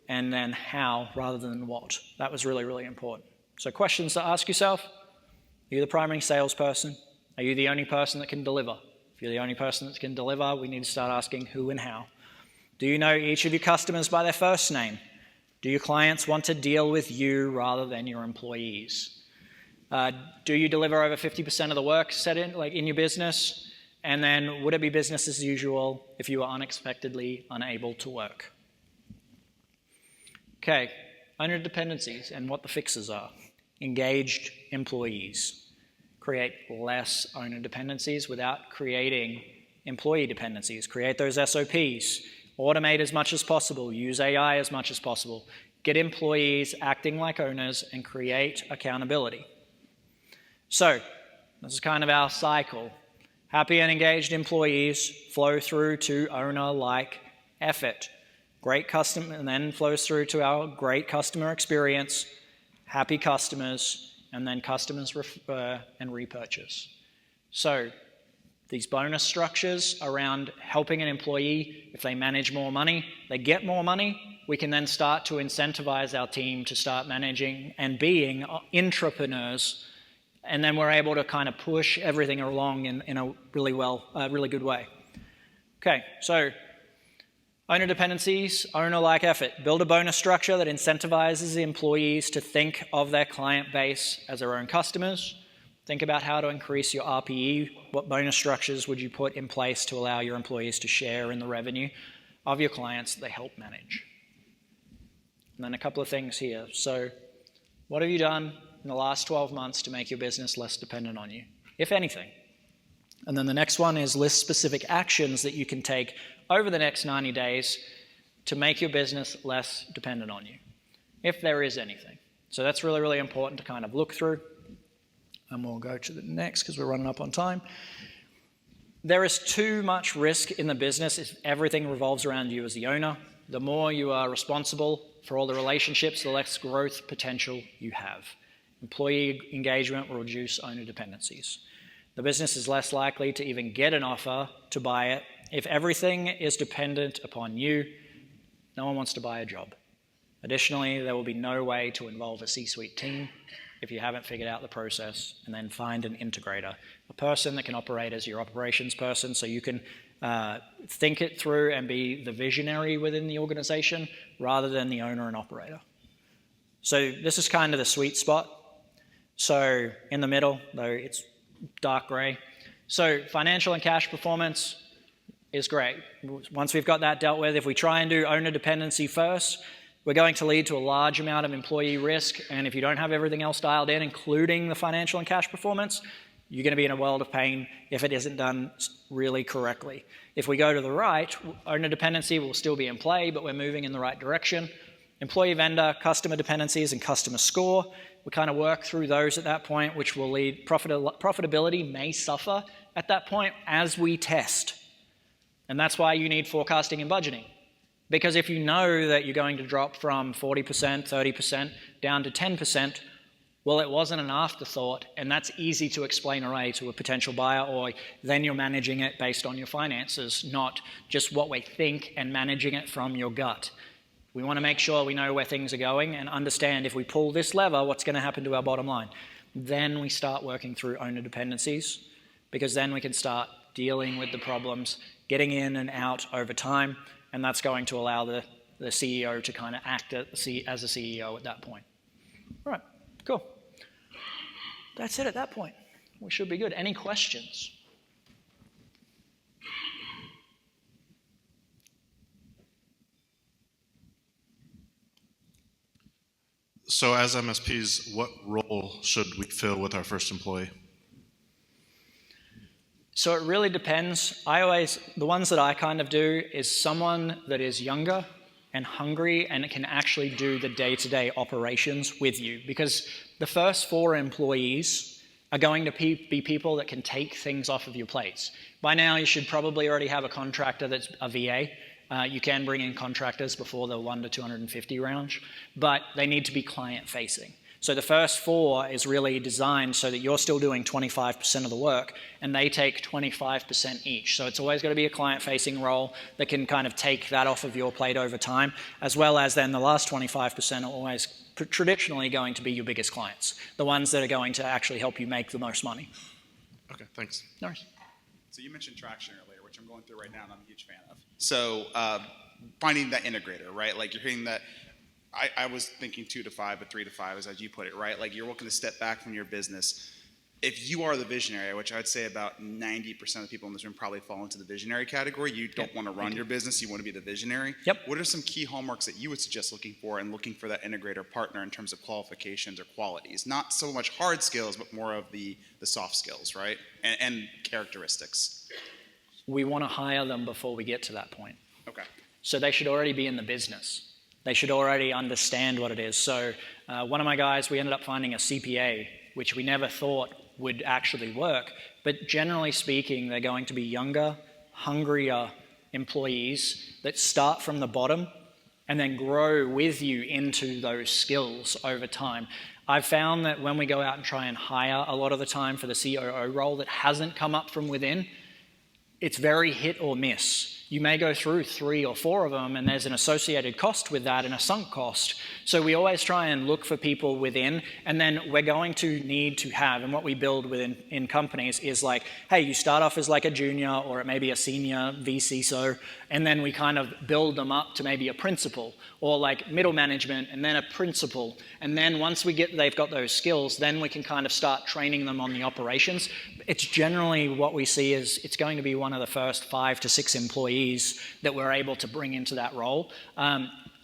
and then how rather than what. That was really, really important. So questions to ask yourself: are you the primary salesperson? Are you the only person that can deliver? If you're the only person that can deliver, we need to start asking who and how. Do you know each of your customers by their first name? Do your clients want to deal with you rather than your employees? Do you deliver over 50% of the work set in your business? And then would it be business as usual if you were unexpectedly unable to work? Okay, owner dependencies and what the fixes are. Engaged employees. Create less owner dependencies without creating employee dependencies. Create those SOPs. Automate as much as possible. Use AI as much as possible. Get employees acting like owners and create accountability. So, this is kind of our cycle. Happy and engaged employees flow through to owner-like effort. Great customer, and then flows through to our great customer experience, happy customers, and then customers refer and repurchase. So, these bonus structures around helping an employee, if they manage more money, they get more money, we can then start to incentivize our team to start managing and being intrapreneurs. And then we're able to kind of push everything along in a really good way. Okay, so owner dependencies, owner-like effort. Build a bonus structure that incentivizes the employees to think of their client base as their own customers. Think about how to increase your RPE. What bonus structures would you put in place to allow your employees to share in the revenue of your clients that they help manage? And then a couple of things here. So what have you done in the last 12 months to make your business less dependent on you, if anything? And then the next one is list specific actions that you can take over the next 90 days to make your business less dependent on you, if there is anything. So that's really, really important to kind of look through. And we'll go to the next because we're running up on time. There is too much risk in the business if everything revolves around you as the owner. The more you are responsible for all the relationships, the less growth potential you have. Employee engagement will reduce owner dependencies. The business is less likely to even get an offer to buy it. If everything is dependent upon you, no one wants to buy a job. Additionally, there will be no way to involve a C-suite team if you haven't figured out the process, and then find an integrator, a person that can operate as your operations person so you can think it through and be the visionary within the organization rather than the owner and operator. So this is kind of the sweet spot. So in the middle, though it's dark gray. So financial and cash performance is great. Once we've got that dealt with, if we try and do owner dependency first, we're going to lead to a large amount of employee risk, and if you don't have everything else dialed in, including the financial and cash performance, you're going to be in a world of pain if it isn't done really correctly. If we go to the right, owner dependency will still be in play, but we're moving in the right direction. employee vendor, customer dependencies, and customer score. We kind of work through those at that point, which will lead, profitability may suffer at that point as we test. And that's why you need forecasting and budgeting. Because if you know that you're going to drop from 40%, 30% down to 10%, well, it wasn't an afterthought, and that's easy to explain away to a potential buyer, or then you're managing it based on your finances, not just what we think and managing it from your gut. We want to make sure we know where things are going and understand if we pull this lever, what's going to happen to our bottom line. Then we start working through owner dependencies, because then we can start dealing with the problems, getting in and out over time, and that's going to allow the CEO to kind of act as a CEO at that point. All right, cool. That's it at that point. We should be good. Any questions? So as MSPs, what role should we fill with our first employee? So it really depends. The ones that I kind of do is someone that is younger and hungry and can actually do the day-to-day operations with you, because the first 4 employees are going to be people that can take things off of your plates. By now, you should probably already have a contractor that's a VA. You can bring in contractors before the 1 to 250 range, but they need to be client-facing. So the first 4 is really designed so that you're still doing 25% of the work and they take 25% each. So it's always going to be a client-facing role that can kind of take that off of your plate over time, as well as then the last 25% are always traditionally going to be your biggest clients, the ones that are going to actually help you make the most money. Okay, thanks. No worries. So you mentioned traction earlier, which I'm going through right now and I'm a huge fan of. So finding that integrator, right? Like you're hitting that. I was thinking 2 to 5, but 3 to 5 is as you put it, right? Like you're looking to step back from your business. If you are the visionary, which I would say about 90% of the people in this room probably fall into the visionary category, you don't want to run your business, you want to be the visionary. Yep. What are some key hallmarks that you would suggest looking for and looking for that integrator partner in terms of qualifications or qualities? Not so much hard skills, but more of the soft skills, right? And characteristics. We want to hire them before we get to that point. Okay. So they should already be in the business. They should already understand what it is. So one of my guys, we ended up finding a CPA, which we never thought would actually work. But generally speaking, they're going to be younger, hungrier employees that start from the bottom and then grow with you into those skills over time. I've found that when we go out and try and hire a lot of the time for the COO role that hasn't come up from within, it's very hit or miss. You may go through 3 or 4 of them and there's an associated cost with that and a sunk cost. So we always try and look for people within, and then we're going to need to have, and what we build within in companies is like, hey, you start off as like a junior or it may be a senior VCSO, and then we kind of build them up to maybe a principal or like middle management and then a principal. And then once they've got those skills, then we can kind of start training them on the operations. It's generally what we see is it's going to be one of the first 5 to 6 employees that we're able to bring into that role.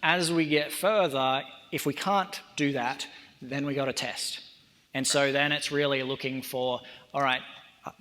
As we get further, if we can't do that, then we got to test. And so then it's really looking for, all right,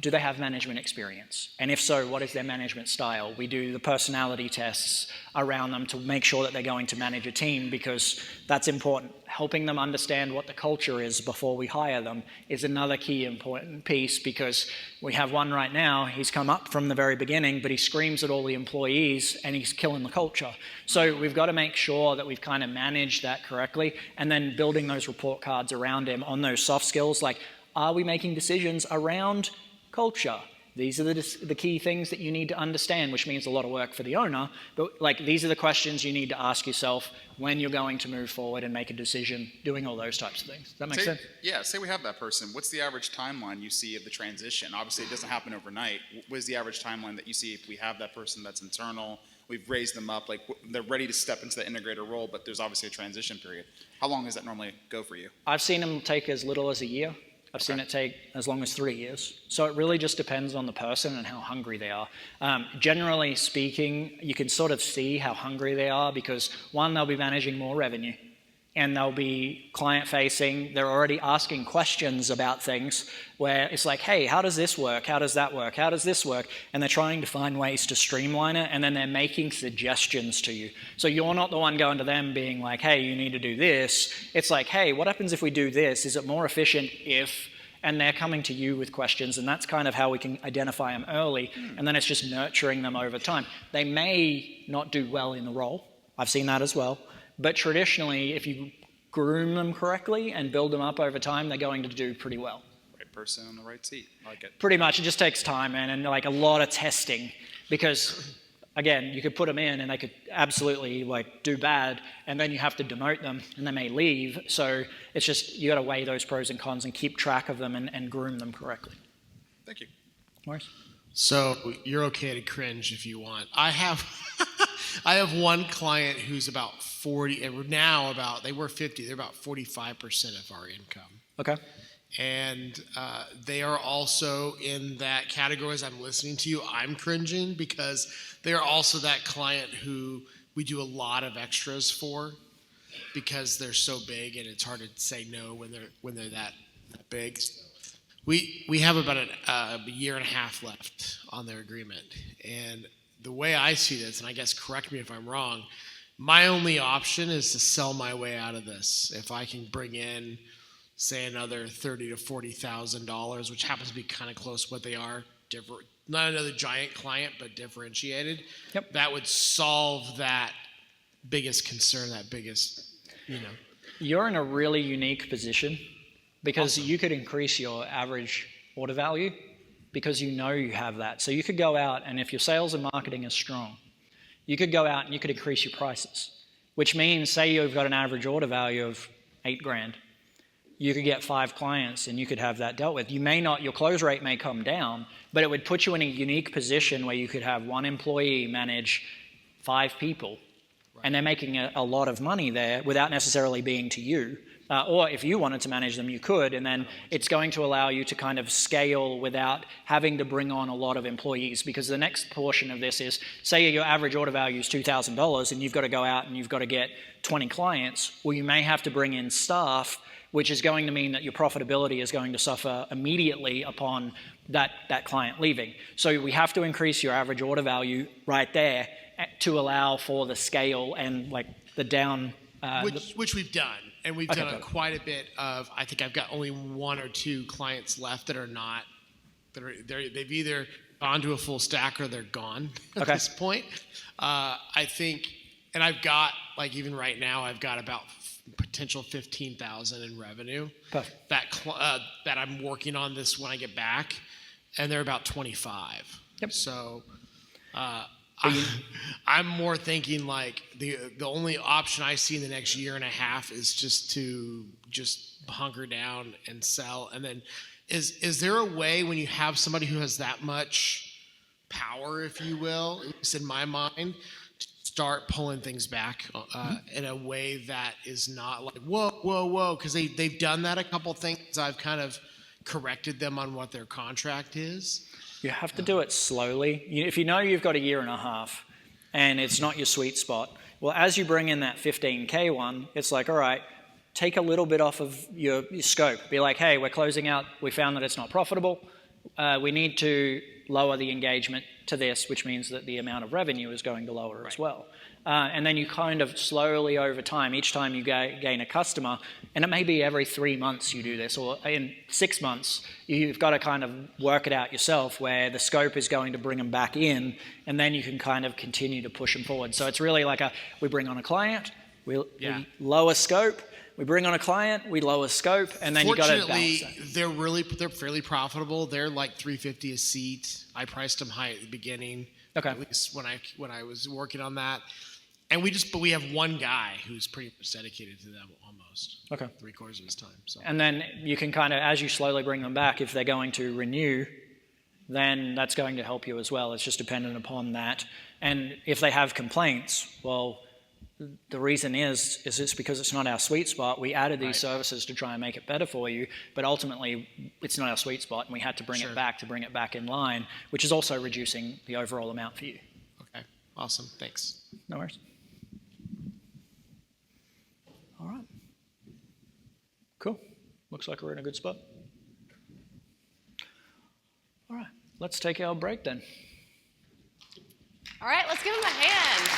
do they have management experience? And if so, what is their management style? We do the personality tests around them to make sure that they're going to manage a team, because that's important. Helping them understand what the culture is before we hire them is another key important piece, because we have one right now, he's come up from the very beginning, but he screams at all the employees and he's killing the culture. So we've got to make sure that we've kind of managed that correctly, and then building those report cards around him on those soft skills, like, are we making decisions around culture? These are the key things that you need to understand, which means a lot of work for the owner, but like these are the questions you need to ask yourself when you're going to move forward and make a decision, doing all those types of things. Does that make sense? Yeah, say we have that person. What's the average timeline you see of the transition? Obviously, it doesn't happen overnight. What is the average timeline that you see if we have that person that's internal, we've raised them up, like they're ready to step into the integrator role, but there's obviously a transition period. How long does that normally go for you? I've seen them take as little as a year. I've seen it take as long as 3 years. So it really just depends on the person and how hungry they are. Generally speaking, you can sort of see how hungry they are because, one, they'll be managing more revenue and they'll be client facing. They're already asking questions about things where it's like, hey, how does this work? How does that work? How does this work? And they're trying to find ways to streamline it, and then they're making suggestions to you. So you're not the one going to them being like, hey, you need to do this. It's like, hey, what happens if we do this? Is it more efficient if... And they're coming to you with questions, and that's kind of how we can identify them early, and then it's just nurturing them over time. They may not do well in the role. I've seen that as well. But traditionally, if you groom them correctly and build them up over time, they're going to do pretty well. Right person on the right seat. I like it. Pretty much. It just takes time, man, and like a lot of testing, because again, you could put them in and they could absolutely like do bad, and then you have to demote them and they may leave. So it's just, you got to weigh those pros and cons and keep track of them and groom them correctly. Thank you. Morris? So you're okay to cringe if you want. I have I have one client who's about 40, and now they were 50, they're about 45% of our income. Okay. And they are also in that category. As I'm listening to you, I'm cringing, because they are also that client who we do a lot of extras for, because they're so big and it's hard to say no when they're that big. We have about a year and a half left on their agreement, and the way I see this, and I guess correct me if I'm wrong, my only option is to sell my way out of this. If I can bring in, say, another $30,000 to $40,000, which happens to be kind of close to what they are, not another giant client, but differentiated. Yep. That would solve that biggest concern, that biggest, You're in a really unique position, because Awesome. you could increase your average order value because you know you have that. So you could go out, and if your sales and marketing is strong, you could go out and you could increase your prices, which means, say you've got an average order value of $8,000, you could get 5 clients and you could have that dealt with. You may not, your close rate may come down, but it would put you in a unique position where you could have one employee manage 5 people, and they're making a lot of money there without necessarily being to you. Or if you wanted to manage them, you could, and then it's going to allow you to kind of scale without having to bring on a lot of employees, because the next portion of this is, say your average order value is $2,000 and you've got to go out and you've got to get 20 clients. Well, you may have to bring in staff, which is going to mean that your profitability is going to suffer immediately upon that client leaving. So we have to increase your average order value right there to allow for the scale and like the down... which we've done. And we've Okay, done good. quite a bit of, I think I've got only 1 or 2 clients left that are not, they've either gone to a full stack or they're gone at Okay. this point. I think, and I've got, like even right now, I've got about potential 15,000 in revenue Perfect. that I'm working on this when I get back, and they're about 25. Yep. So, I'm more thinking like the only option I see in the next year and a half is just to hunker down and sell. And then is there a way, when you have somebody who has that much power, if you will, at least in my mind, to start pulling things back in a way that is not like, whoa, because they've done that a couple things. I've kind of corrected them on what their contract is. You have to do it slowly. If you know you've got a year and a half and it's not your sweet spot, well, as you bring in that 15K one, it's like, all right, take a little bit off of your scope. Be like, hey, we're closing out. We found that it's not profitable. We need to lower the engagement to this, which means that the amount of revenue is going to lower as well. And then you kind of slowly over time, each time you gain a customer, and it may be every 3 months you do this, or in 6 months, you've got to kind of work it out yourself where the scope is going to bring them back in, and then you can kind of continue to push them forward. So it's really like we bring on a client, we lower scope, we bring on a client, we lower scope, and then you got to balance Fortunately, they're fairly profitable. They're like $350 a seat. I priced them high at the beginning. Okay. At least when I was working on that. And we have one guy who's pretty much dedicated to them almost. Okay. 3/4 of his time. So. And then you can kind of, as you slowly bring them back, if they're going to renew, then that's going to help you as well. It's just dependent upon that. And if they have complaints, well, the reason is it's because it's not our sweet spot. We added these services to try and make it better for you, but ultimately it's not our sweet spot, and we had to bring it back to bring it back in line, which is also reducing the overall amount for you. Okay. Awesome. Thanks. No worries. All right. Cool. Looks like we're in a good spot. All right, let's take our break then. All right, let's give him a hand.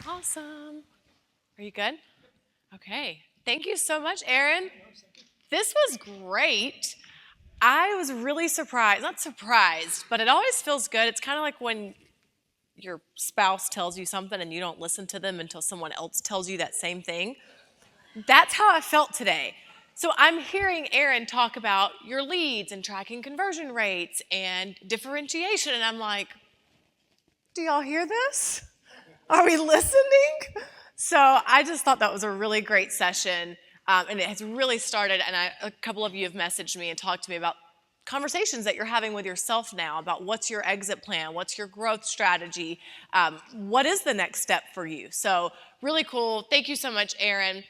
Awesome. Are you good? Okay. Thank you so much, Aaron. This was great. I was really surprised. Not surprised, but it always feels good. It's kind of like when your spouse tells you something and you don't listen to them until someone else tells you that same thing. That's how I felt today. So I'm hearing Aaron talk about your leads and tracking conversion rates and differentiation, and I'm like, do y'all hear this? Are we listening? So I just thought that was a really great session, and it has really started, and a couple of you have messaged me and talked to me about conversations that you're having with yourself now about what's your exit plan, what's your growth strategy, what is the next step for you. So really cool. Thank you so much, Aaron.